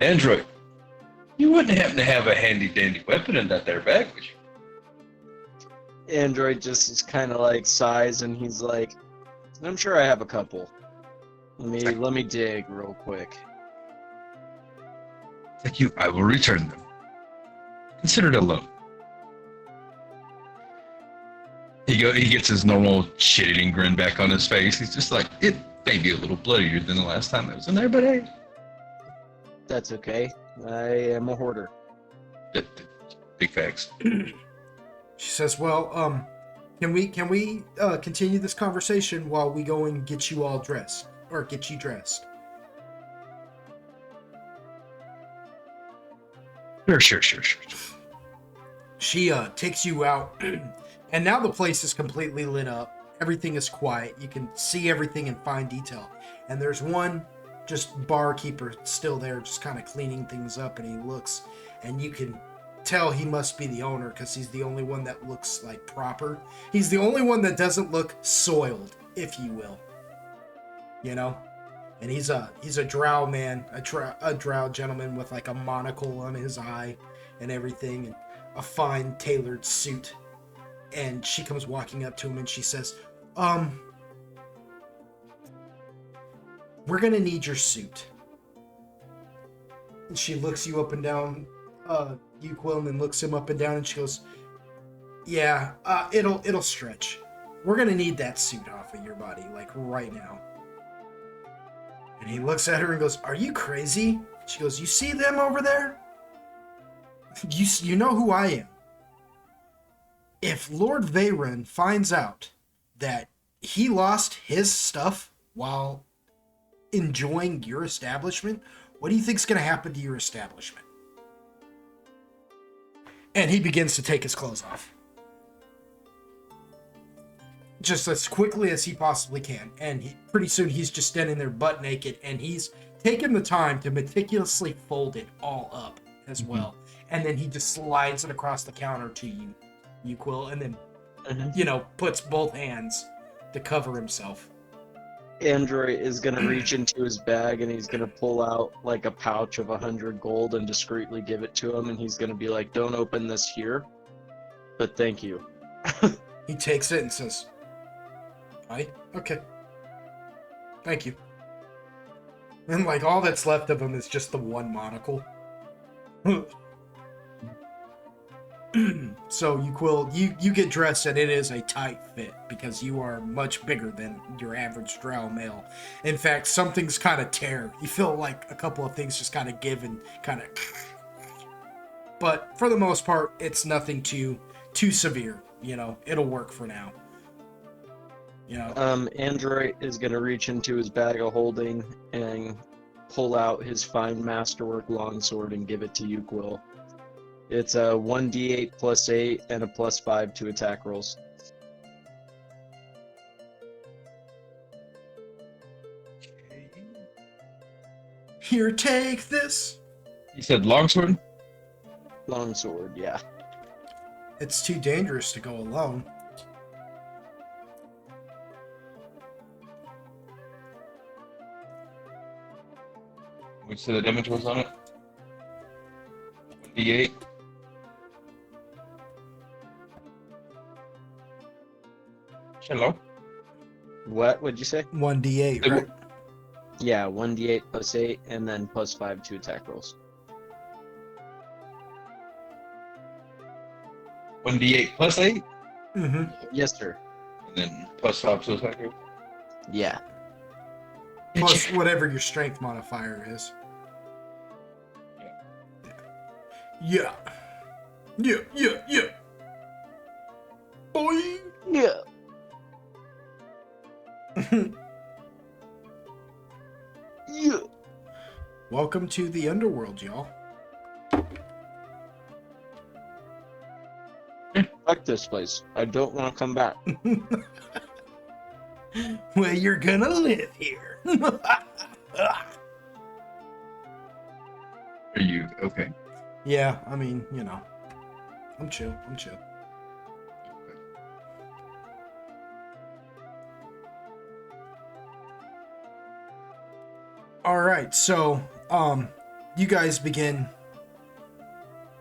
"Android, you wouldn't happen to have a handy dandy weapon in that there bag, would you?" Android just is kind of like sighs, and he's like, "I'm sure I have a couple. Let me dig real quick." Thank you. I will return them. Consider it a loan. He gets his normal shit-eating grin back on his face. He's just like, it may be a little bloodier than the last time I was in there, but hey. That's okay. I am a hoarder. Big facts. She says, well, can we continue this conversation while we go and get you all dressed? Or get you dressed? Sure. She takes you out, and now the place is completely lit up. Everything is quiet. You can see everything in fine detail. And there's one just barkeeper still there, just kind of cleaning things up, and he looks, and you can tell he must be the owner because he's the only one that looks like proper. He's the only one that doesn't look soiled, if you will. And he's a drow man, a drow gentleman with like a monocle on his eye and everything, and a fine tailored suit. And she comes walking up to him and she says, we're gonna need your suit. And she looks you up and down, Yuquil, and then looks him up and down, and she goes, yeah, it'll stretch. We're gonna need that suit off of your body, like right now. And he looks at her and goes, are you crazy? She goes, you see them over there? You know who I am. If Lord Veyron finds out that he lost his stuff while enjoying your establishment, what do you think's going to happen to your establishment? And he begins to take his clothes off. Just as quickly as he possibly can. And pretty soon he's just standing there butt naked, and he's taken the time to meticulously fold it all up as well. And then he just slides it across the counter to you, Yuquil, and then, puts both hands to cover himself. Android is going to reach into his bag, and he's going to pull out like a pouch of 100 gold and discreetly give it to him, and he's going to be like, don't open this here, but thank you. He takes it and says, okay. Thank you. And like all that's left of him is just the one monocle. So Yuquil, you get dressed, and it is a tight fit because you are much bigger than your average drow male. In fact, some things kind of tear. You feel like a couple of things just kind of give and kind of... But for the most part, it's nothing too severe. It'll work for now. You know. Android is gonna reach into his bag of holding and pull out his fine masterwork longsword and give it to you, Quill. It's a 1d8 plus 8 and a plus 5 to attack rolls. Here, take this. You said longsword? Longsword, yeah. It's too dangerous to go alone. Which the damage was on it? 1d8. Hello? What would you say? 1d8, It right? Yeah, 1d8 plus 8 and then plus 5 to attack rolls. 1d8 plus 8? Mm-hmm. Yes, sir. And then plus 5 to attack roll. Yeah. Plus whatever your strength modifier is. Yeah. Yeah, yeah, yeah. Boy. Yeah. Yeah. Welcome to the Underworld, y'all. Fuck this place. I don't want to come back. Well, you're gonna live here. Are you okay? Yeah, I mean, you know. I'm chill. I'm chill. All right, so you guys begin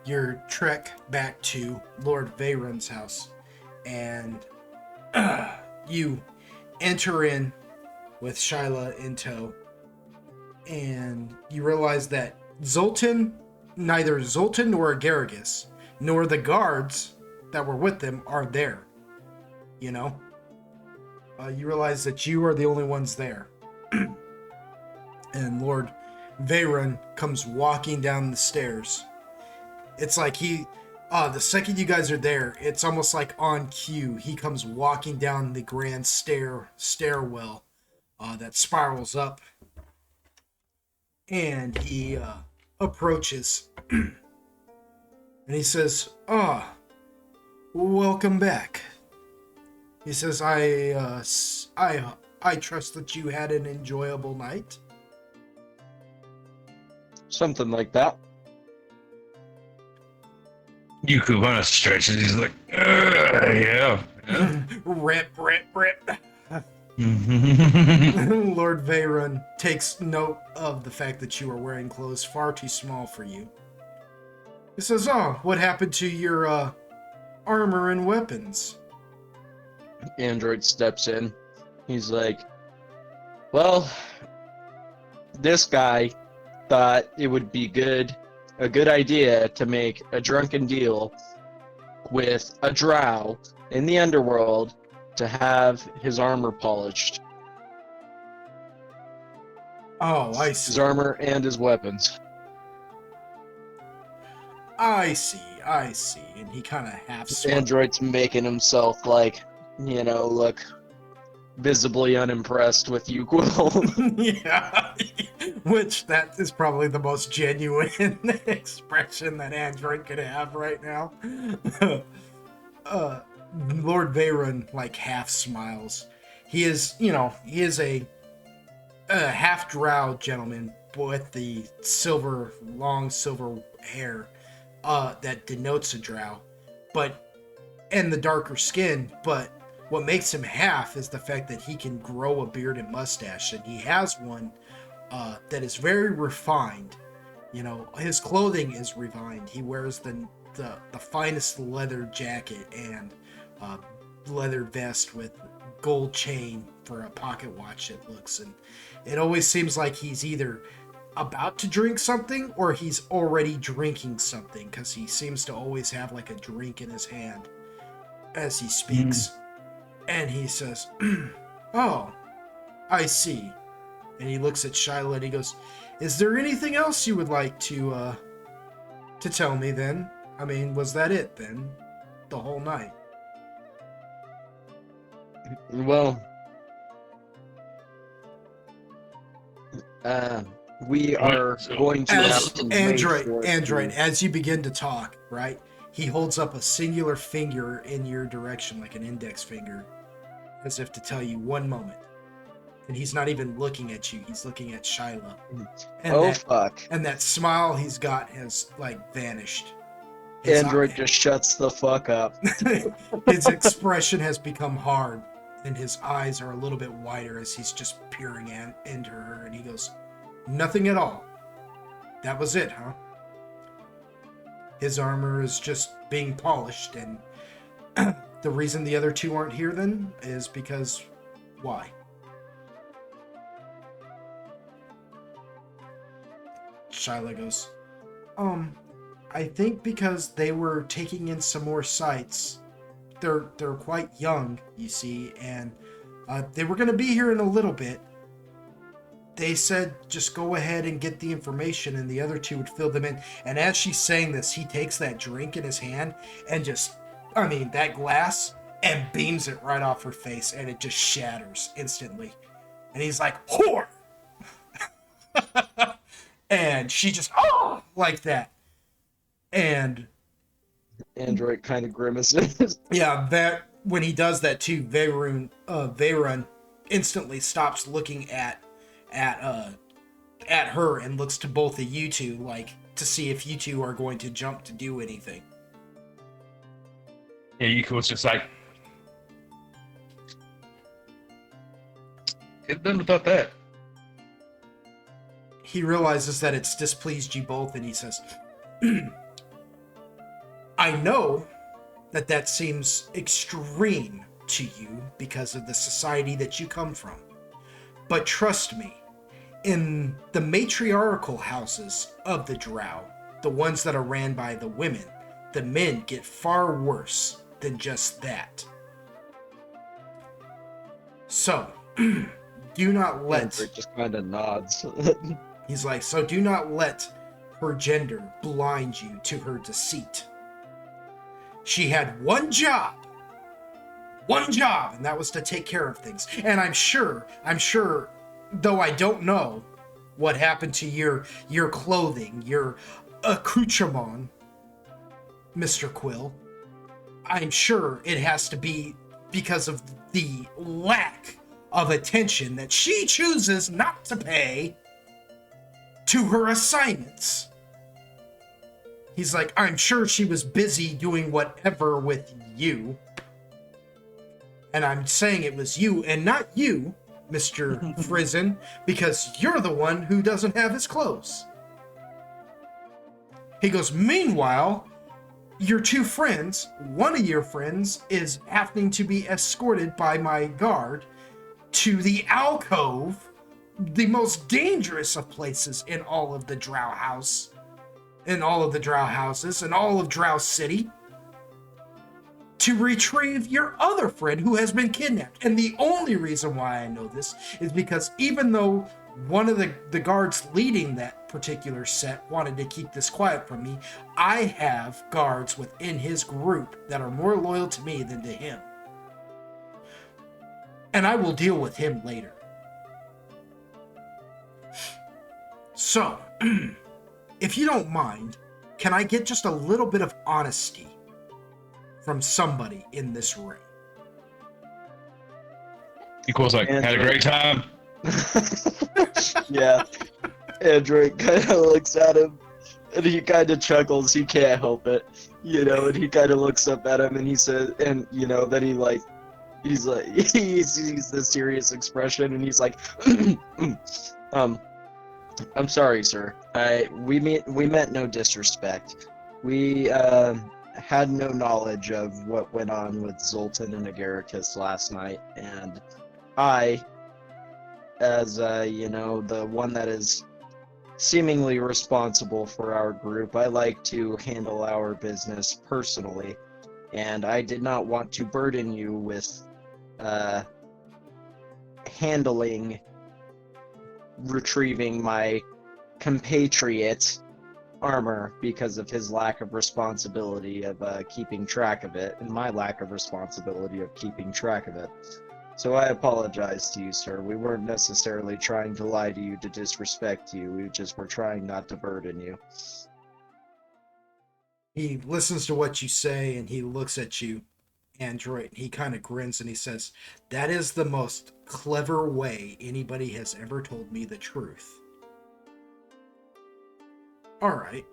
your trek back to Lord Veyron's house, and you enter in with Shyla in tow, and you realize that neither Zoltan nor Agaragis, nor the guards that were with them are there. You know? You realize that you are the only ones there. And Lord Veyron comes walking down the stairs. It's like the second you guys are there, it's almost like on cue. He comes walking down the grand stairwell that spirals up. And he approaches. And he says, welcome back. He says, I trust that you had an enjoyable night. Something like that. Yukubana stretches. He's like, yeah. Rip. Mm-hmm. Lord Veyron takes note of the fact that you are wearing clothes far too small for you. He says, what happened to your armor and weapons? Android steps in. He's like, well, this guy thought it would be a good idea to make a drunken deal with a drow in the Underworld to have his armor polished. Oh, I see. His armor and his weapons. I see. And he kind of half Android's making himself look visibly unimpressed with you, Quill. Yeah. Which that is probably the most genuine expression that Android could have right now. Lord Veyron half smiles. He is a half drow gentleman with the long silver hair that denotes a drow, and the darker skin, but what makes him half is the fact that he can grow a beard and mustache, and he has one that is very refined. You know, his clothing is refined. He wears the finest leather jacket and leather vest with gold chain for a pocket watch, it looks, and it always seems like he's either about to drink something or he's already drinking something, because he seems to always have a drink in his hand as he speaks. And he says, oh, I see. And he looks at Shyla and he goes, is there anything else you would like to tell me then? I mean, was that it then? The whole night? Well, We are going to have As to wait for Android, as you begin to talk, right? He holds up a singular finger in your direction, like an index finger, as if to tell you 1 moment. And he's not even looking at you; he's looking at Shyla. And fuck! And that smile he's got has like vanished. Android just shuts the fuck up. His expression has become hard, and his eyes are a little bit wider as he's just peering into her. And he goes, "Nothing at all. That was it, huh?" His armor is just being polished, and the reason the other two aren't here then is because why? Shyla goes, I think because they were taking in some more sights. They're quite young, you see, and they were going to be here in a little bit. They said just go ahead and get the information and the other two would fill them in. And as she's saying this, he takes that drink in his hand and that glass, and beams it right off her face, and it just shatters instantly. And he's like, whore! And she just, oh, like that. And Android kind of grimaces. Yeah, that when he does that too, Veyron instantly stops looking at her and looks to both of you two, like to see if you two are going to jump to do anything. Yeah, Yuko's just like, get done without that. He realizes that it's displeased you both, and he says, I know that seems extreme to you because of the society that you come from. But trust me, in the matriarchal houses of the Drow, the ones that are ran by the women, the men get far worse than just that. So, do not let... Android just kind of nods. He's like, so do not let her gender blind you to her deceit. She had one job, and that was to take care of things. And I'm sure, though I don't know what happened to your clothing, your accoutrement, Mr. Quill, I'm sure it has to be because of the lack of attention that she chooses not to pay to her assignments. He's like, I'm sure she was busy doing whatever with you. And I'm saying it was you and not you, Mr. Frizen, because you're the one who doesn't have his clothes. He goes, meanwhile, your two friends, one of your friends is having to be escorted by my guard to the alcove, the most dangerous of places in all of the Drow house, in all of the Drow houses, in all of Drow City, to retrieve your other friend who has been kidnapped. And the only reason why I know this is because even though one of the guards leading that particular set wanted to keep this quiet from me, I have guards within his group that are more loyal to me than to him. And I will deal with him later. So, if you don't mind, can I get just a little bit of honesty from somebody in this room? Equals like, had a great time. Yeah. Android kind of looks at him, and he kind of chuckles. He can't help it, and he kind of looks up at him, and he says, and then he sees the serious expression, and he's like, I'm sorry, sir. We meant no disrespect. We had no knowledge of what went on with Zoltan and Agaricus last night, and I, as the one that is seemingly responsible for our group, I like to handle our business personally, and I did not want to burden you with retrieving my compatriot armor because of his lack of responsibility of keeping track of it, and my lack of responsibility of keeping track of it. So I apologize to you, sir. We weren't necessarily trying to lie to you to disrespect you. We just were trying not to burden you. He listens to what you say and he looks at you, Android. He kind of grins and he says, "That is the most clever way anybody has ever told me the truth." All right.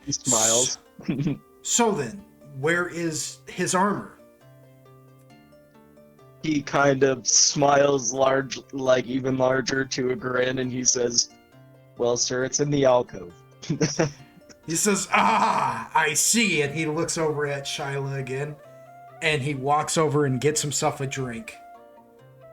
He smiles. So then, where is his armor? He kind of smiles large, like even larger to a grin, and he says, "Well, sir, it's in the alcove." He says, "Ah, I see." And he looks over at Shyla again, and he walks over and gets himself a drink,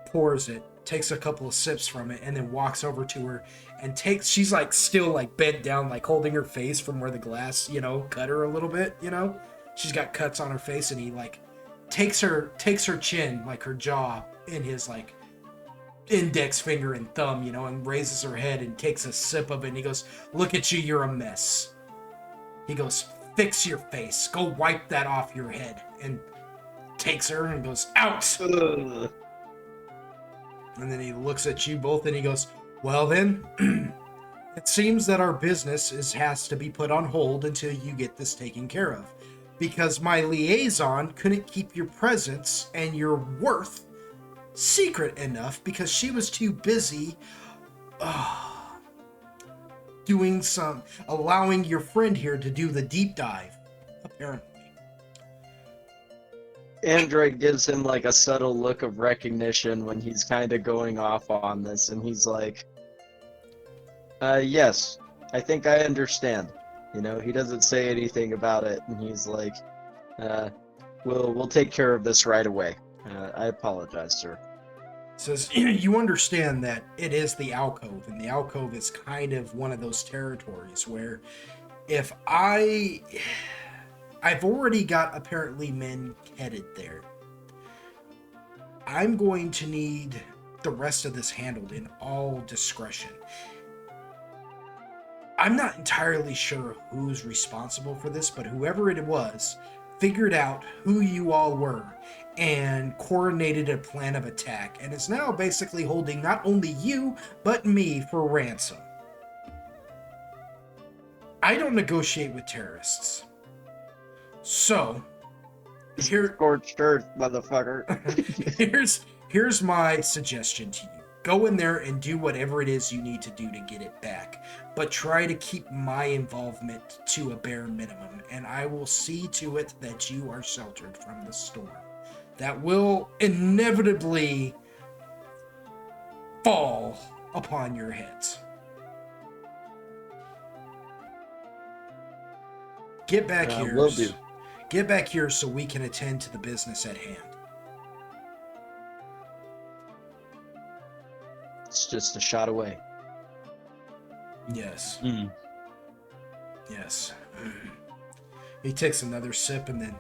pours it, takes a couple of sips from it, and then walks over to her and takes, she's like still like bent down, like holding her face from where the glass, cut her a little bit, She's got cuts on her face, and he like takes her chin, like her jaw, in his like index finger and thumb, and raises her head and takes a sip of it, and he goes, "Look at you, you're a mess." He goes, "Fix your face. Go wipe that off your head." And takes her and goes, "Out!" Ugh. And then he looks at you both and he goes, "Well then, it seems that our business has to be put on hold until you get this taken care of. Because my liaison couldn't keep your presence and your worth secret enough because she was too busy allowing your friend here to do the deep dive, apparently." Android gives him like a subtle look of recognition when he's kind of going off on this, and he's like, yes, I think I understand." He doesn't say anything about it, and he's like, we'll take care of this right away. I apologize, sir. Says, "You understand that it is the alcove, and the alcove is kind of one of those territories where if I've already got apparently men headed there. I'm going to need the rest of this handled in all discretion. I'm not entirely sure who's responsible for this, but whoever it was figured out who you all were and coordinated a plan of attack, and is now basically holding not only you, but me for ransom. I don't negotiate with terrorists. So, Scorched earth, motherfucker. here's my suggestion to you. Go in there and do whatever it is you need to do to get it back. But try to keep my involvement to a bare minimum, and I will see to it that you are sheltered from the storm. That will inevitably fall upon your heads. Get back here. Will do. Get back here so we can attend to the business at hand. It's just a shot away. Yes. Yes. He takes another sip and then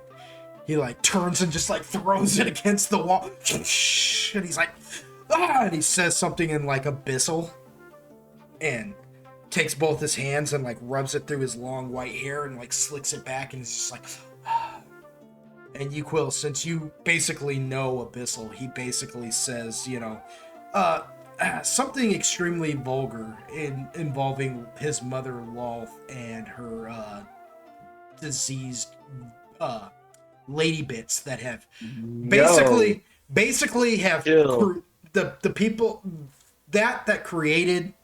he like turns and just like throws it against the wall. And he's like, "Ah!" And he says something in like abyssal and takes both his hands and like rubs it through his long white hair and like slicks it back, and he's just like, "Ah." And you, Quill, since you basically know abyssal, he basically says, something extremely vulgar involving his mother Lolth and her diseased lady bits that have basically have the people that created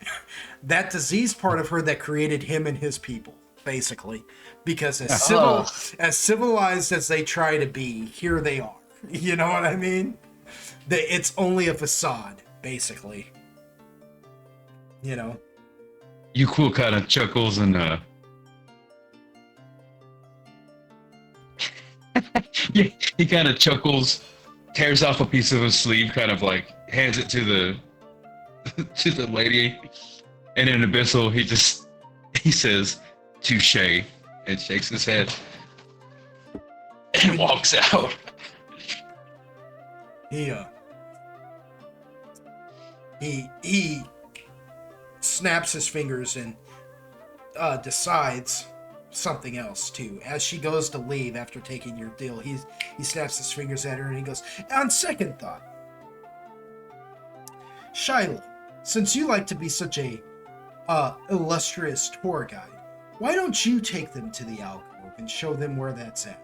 that diseased part of her that created him and his people, basically, because as civilized as they try to be, here they are. You know what I mean? It's only a facade, basically. You cool kind of chuckles and he kind of chuckles, tears off a piece of his sleeve, kind of like hands it to the to the lady, and in abyssal he says touche and shakes his head and walks out. He snaps his fingers and decides something else too. As she goes to leave after taking your deal, he snaps his fingers at her and he goes, "On second thought, Shiloh, since you like to be such a illustrious tour guide, why don't you take them to the alcove and show them where that's at?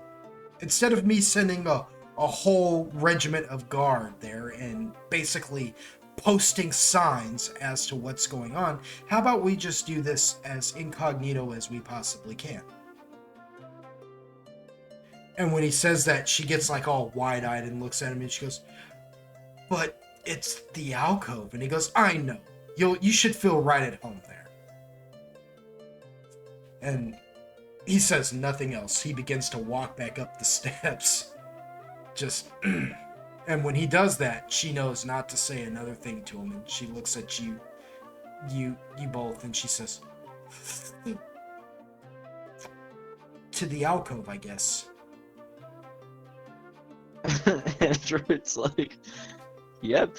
Instead of me sending a whole regiment of guard there and basically posting signs as to what's going on, how about we just do this as incognito as we possibly can? And when he says that, she gets like all wide-eyed and looks at him and she goes, but it's the alcove. And he goes, I know. You should feel right at home there. And he says nothing else. He begins to walk back up the steps. Just, and when he does that, she knows not to say another thing to him. And she looks at you both, and she says, to the alcove, I guess. Android's like, yep.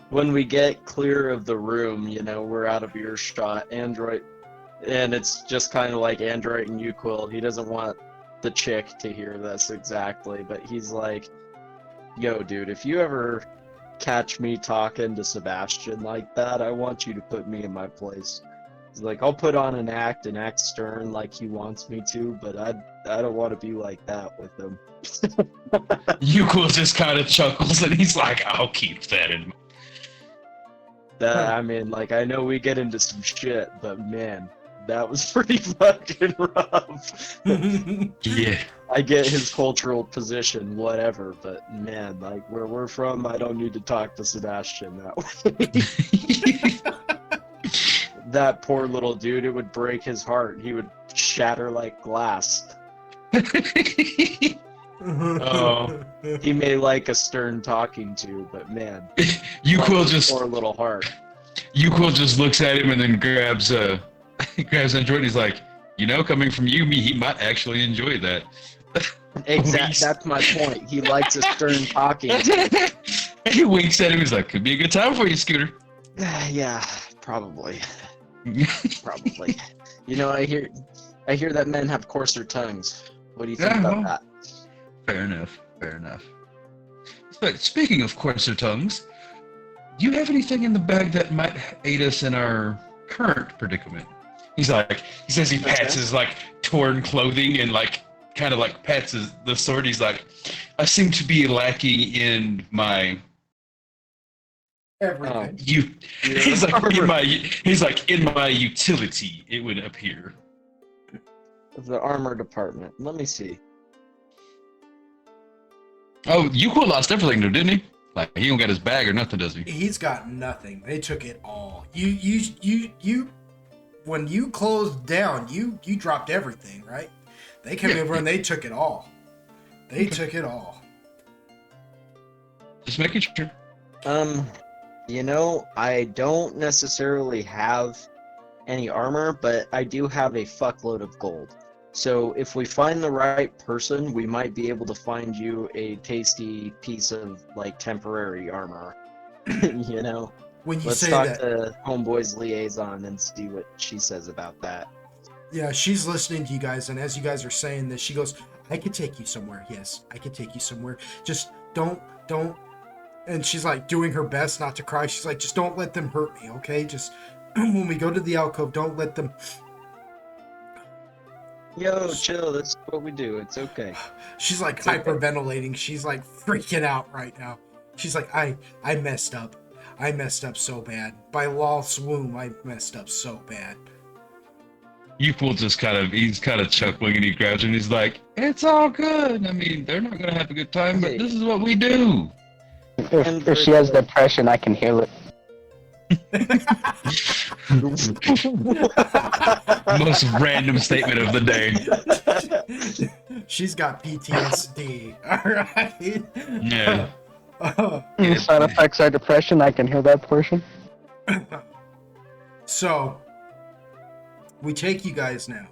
When we get clear of the room, you know, we're out of earshot. Android, and it's just kind of like Android and Uquil. He doesn't want the chick to hear this exactly, but he's like, yo, dude, if you ever catch me talking to Sebastian like that, I want you to put me in my place. He's like, I'll put on an act stern like he wants me to, but I don't want to be like that with him. Uquil just kind of chuckles and he's like, I'll keep that in mind. I mean, like, I know we get into some shit, but man, that was pretty fucking rough. Yeah. I get his cultural position, whatever, but man, like, where we're from, I don't need to talk to Sebastian that way. That poor little dude, it would break his heart. He would shatter like glass. Oh. He may like a stern talking to, but man, Uquil just poor little heart. Uquil just looks at him and then grabs grabs Android. He's like, you know, coming from you, he might actually enjoy that. Exactly. That's my point. He likes a stern talking to. He winks at him. He's like, could be a good time for you, Scooter. Yeah, probably. Probably. You know, I hear that men have coarser tongues. What do you think about that? Fair enough. Fair enough. But speaking of coarser tongues, do you have anything in the bag that might aid us in our current predicament? He says he pats his like torn clothing and like kind of like pats the sword. He's like, I seem to be lacking in my Everything. He's like in my utility, it would appear. The armor department. Let me see. Oh, Uquil lost everything though, didn't he? Like, he don't got his bag or nothing, does he? He's got nothing. They took it all. You when you closed down, you dropped everything, right? They came over and they took it all. They took it all. Just making sure. You know, I don't necessarily have any armor, but I do have a fuckload of gold. So if we find the right person, we might be able to find you a tasty piece of, like, temporary armor. You know? When you Let's say talk that, to Homeboy's liaison and see what she says about that. yeah, she's listening to you guys, and as you guys are saying this, she goes, I could take you somewhere. Yes, I could take you somewhere. Just don't. And she's like doing her best not to cry. She's like, just don't let them hurt me, okay? Just when we go to the alcove, don't let them. Yo, chill, that's what we do. It's okay. She's like hyperventilating. She's like freaking out right now. She's like, I messed up. I messed up so bad. By lost womb, I messed up so bad. Uquil he's kind of chuckling and he grabs him and he's like, it's all good. I mean, they're not going to have a good time, but this is what we do. If she has depression, I can heal it. Most random statement of the day. She's got PTSD. Alright. Yeah. If side effects are depression, I can heal that portion. So, we take you guys now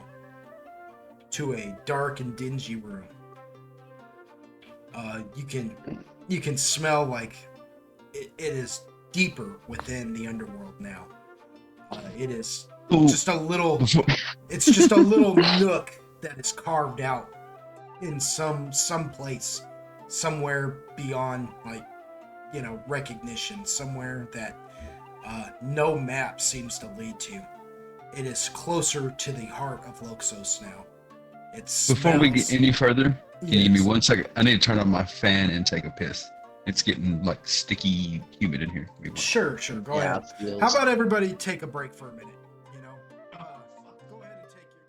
to a dark and dingy room. You can smell like it is deeper within the underworld now. It is just a little. It's just a little nook that is carved out in some place somewhere beyond, like recognition somewhere that no map seems to lead to. It is closer to the heart of Loxos now. Before we get any further, can you give me Yes. 1 second? I need to turn on my fan and take a piss. It's getting like sticky, humid in here. Give me one. Sure, go ahead. feels- How about everybody take a break for a minute? Go ahead and take your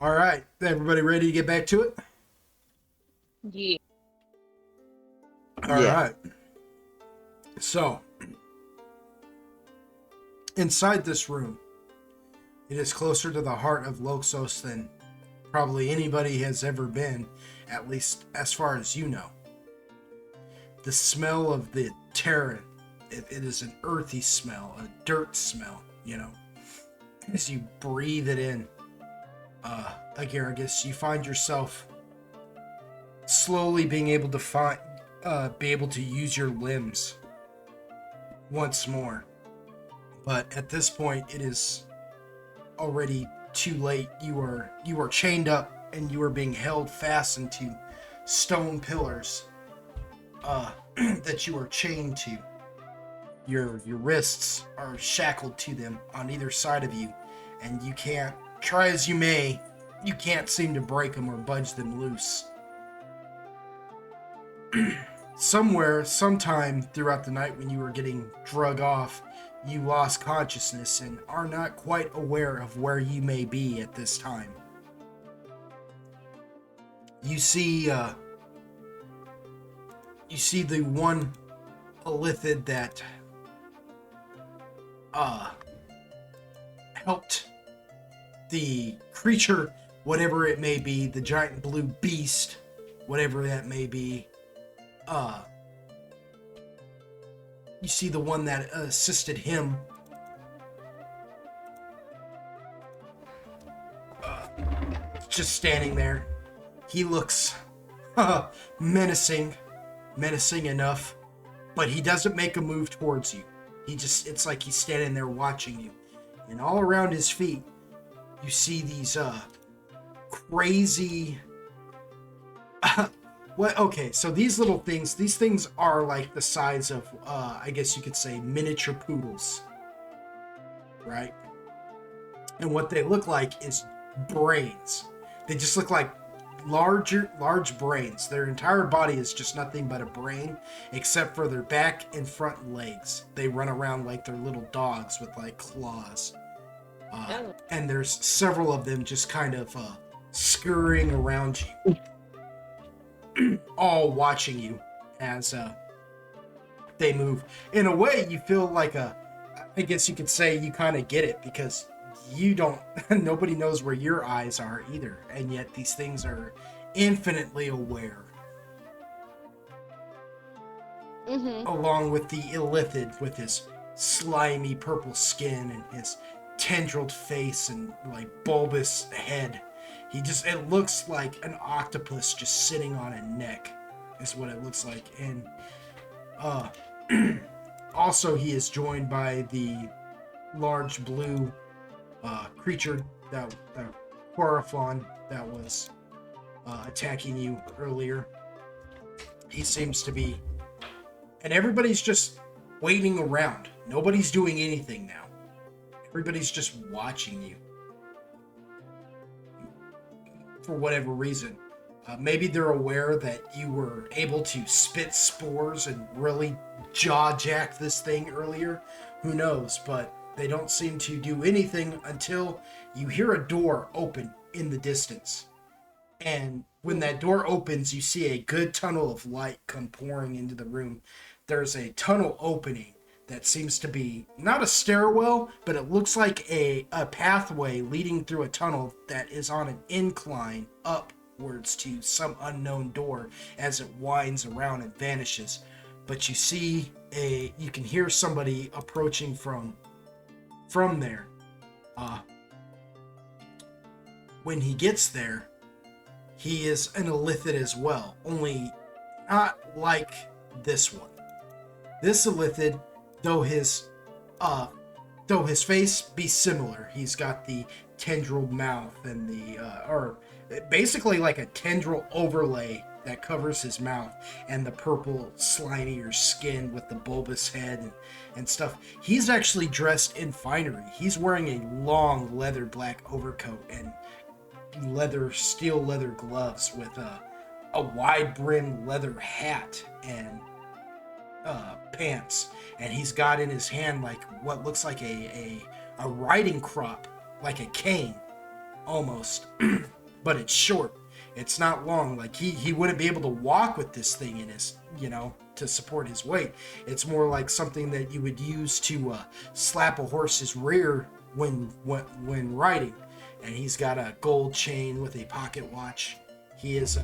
All right, everybody ready to get back to it? Yeah. All Yeah. right. So, inside this room, it is closer to the heart of Loxos than probably anybody has ever been, at least as far as you know. The smell of the Terran, it is an earthy smell, a dirt smell, you know. As you breathe it in, Agaragis, you find yourself slowly being able to be able to use your limbs once more. But at this point, it is already too late. You are chained up and you are being held fast into stone pillars that you are chained to. Your wrists are shackled to them on either side of you, and you can't, try as you may, you can't seem to break them or budge them loose. Somewhere, sometime throughout the night when you were getting drug off, you lost consciousness and are not quite aware of where you may be at this time. You see the one Elithid that helped the creature, whatever it may be, the giant blue beast, whatever that may be. You see the one that assisted him. Just standing there. He looks menacing enough, but he doesn't make a move towards you. It's like he's standing there watching you. And all around his feet, you see these crazy okay, so these things are like the size of I guess you could say miniature poodles, right? And what they look like is brains. They just look like large brains. Their entire body is just nothing but a brain, except for their back and front legs. They run around like they're little dogs with like claws. And there's several of them just kind of scurrying around you, all watching you as they move. In a way, you feel like I guess you could say you kind of get it, because you don't, nobody knows where your eyes are either, and yet these things are infinitely aware. Along with the Illithid with his slimy purple skin and his tendrilled face and like bulbous head. It looks like an octopus just sitting on a neck is what it looks like. And also he is joined by the large blue creature, that Horifon that was attacking you earlier. He seems to be, and everybody's just waiting around. Nobody's doing anything now. Everybody's just watching you for whatever reason. Maybe they're aware that you were able to spit spores and really jaw-jack this thing earlier. Who knows? But they don't seem to do anything until you hear a door open in the distance. And when that door opens, you see a good tunnel of light come pouring into the room. There's a tunnel opening that seems to be not a stairwell, but it looks like a pathway leading through a tunnel that is on an incline upwards to some unknown door as it winds around and vanishes. But you can hear somebody approaching from there. When he gets there, he is an Illithid as well, only not like this one. This Illithid, though his face be similar, he's got the tendril mouth and or basically like a tendril overlay that covers his mouth, and the purple slimier skin with the bulbous head and stuff. He's actually dressed in finery. He's wearing a long leather black overcoat and steel leather gloves with a wide brimmed leather hat and pants, and he's got in his hand like what looks like a riding crop, like a cane almost, but it's short. It's not long. Like he wouldn't be able to walk with this thing in his, to support his weight. It's more like something that you would use to slap a horse's rear when riding. And he's got a gold chain with a pocket watch. He's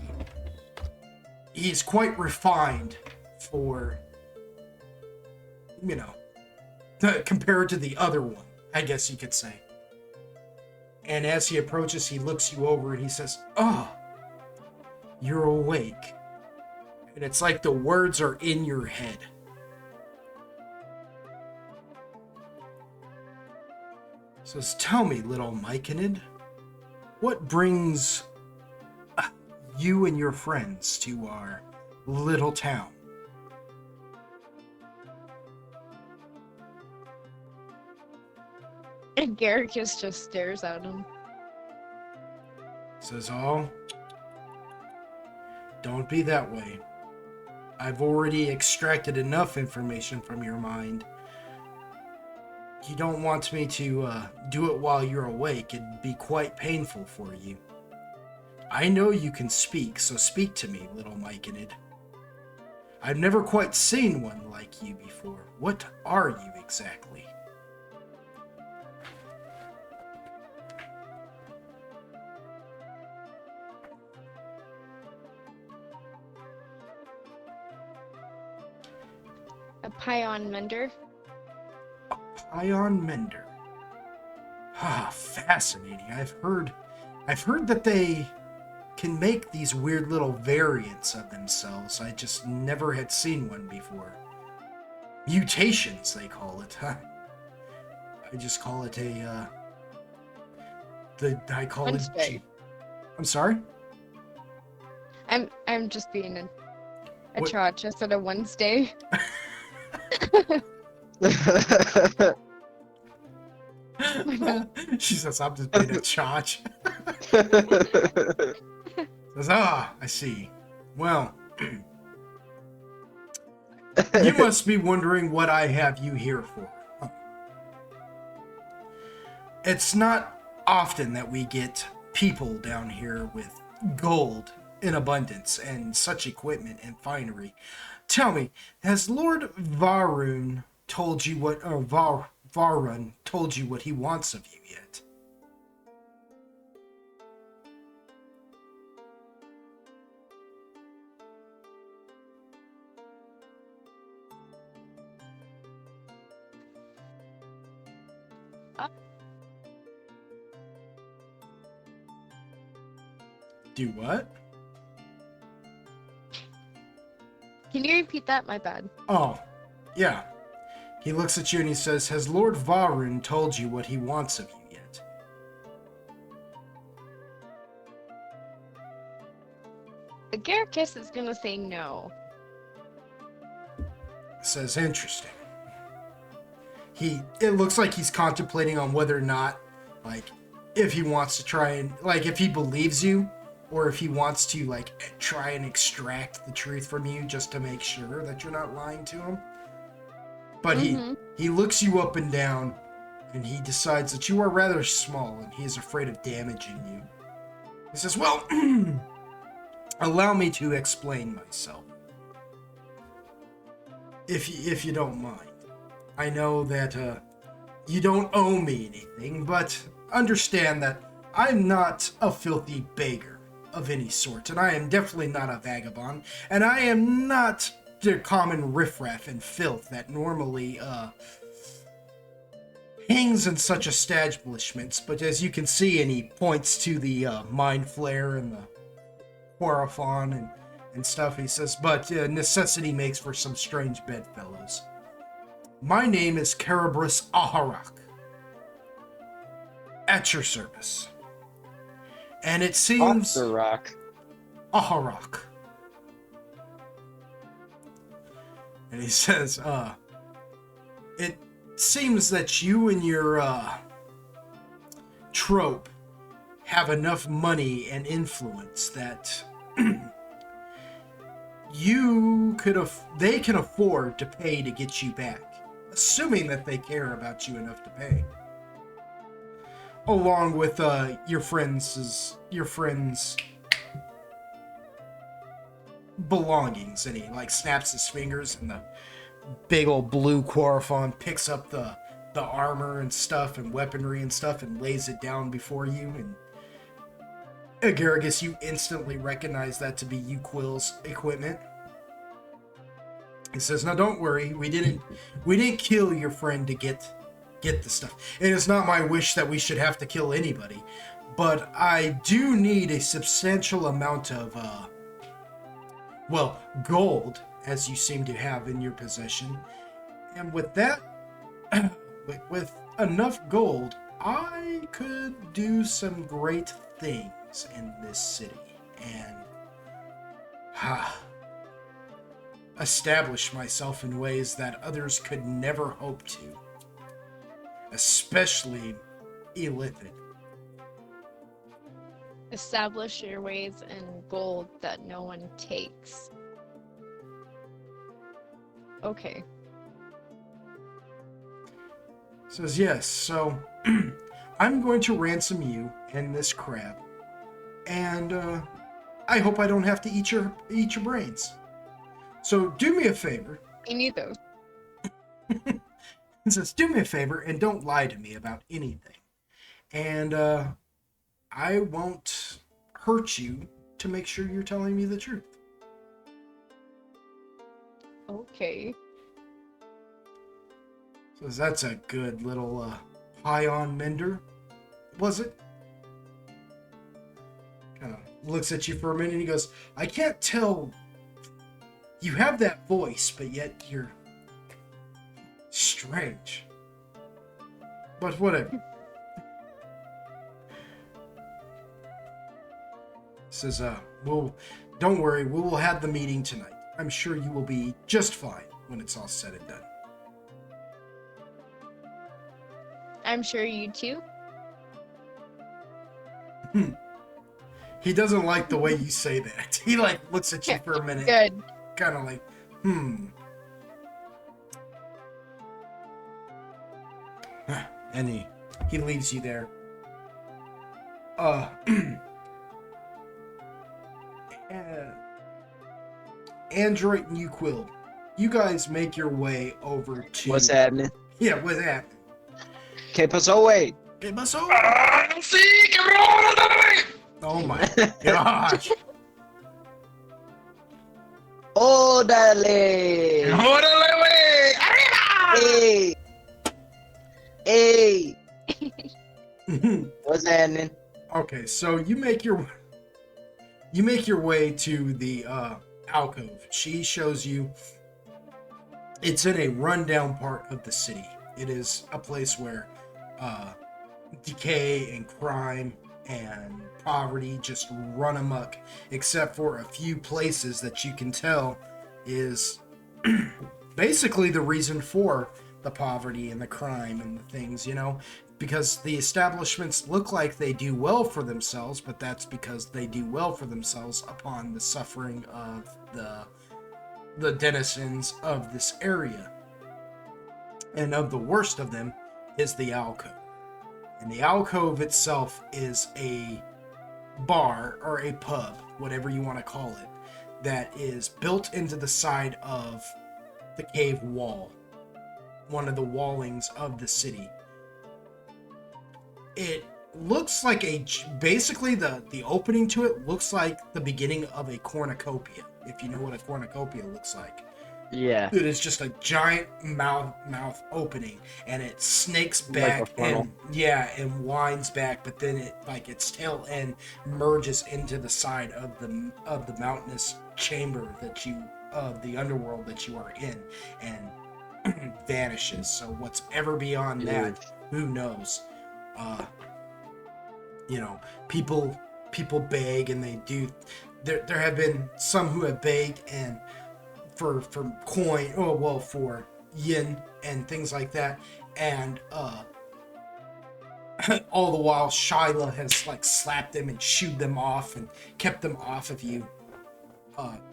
quite refined for, compared to the other one, I guess you could say. And as he approaches, he looks you over and he says, "Oh, you're awake." And it's like the words are in your head. He says, "Tell me, little Myconid, what brings you and your friends to our little town?" And Garricus just stares at him. Says, "Oh, don't be that way. I've already extracted enough information from your mind. You don't want me to do it while you're awake. It'd be quite painful for you. I know you can speak, so speak to me, little Myconid. I've never quite seen one like you before. What are you exactly?" A Pion Mender. A Pion Mender. Ah, fascinating. I've heard that they can make these weird little variants of themselves. I just never had seen one before. Mutations, they call it. I just call it I call Wednesday. it. I'm sorry? I'm just being a What? trotch. I said a Wednesday. She says, "I'm just being a chotch." Says, "Ah, I see. Well, you must be wondering what I have you here for. Huh. It's not often that we get people down here with gold in abundance and such equipment and finery. Tell me, has Lord Varun told you what, or Varun told you what he wants of you yet?" Do what? Can you repeat that? My bad. Oh, yeah. He looks at you and he says, "Has Lord Varun told you what he wants of you yet?" Garricus is gonna say no. Says, "Interesting." It looks like he's contemplating on whether or not, like, if he wants to try and, like, if he believes you, or if he wants to, like, try and extract the truth from you just to make sure that you're not lying to him. But he looks you up and down, and he decides that you are rather small, and he is afraid of damaging you. He says, "Well, allow me to explain myself, if you don't mind. I know that you don't owe me anything, but understand that I'm not a filthy beggar of any sort, and I am definitely not a vagabond, and I am not the common riffraff and filth that normally hangs in such establishments. But as you can see," and he points to the mind flare and the Horophon and stuff, he says, "But necessity makes for some strange bedfellows. My name is Kerberos Aharak, at your service. And it seems..." Off the rock. Aharak. And he says, "It seems that you and your trope have enough money and influence that they can afford to pay to get you back, assuming that they care about you enough to pay. along with your friends' belongings, and he like snaps his fingers, and the big old blue Quorifon picks up the armor and stuff and weaponry and stuff and lays it down before you. And Agaragis, you instantly recognize that to be Uquil's equipment. He says, "Now don't worry, we didn't kill your friend to get the stuff. It is not my wish that we should have to kill anybody, but I do need a substantial amount of gold, as you seem to have in your possession. And with that, with enough gold, I could do some great things in this city and establish myself in ways that others could never hope to, especially illithid." Establish your ways in gold that no one takes. Okay. Says, "Yes, so I'm going to ransom you and this crab, and I hope I don't have to eat your brains. So do me a favor." Me neither. He says, "Do me a favor and don't lie to me about anything, and I won't hurt you to make sure you're telling me the truth." Okay. Says, "That's a good little Pion Mender, was it?" Kind of looks at you for a minute and he goes, "I can't tell. You have that voice, but yet you're strange. But whatever." Says, "Well, don't worry. We will have the meeting tonight. I'm sure you will be just fine when it's all said and done." I'm sure you too. He doesn't like the way you say that. He like looks at you for a minute. Good. Kind of like, And he leaves you there. Android and Uquil, you guys make your way over to... What's happening? Yeah, what's happening? Que pasó, wey? ¿Qué pasó? Sí, cabrón! Oh my gosh. ¡Órale! ¡Órale, güey! ¡Arriba! Hey! What's happening? Okay, so you make your way to the alcove. She shows you it's in a rundown part of the city. It is a place where decay and crime and poverty just run amok, except for a few places that you can tell is basically the reason for the poverty and the crime and the things, because the establishments look like they do well for themselves, but that's because they do well for themselves upon the suffering of the denizens of this area. And of the worst of them is the alcove. And the alcove itself is a bar or a pub, whatever you want to call it, that is built into the side of the cave wall, one of the wallings of the city. It looks like basically the opening to it looks like the beginning of a cornucopia, if you know what a cornucopia looks like. Yeah. It is just a giant mouth opening, and it snakes back Like a funnel. and winds back, but then it like its tail end merges into the side of the mountainous chamber that you of the underworld that you are in, and vanishes. So what's ever beyond that, who knows? People beg, and they do. There have been some who have begged and for coin, for yin and things like that, and all the while Shyla has like slapped them and shooed them off and kept them off of you.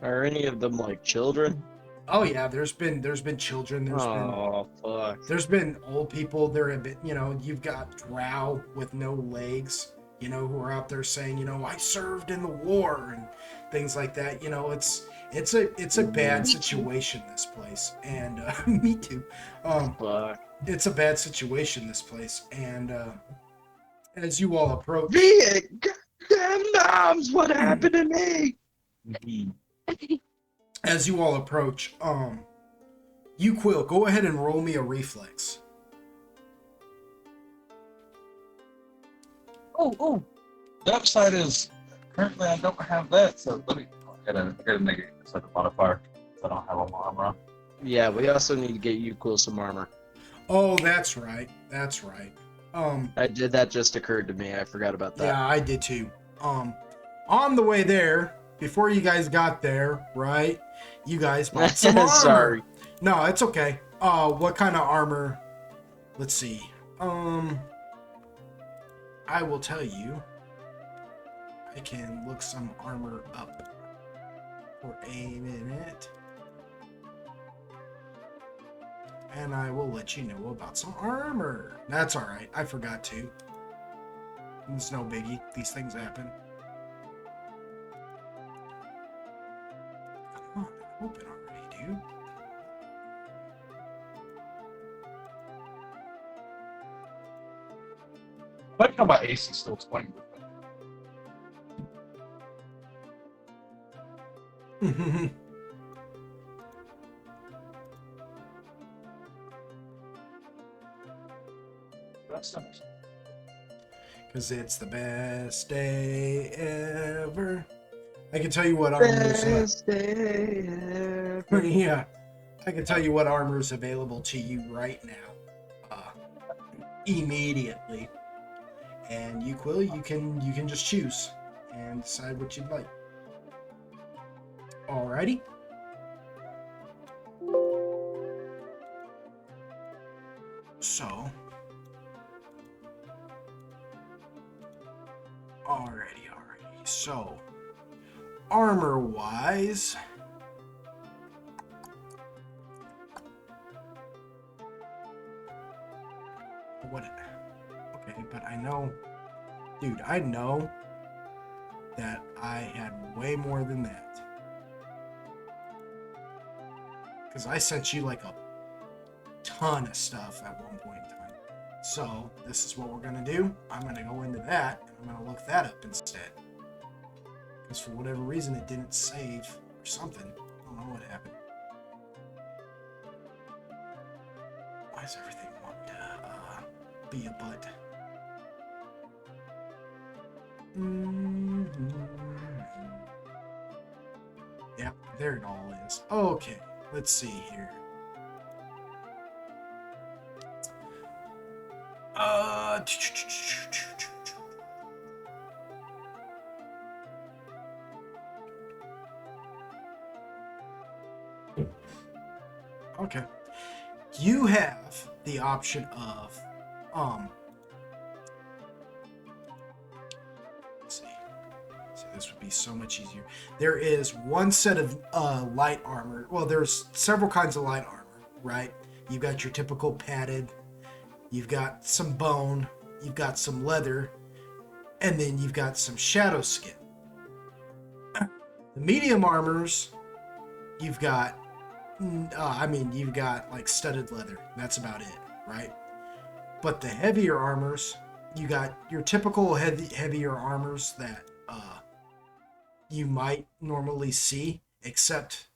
Are any of them like children? Oh yeah, there's been children. Oh fuck. There's been old people. There have been, you've got drow with no legs, who are out there saying, I served in the war and things like that. It's a bad situation, this place, and me too. Fuck. It's a bad situation, this place, and as you all approach, Damn moms, what happened to me? as you all approach, you Quill, go ahead and roll me a reflex. Oh. The upside is currently I don't have that, so let me get a negative instead of modifier. So I don't have all my armor on. Yeah, we also need to get you cool some armor. Oh, that's right. That's right. That just occurred to me. I forgot about that. Yeah, I did too. On the way there, before you guys got there, right? You guys bought some armor. Sorry. No, it's okay. What kind of armor? Let's see. I will tell you. I can look some armor up for a minute. And I will let you know about some armor. That's alright. I forgot to. It's no biggie. These things happen. Come on, open already, dude. I like how my AC is still 20. That's nice. Because it's the best day ever. I can tell you what armor's yeah. I can tell you what armor is available to you right now. Immediately. And you, Quill, you can just choose and decide what you'd like. Alrighty. So, alrighty. So, armor-wise, what? Okay, but I know, dude. I know that I had way more than that. Because I sent you like a ton of stuff at one point in time. So, this is what we're going to do. I'm going to go into that, and I'm going to look that up instead. Because for whatever reason, it didn't save or something. I don't know what happened. Why does everything want to be a butt? Yep, there it all is. Okay. Let's see here. Okay. You have the option of let's see. So this would be so much easier. There is one set of light armor. Well, there's several kinds of light armor, right? You've got your typical padded, you've got some bone, you've got some leather, and then you've got some shadow skin. The medium armors, you've got you've got like studded leather. That's about it, right? But the heavier armors, you got your typical heavier armors that you might normally see, except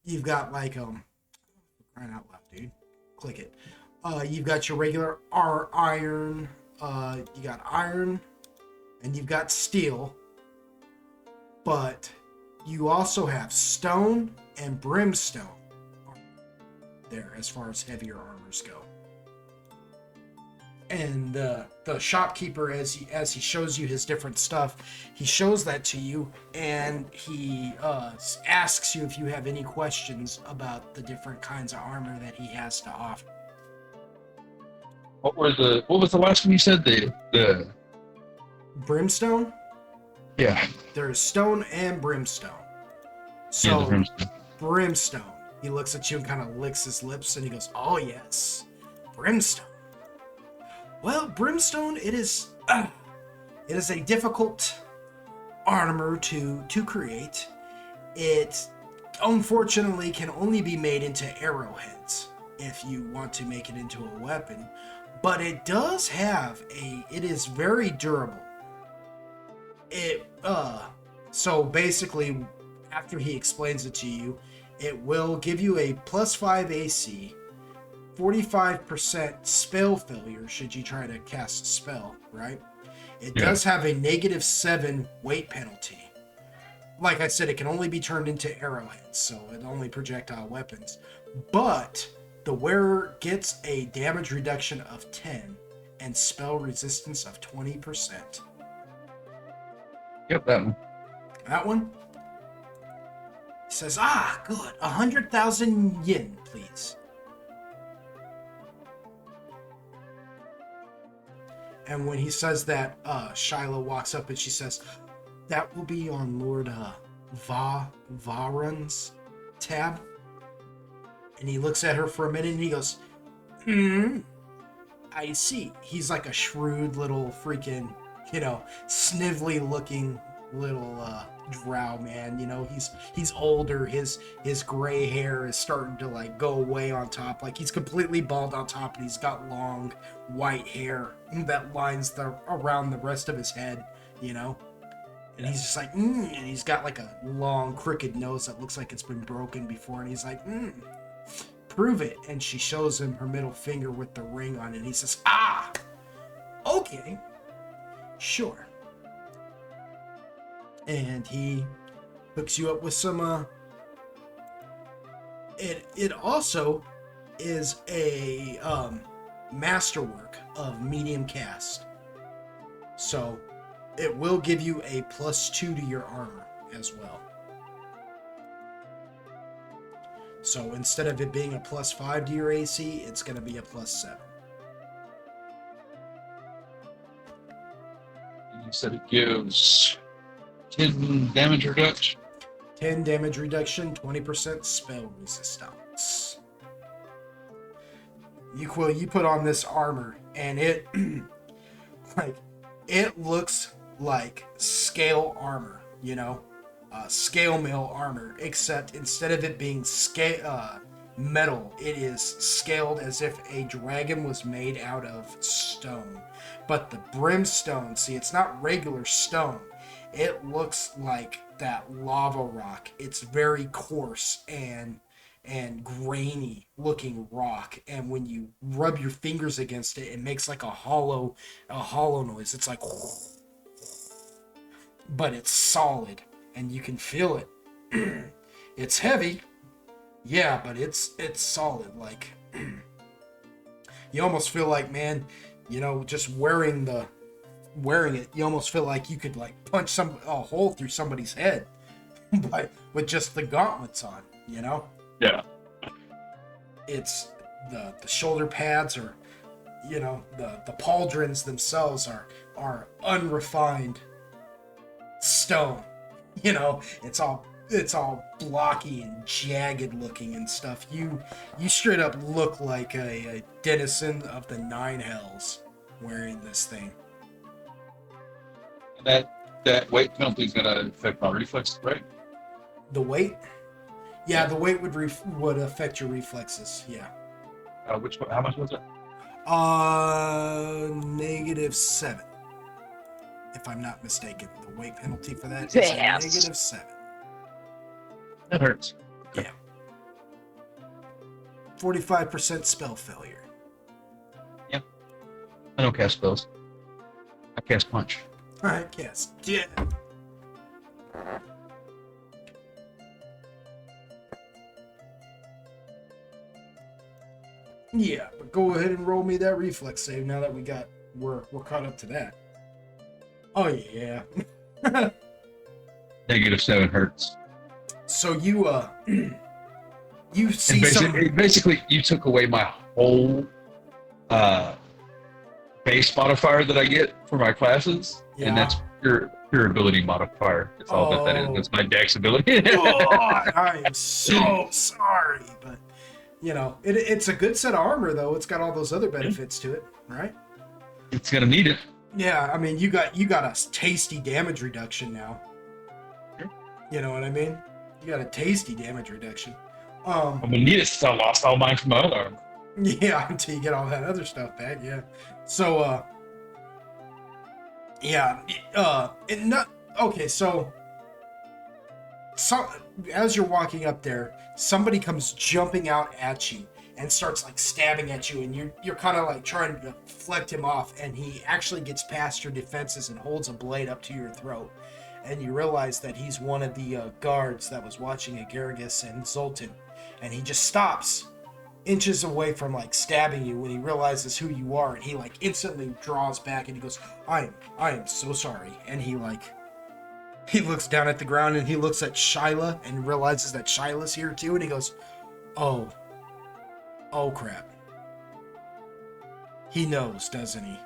you've got like crying out loud, dude. Click it. You've got your regular iron. You got iron, and you've got steel. But you also have stone and brimstone there as far as heavier armors go. And the shopkeeper, as he shows you his different stuff, he shows that to you, and he asks you if you have any questions about the different kinds of armor that he has to offer. What was the last one you said? The Brimstone? Yeah. There's stone and brimstone. Yeah, So the brimstone. Brimstone. He looks at you and kind of licks his lips and he goes, oh yes, Brimstone. Well, Brimstone, it is a difficult armor to create. It unfortunately can only be made into arrowheads if you want to make it into a weapon, but it does have it is very durable. So basically, after he explains it to you, it will give you a +5 AC, 45% spell failure should you try to cast a spell, right? It does have a -7 weight penalty. Like I said, it can only be turned into arrowheads, so it only projectile weapons. But the wearer gets a damage reduction of 10 and spell resistance of 20%. Yep, that one. That one? He says, good. 100,000 yen, please. And when he says that, Shiloh walks up and she says, that will be on Lord Varan's tab. And he looks at her for a minute and he goes, I see. He's like a shrewd little freaking, snivelly looking little drow man. He's older. His gray hair is starting to like go away on top. Like he's completely bald on top and he's got long white hair that lines around the rest of his head, And he's just like, and he's got like a long crooked nose that looks like it's been broken before. And he's like, prove it. And she shows him her middle finger with the ring on it. And he says, okay, sure. And he hooks you up with some, it also is a, masterwork of medium cast. So it will give you a +2 to your armor as well. So instead of it being a +5 to your AC, it's going to be a +7. You said it gives 10 damage reduction. 10 damage reduction, 20% spell resistance. You put on this armor, and it it looks like scale armor, scale mail armor, except instead of it being metal, it is scaled as if a dragon was made out of stone. But the brimstone, see, it's not regular stone. It looks like that lava rock. It's very coarse and grainy looking rock, and when you rub your fingers against it, it makes like a hollow noise. It's like, but it's solid and you can feel it. It's heavy, yeah, but it's solid. Like you almost feel like, man, just wearing it, you almost feel like you could like punch a hole through somebody's head, but with just the gauntlets on, Yeah. It's the shoulder pads are, the pauldrons themselves are unrefined stone. It's all blocky and jagged looking and stuff. You straight up look like a denizen of the Nine Hells wearing this thing. That weight penalty is gonna affect my reflexes, right? The weight? Yeah, the weight would affect your reflexes. Yeah. How much was it? -7, if I'm not mistaken. The weight penalty for that is -7. That hurts. Yeah. 45% spell failure. Yeah. I don't cast spells. I cast punch. All right, cast. Yeah. Yeah, but go ahead and roll me that reflex save now that we're caught up to that. Oh yeah. -7 hurts. So you see basically you took away my whole base modifier that I get for my classes, Yeah. and that's Your ability modifier. That's all that is. That's my dex ability. God, I am so sorry, but you know, it's a good set of armor though. It's got all those other benefits to it, right? It's gonna need it. Yeah, I mean, you got a tasty damage reduction now. You know what I mean? You got a tasty damage reduction. I'm gonna need it since I lost all mine from my other armor. Yeah, until you get all that other stuff back. Yeah. So, yeah, okay. So, as you're walking up there, somebody comes jumping out at you and starts like stabbing at you, and you're kind of like trying to deflect him off, and he actually gets past your defenses and holds a blade up to your throat, and you realize that he's one of the guards that was watching Agaragus and Zoltan, and he just stops inches away from like stabbing you when he realizes who you are, and he like instantly draws back and he goes, I am so sorry. And he looks down at the ground and he looks at Shyla and realizes that Shyla's here too, and he goes, oh crap. He knows, doesn't he?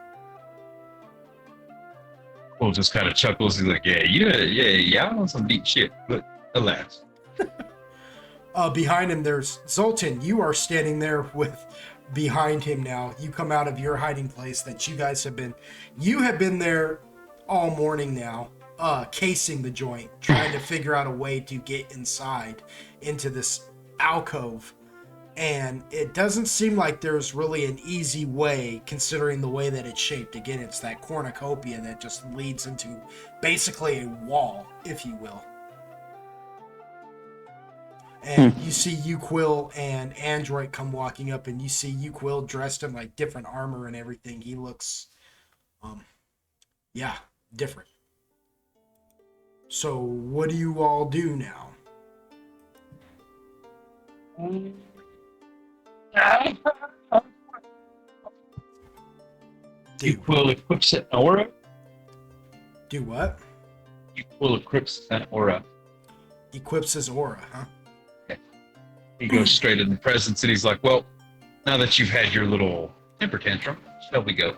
Cole just kind of chuckles. He's like, yeah, I want some deep shit, but alas. Behind him, there's Zoltan. You are standing there with behind him now. You come out of your hiding place that you guys have been. You have been there all morning now, casing the joint, trying to figure out a way to get inside into this alcove. And it doesn't seem like there's really an easy way, considering the way that it's shaped. Again, it's that cornucopia that just leads into basically a wall, if you will. And you see Uquill and Android come walking up, and you see Uquill dressed in like different armor and everything. He looks, different. So what do you all do now? Uquill equips an aura. Do what? Uquill equips an aura. Equips his aura, huh? He goes straight in the presence, and he's like, well, now that you've had your little temper tantrum, shall we go?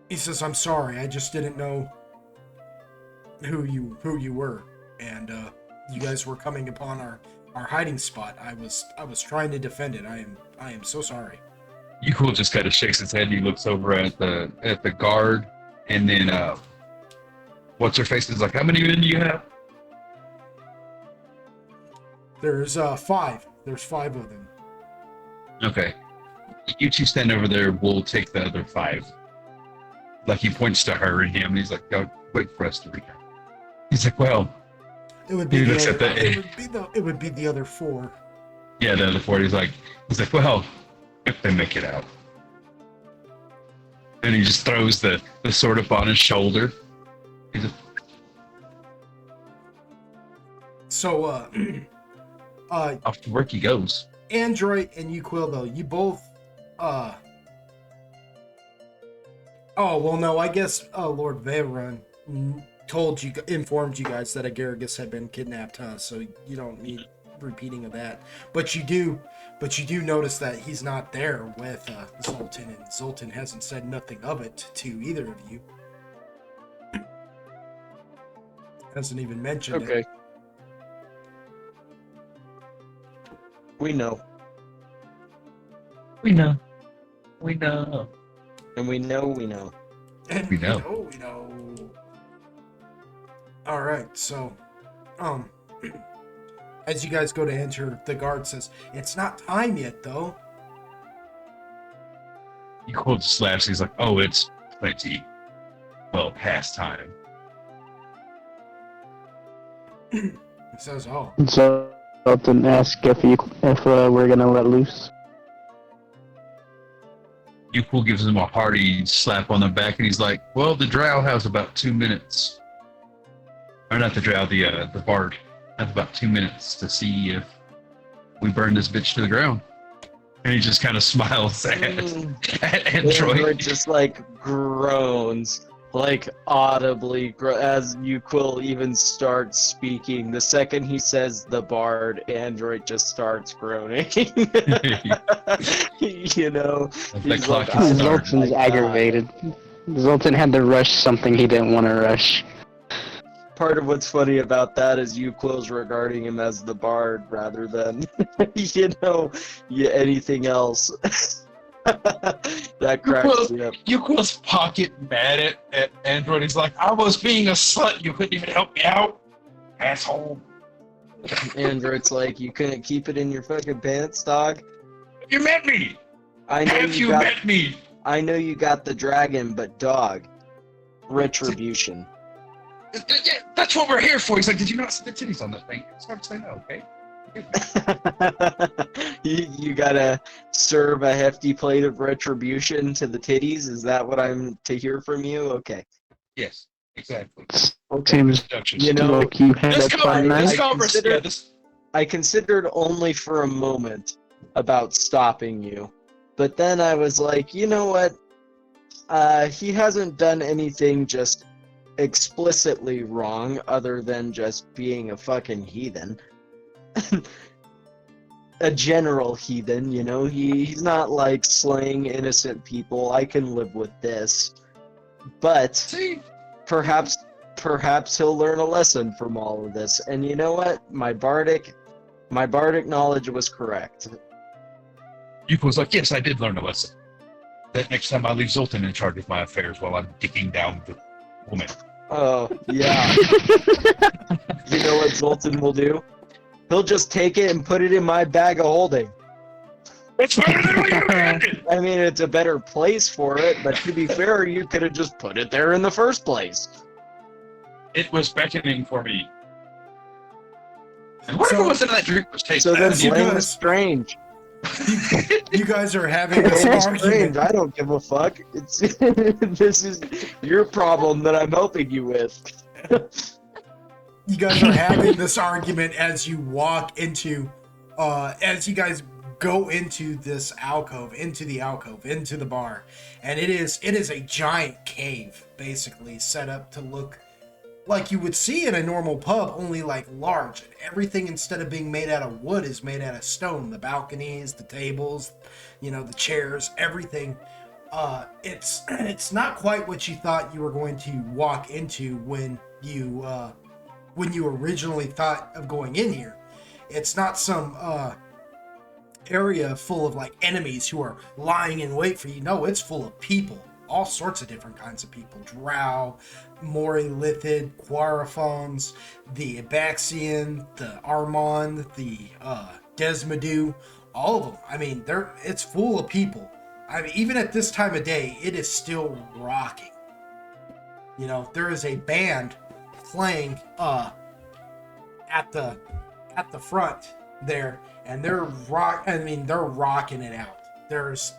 He says, I'm sorry, I just didn't know who you were, and you guys were coming upon our hiding spot. I was trying to defend it. I am so sorry. Uquill just kind of shakes his head, and he looks over at the guard, and then what's her face is like, how many men do you have? There's 5. There's 5 of them. Okay. You two stand over there, we'll take the other 5. Like, he points to her and him, and he's like, oh, wait for us to return. He's like, well, It would be he the looks other, at the it would be the other 4. yeah, the other 4. He's like, well, if they make it out. And he just throws the sword up on his shoulder. He's like, So off to work he goes. Android and Uquill, though, you both oh well, no, I guess Lord Veyron informed you guys that Agaragus had been kidnapped, huh? So you don't need repeating of that. But you do notice that he's not there with Zoltan, and Zoltan hasn't said nothing of it to either of you. Hasn't even mentioned it. Okay. We know. We know. And we know we know. And We know. we know. All right, so, as you guys go to enter, the guard says, "It's not time yet, though." Uquill just laughs. He's like, oh, it's plenty. Well, past time. He says, "Oh, So Elton asked if we're gonna let loose. Uquill gives him a hearty slap on the back, and he's like, well, the drow has about 2 minutes. Or not the drow, the bard. Has about 2 minutes to see if we burn this bitch to the ground. And he just kind of smiles at Android. Android just like groans, like audibly, as Uquill even starts speaking. The second he says the bard, Android just starts groaning. You know, That he's clock like, is "Oh, starting. Zoltan's my God." aggravated. Zoltan had to rush something he didn't want to rush. Part of what's funny about that is Euquil's regarding him as the bard rather than, anything else. That cracks me up. Yuko's pocket mad at Android. He's like, I was being a slut. You couldn't even help me out, asshole. Android's like, you couldn't keep it in your fucking pants, dog. You met me. I know Have you got, met me? I know you got the dragon, but dog, retribution. Yeah, that's what we're here for. He's like, did you not see the titties on that thing? It's hard to say no, okay? you gotta serve a hefty plate of retribution to the titties. Is that what I'm to hear from you? Okay. Yes, exactly. Seems You know, like you had a fun night. I considered only for a moment about stopping you, but then I was like, you know what? He hasn't done anything just explicitly wrong other than just being a fucking heathen. A general heathen, you know? He's not like slaying innocent people. I can live with this. But See? perhaps he'll learn a lesson from all of this. And you know what? My bardic knowledge was correct. Yuko's like, yes, I did learn a lesson. That next time I leave Zoltan in charge of my affairs while I'm dicking down the woman. Oh, yeah. You know what Zoltan will do? He'll just take it and put it in my bag of holding. It's better than what you intended! I mean, it's a better place for it, but to be fair, you could have just put it there in the first place. It was beckoning for me. And whatever was in that drink was tasting. So then you blame guys- Strange. You guys are having this Blame argument. Strange. I don't give a fuck. It's this is your problem that I'm helping you with. You guys are having this argument as you walk into, as you guys go into this alcove, into the bar, and it is a giant cave, basically set up to look like you would see in a normal pub, only like large. And everything, instead of being made out of wood, is made out of stone. The balconies, the tables, the chairs, everything. It's not quite what you thought you were going to walk into when you originally thought of going in here. It's not some area full of like enemies who are lying in wait for you. No, it's full of people. All sorts of different kinds of people. Drow, Mori Lithid, Quaraphones, the Abaxian, the Armand, the Desmadu, all of them. I mean, it's full of people. I mean, even at this time of day, it is still rocking. There is a band playing at the front there, and they're rocking it out. There's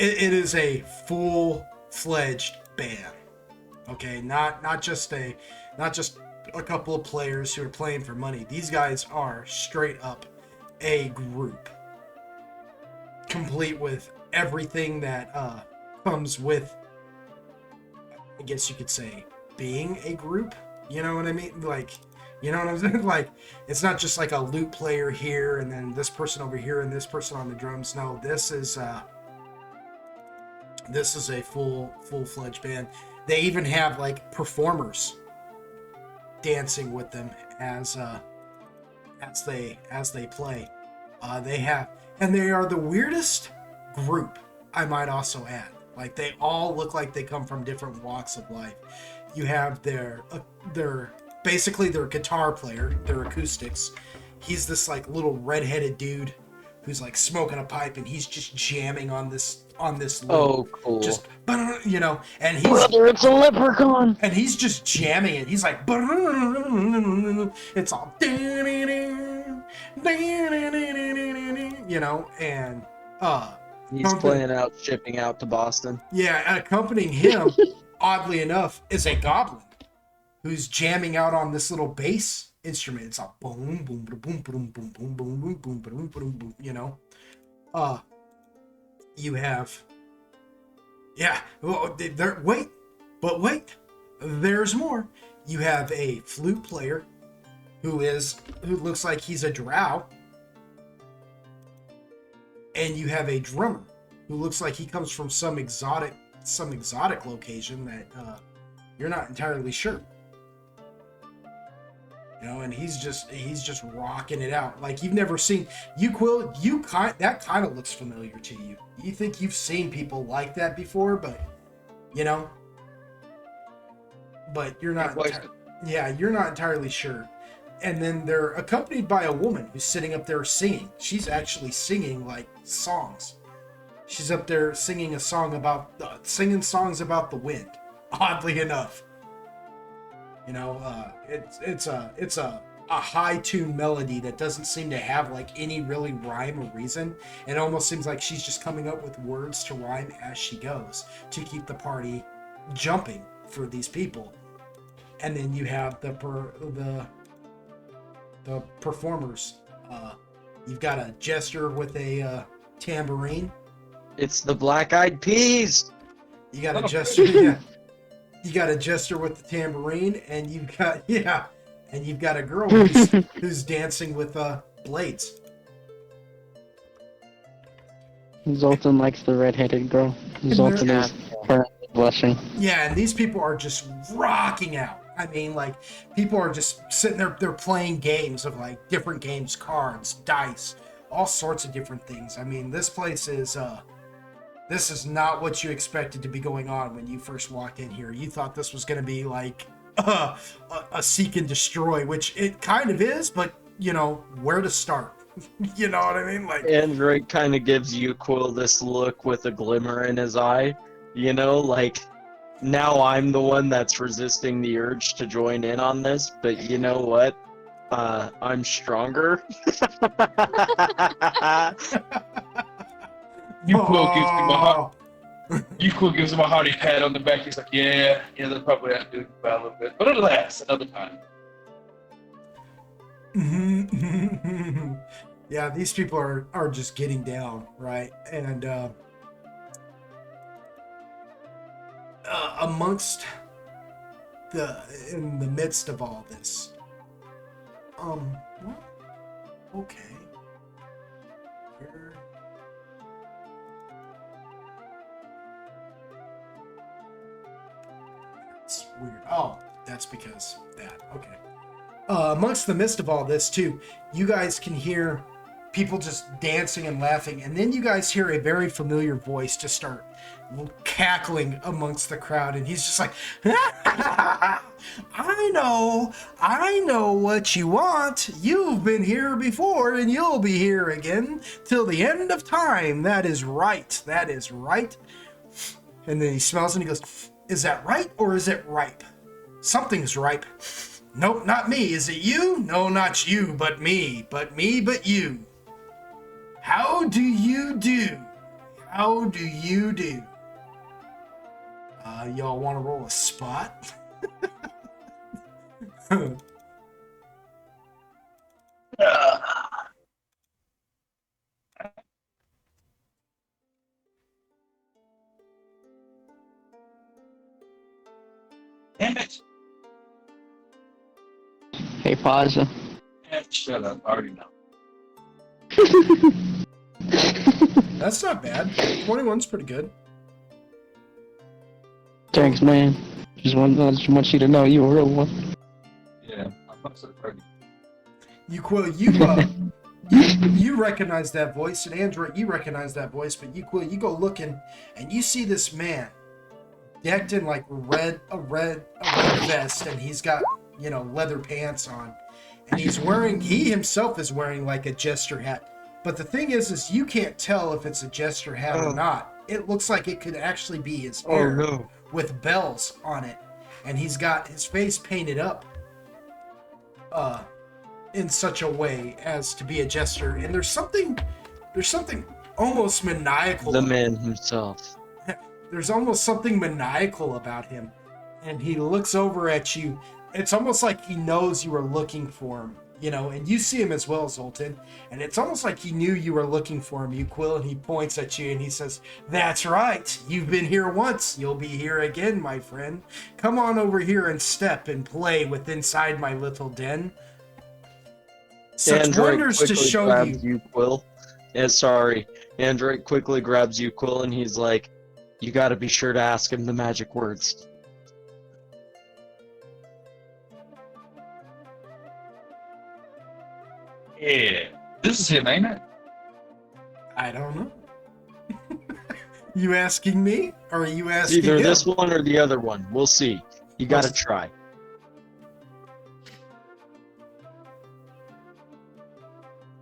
it is a full-fledged band. Okay, not just a couple of players who are playing for money. These guys are straight up a group, complete with everything that comes with, I guess you could say, being a group. You know what I mean? Like, you know what I'm saying? Like, it's not just like a lute player here and then this person over here and this person on the drums. No, this is a full-fledged band. They even have like performers dancing with them as they play. They are the weirdest group, I might also add. Like, they all look like they come from different walks of life. You have their guitar player, their acoustics. He's this like little redheaded dude who's like smoking a pipe, and he's just jamming on this loop. Oh, cool. Just and he's Brother, it's a leprechaun. and he's just jamming it. He's like, it's all, and He's playing out, shipping out to Boston. yeah, accompanying him, oddly enough, is a goblin who's jamming out on this little bass instrument. It's all boom, boom, boom, boom, boom, boom, boom, boom, boom, boom, boom, boom, boom. You have, yeah. Well, wait, there's more. You have a flute player who looks like he's a drow, and you have a drummer who looks like he comes from some exotic some exotic location that you're not entirely sure. You know, and he's just rocking it out like you've never seen. Quill, that kind of looks familiar to you. You think you've seen people like that before, but you know, but you're not. You're not entirely sure. And then they're accompanied by a woman who's sitting up there singing. She's actually singing like songs. She's up there singing a song about songs about the wind. Oddly enough, you know, it's a high tune melody that doesn't seem to have like any really rhyme or reason. It almost seems like she's just coming up with words to rhyme as she goes to keep the party jumping for these people. And then you have the performers. You've got a jester with a tambourine. It's the Black Eyed Peas. You got a jester. Yeah. You got a jester with the tambourine, and you've got a girl who's dancing with blades. Zoltan likes the red-headed girl. Zoltan is currently blushing. Yeah, and these people are just rocking out. I mean, like, people are just sitting there, they're playing games of, like, different games, cards, dice, all sorts of different things. I mean, this place is, this is not what you expected to be going on when you first walked in here. You thought this was going to be, like, a seek and destroy, which it kind of is, but, you know, where to start? You know what I mean? Like, Android kind of gives Quill this look with a glimmer in his eye, you know, like, now I'm the one that's resisting the urge to join in on this, but you know what? I'm stronger. Quill gives him a hearty pat on the back. He's like, yeah, they'll probably have to do it a little bit, but it'll last another time. Yeah, these people are just getting down, right? And in the midst of all this, okay. It's weird. Oh, that's because that. Okay. Amongst the midst of all this, too, you guys can hear people just dancing and laughing, and then you guys hear a very familiar voice just start cackling amongst the crowd, and he's just like, I know what you want. You've been here before, and you'll be here again till the end of time. That is right. And then he smells and he goes, is that right or is it ripe? Something's ripe. Nope, not me. Is it you? No, not you, but me. But me, but you. How do you do? Y'all want to roll a spot? Damn it! Hey, Paza. Shut up, I already know. That's not bad. 21's pretty good. Thanks, man. I just want you to know you a real one. Yeah, I'm so pretty. You recognize that voice, and Android, you recognize that voice, but you go looking, and you see this man decked in like a red vest, and he's got, leather pants on, and he himself is wearing like a jester hat. But the thing is you can't tell if it's a jester hat or not. It looks like it could actually be his hair with bells on it, and he's got his face painted up in such a way as to be a jester, and there's something almost maniacal. The man himself. There's almost something maniacal about him, and he looks over at you. It's almost like he knows you are looking for him, and you see him as well, Zoltan, and it's almost like he knew you were looking for him, Quill, and he points at you and he says, that's right, you've been here once, you'll be here again, my friend. Come on over here and step and play with inside my little den. Such Android wonders to show grabs you, Quill. Android quickly grabs you, Quill, and he's like, You gotta be sure to ask him the magic words. Yeah. This is him, ain't it? I don't know. You asking me, or are you asking Either him? this one or the other one. We'll see. You gotta try.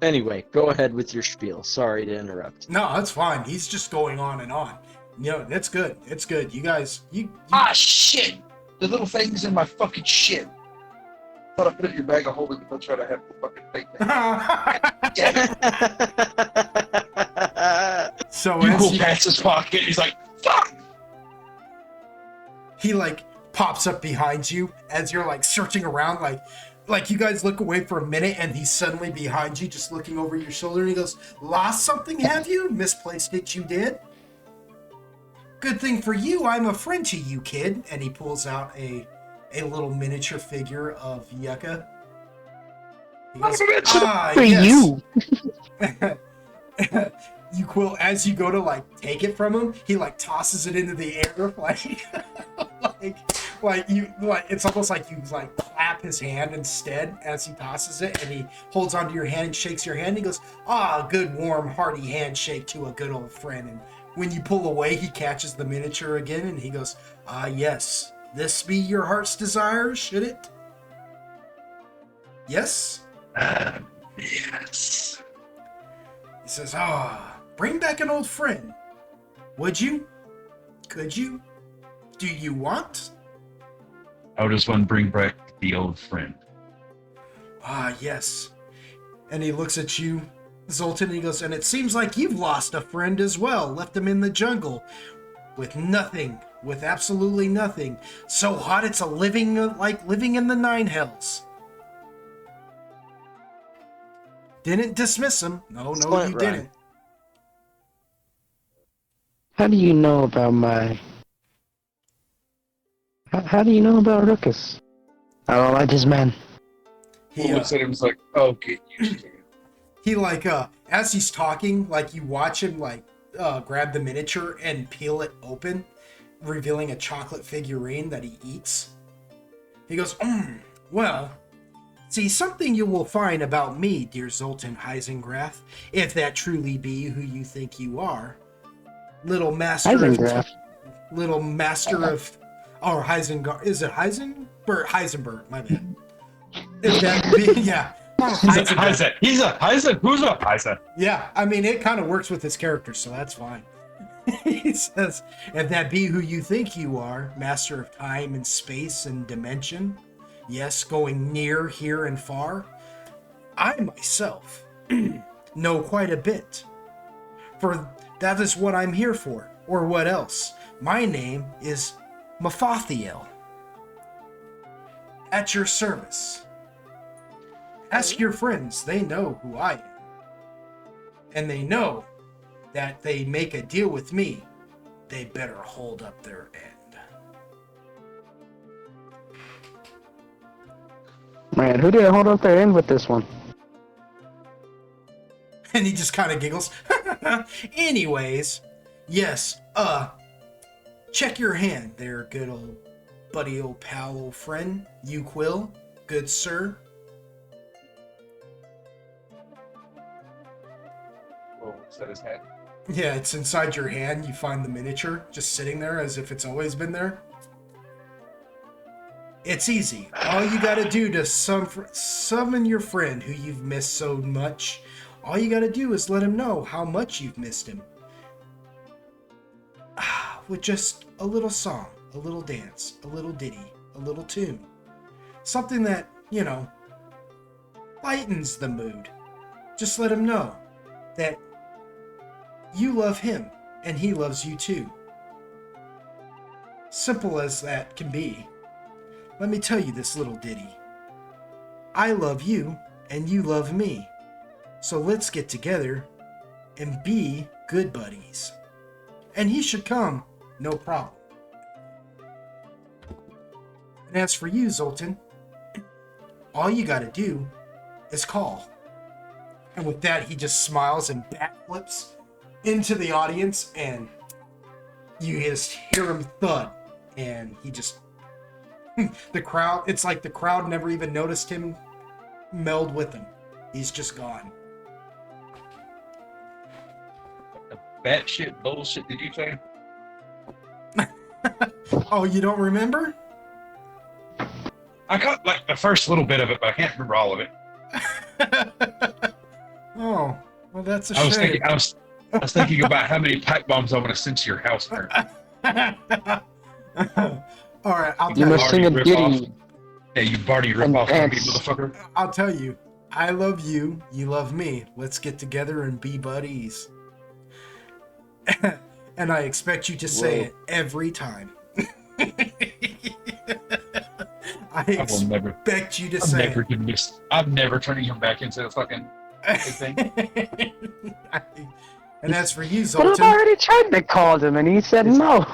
Anyway, go ahead with your spiel. Sorry to interrupt. No, that's fine. He's just going on and on. That's good. It's good. You guys, you Ah, shit! The little thing's in my fucking shit. Thought I put it in your bag of holding. Don't try to have the fucking thing. So You as go he, past his pocket. He's like, fuck! he like pops up behind you as you're like searching around, like you guys look away for a minute and he's suddenly behind you, just looking over your shoulder, and he goes, "Lost something, have you? Misplaced it, you did? Good thing for you, I'm a friend to you, kid." And he pulls out a little miniature figure of Yucca. He goes, "Ah, For yes." you. You Quill, as you go to like take it from him, he like tosses it into the air, like it's almost like you like clap his hand instead as he tosses it, and he holds onto your hand and shakes your hand. And he goes, "Ah, good warm hearty handshake to a good old friend." And when you pull away, he catches the miniature again, and he goes, "Ah, yes, this be your heart's desire, should it? Yes?" Yes. He says, "Ah, bring back an old friend. Would you? Could you? Do you want?" How does one bring back the old friend? "Ah, yes." And he looks at you, Zoltan, and he goes, "And it seems like you've lost a friend as well. Left him in the jungle with nothing, with absolutely nothing. So hot it's like living in the nine hells." Didn't dismiss him. No, Excellent you rhyme. didn't. How do you know about my... How do you know about Ruckus? I don't like this man. He looks at him and is like, oh, get used to it. He like as he's talking, like you watch him like grab the miniature and peel it open, revealing a chocolate figurine that he eats. He goes, well, see, something you will find about me, dear Zoltan Heisengrath, if that truly be who you think you are. Little master Heisengrath. or Heisengar, is it Heisenberg, my bad. Is that be, yeah. Heisenberg. He's a Heisen. Who's a Heisen? Yeah, I mean, it kind of works with his character, so that's fine. He says, if that be who you think you are, master of time and space and dimension, yes, going near, here, and far, I myself know quite a bit. For that is what I'm here for, or what else. My name is Mephathiel. At your service. Ask your friends, they know who I am. And they know that they make a deal with me, they better hold up their end. Man, who did I hold up their end with this one? And he just kind of giggles. Anyways, yes, check your hand there, good old buddy, old pal, old friend, you Quill, good sir. Oh, is that his head? Yeah, it's inside your hand. You find the miniature just sitting there as if it's always been there. It's easy. All you gotta do to summon your friend who you've missed so much, all you gotta do is let him know how much you've missed him. With just a little song, a little dance, a little ditty, a little tune. Something that, lightens the mood. Just let him know that you love him and he loves you too. Simple as that can be. Let me tell you this little ditty. I love you and you love me. So let's get together and be good buddies. And he should come, no problem. And as for you, Zoltan, all you gotta do is call. And with that, he just smiles and backflips into the audience, and You just hear him thud, and he just the crowd. It's like the crowd never even noticed him meld with him. He's just gone. Batshit bullshit, did you say? Oh, you don't remember? I caught like the first little bit of it, but I can't remember all of it. Oh, well, that's a I was shame. thinking, I was thinking about how many pipe bombs I want to send to your house. All right, I'll You tell must you. sing a Rip ditty. off. Yeah, you Barney rip And off from me, dance. motherfucker. I'll tell you. I love you. You love me. Let's get together and be buddies. And I expect you to say it every time. I will never. expect you to I'm say never it. doing this. I'm never turning him back into a fucking thing. And as for you, But I've Zoltan, already tried to call him, and he said no.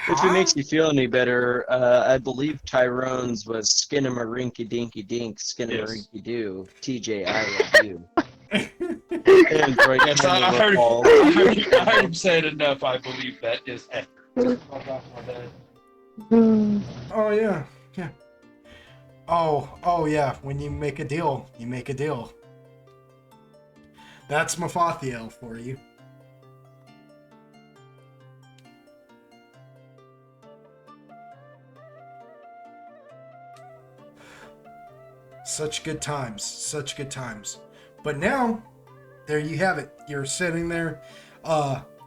If it makes you feel any better, I believe Tyrone's was Skinnamarink-a-dinky-dink, Skinnamarink-a-doo, TJ, I love you. And right Yes, I heard him say it enough. I believe that is accurate. oh yeah, yeah. Oh yeah. When you make a deal, you make a deal. That's Mafathiel for you. Such good times, such good times. But now, there you have it. You're sitting there.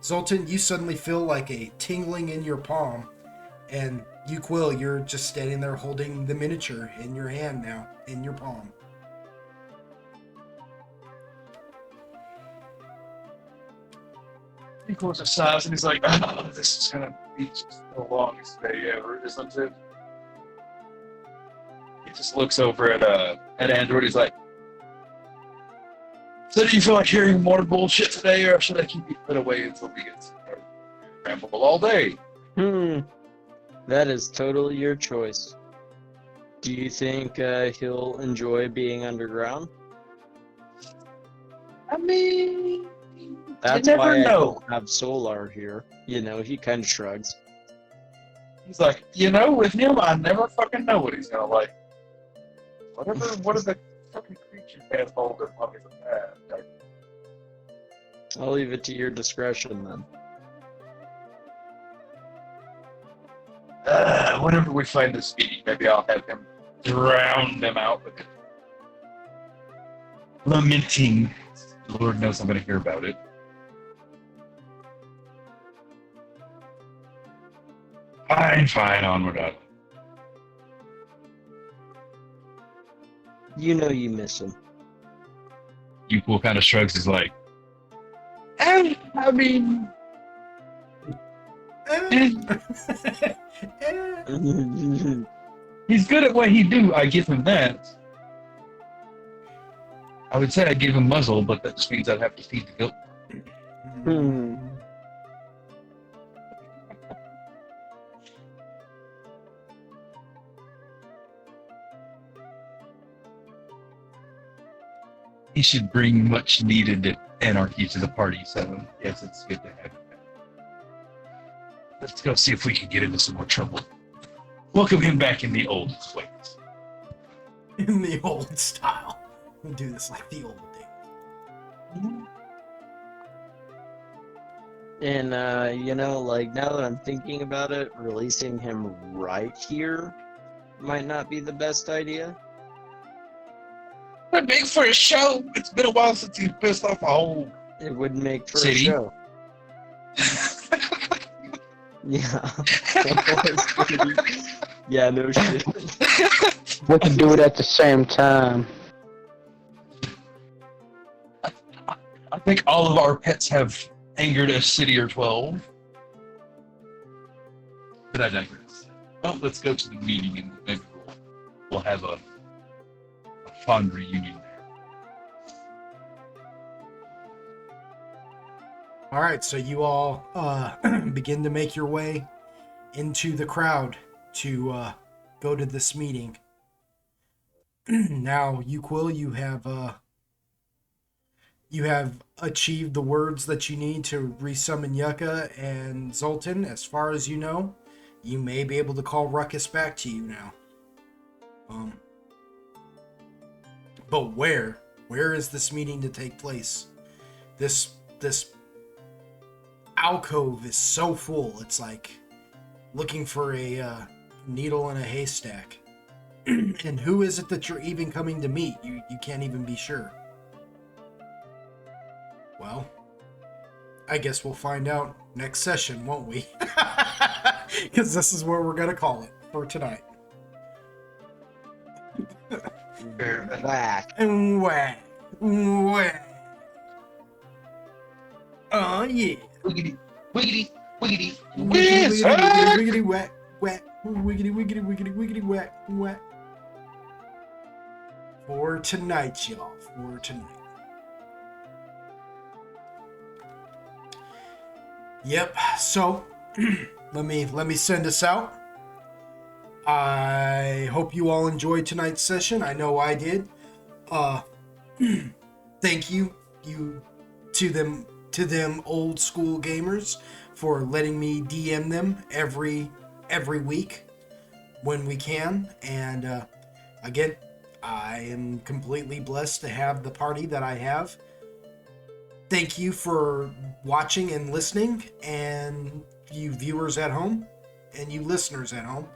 Zoltan, you suddenly feel like a tingling in your palm. And you, Quill, you're just standing there holding the miniature in your hand now, in your palm. He goes to size and he's like, oh, this is gonna be just the longest day ever, isn't it? He just looks over at Android. He's like, so do you feel like hearing more bullshit today, or should I keep you put away until we get started? Ramble all day. That is totally your choice. Do you think he'll enjoy being underground? I mean, That's you never why I know. don't have Solar here. You know, he kind of shrugs. He's like, with him, I never fucking know what he's gonna like. What are the fucking creatures can't hold their mummies in that? I'll leave it to your discretion then. Whenever we find this meeting, maybe I'll have him drown them out with it. Lamenting. Lord knows I'm gonna hear about it. Fine, onward up. You know you miss him. Equal kind of shrugs. Is like, I mean, he's good at what he do. I give him that. I would say I give him muzzle, but that just means I'd have to feed the goat. He should bring much needed anarchy to the party, so yes, it's good to have him. Let's go see if we can get into some more trouble. Welcome him back in the old ways. In the old style. We'll do this like the old days. And, like, now that I'm thinking about it, releasing him right here might not be the best idea. But big for a show. It's been a while since he's pissed off a whole It would make for city. a show. Yeah. Yeah, no shit. We can do it at the same time. I think all of our pets have angered a city or 12. But I digress. Well, let's go to the meeting and maybe we'll have a fun reunion there. All right, so you all begin to make your way into the crowd to go to this meeting. Now, you, Quill, you have You have achieved the words that you need to resummon Yucca and Zoltan. As far as you know, you may be able to call Ruckus back to you now. But where? Where is this meeting to take place? This alcove is so full. It's like looking for a needle in a haystack. And who is it that you're even coming to meet? You can't even be sure. Well, I guess we'll find out next session, won't we? Because this is where we're going to call it for tonight. Back. And whack. Whack. Oh, yeah. Wiggity, wiggity, wiggity, Wiggity, wizard! wiggity, wiggity, whack, whack. Wiggity, wiggity, wiggity, wiggity, whack, whack. For tonight, y'all. For tonight. Yep. So, let me send us out. I hope you all enjoyed tonight's session. I know I did. Thank you to them old school gamers for letting me DM them every week when we can. And again, I am completely blessed to have the party that I have. Thank you for watching and listening, and you viewers at home and you listeners at home.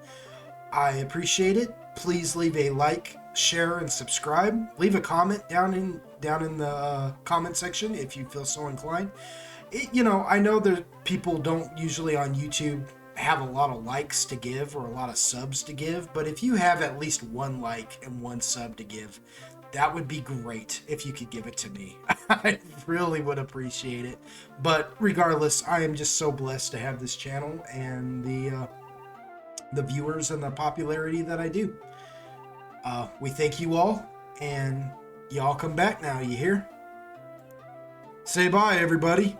I appreciate it. Please leave a like, share, and subscribe. Leave a comment down in the comment section if you feel so inclined. I know that people don't usually on YouTube have a lot of likes to give or a lot of subs to give, but if you have at least one like and one sub to give, that would be great if you could give it to me. I really would appreciate it. But regardless, I am just so blessed to have this channel and the viewers and the popularity that I do. We thank you all, and y'all come back now, you hear? Say bye, everybody.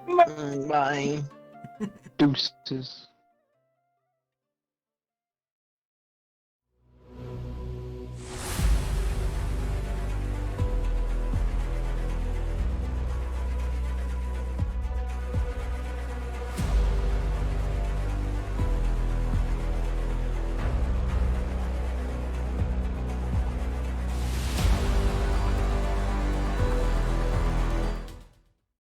Bye. Deuces.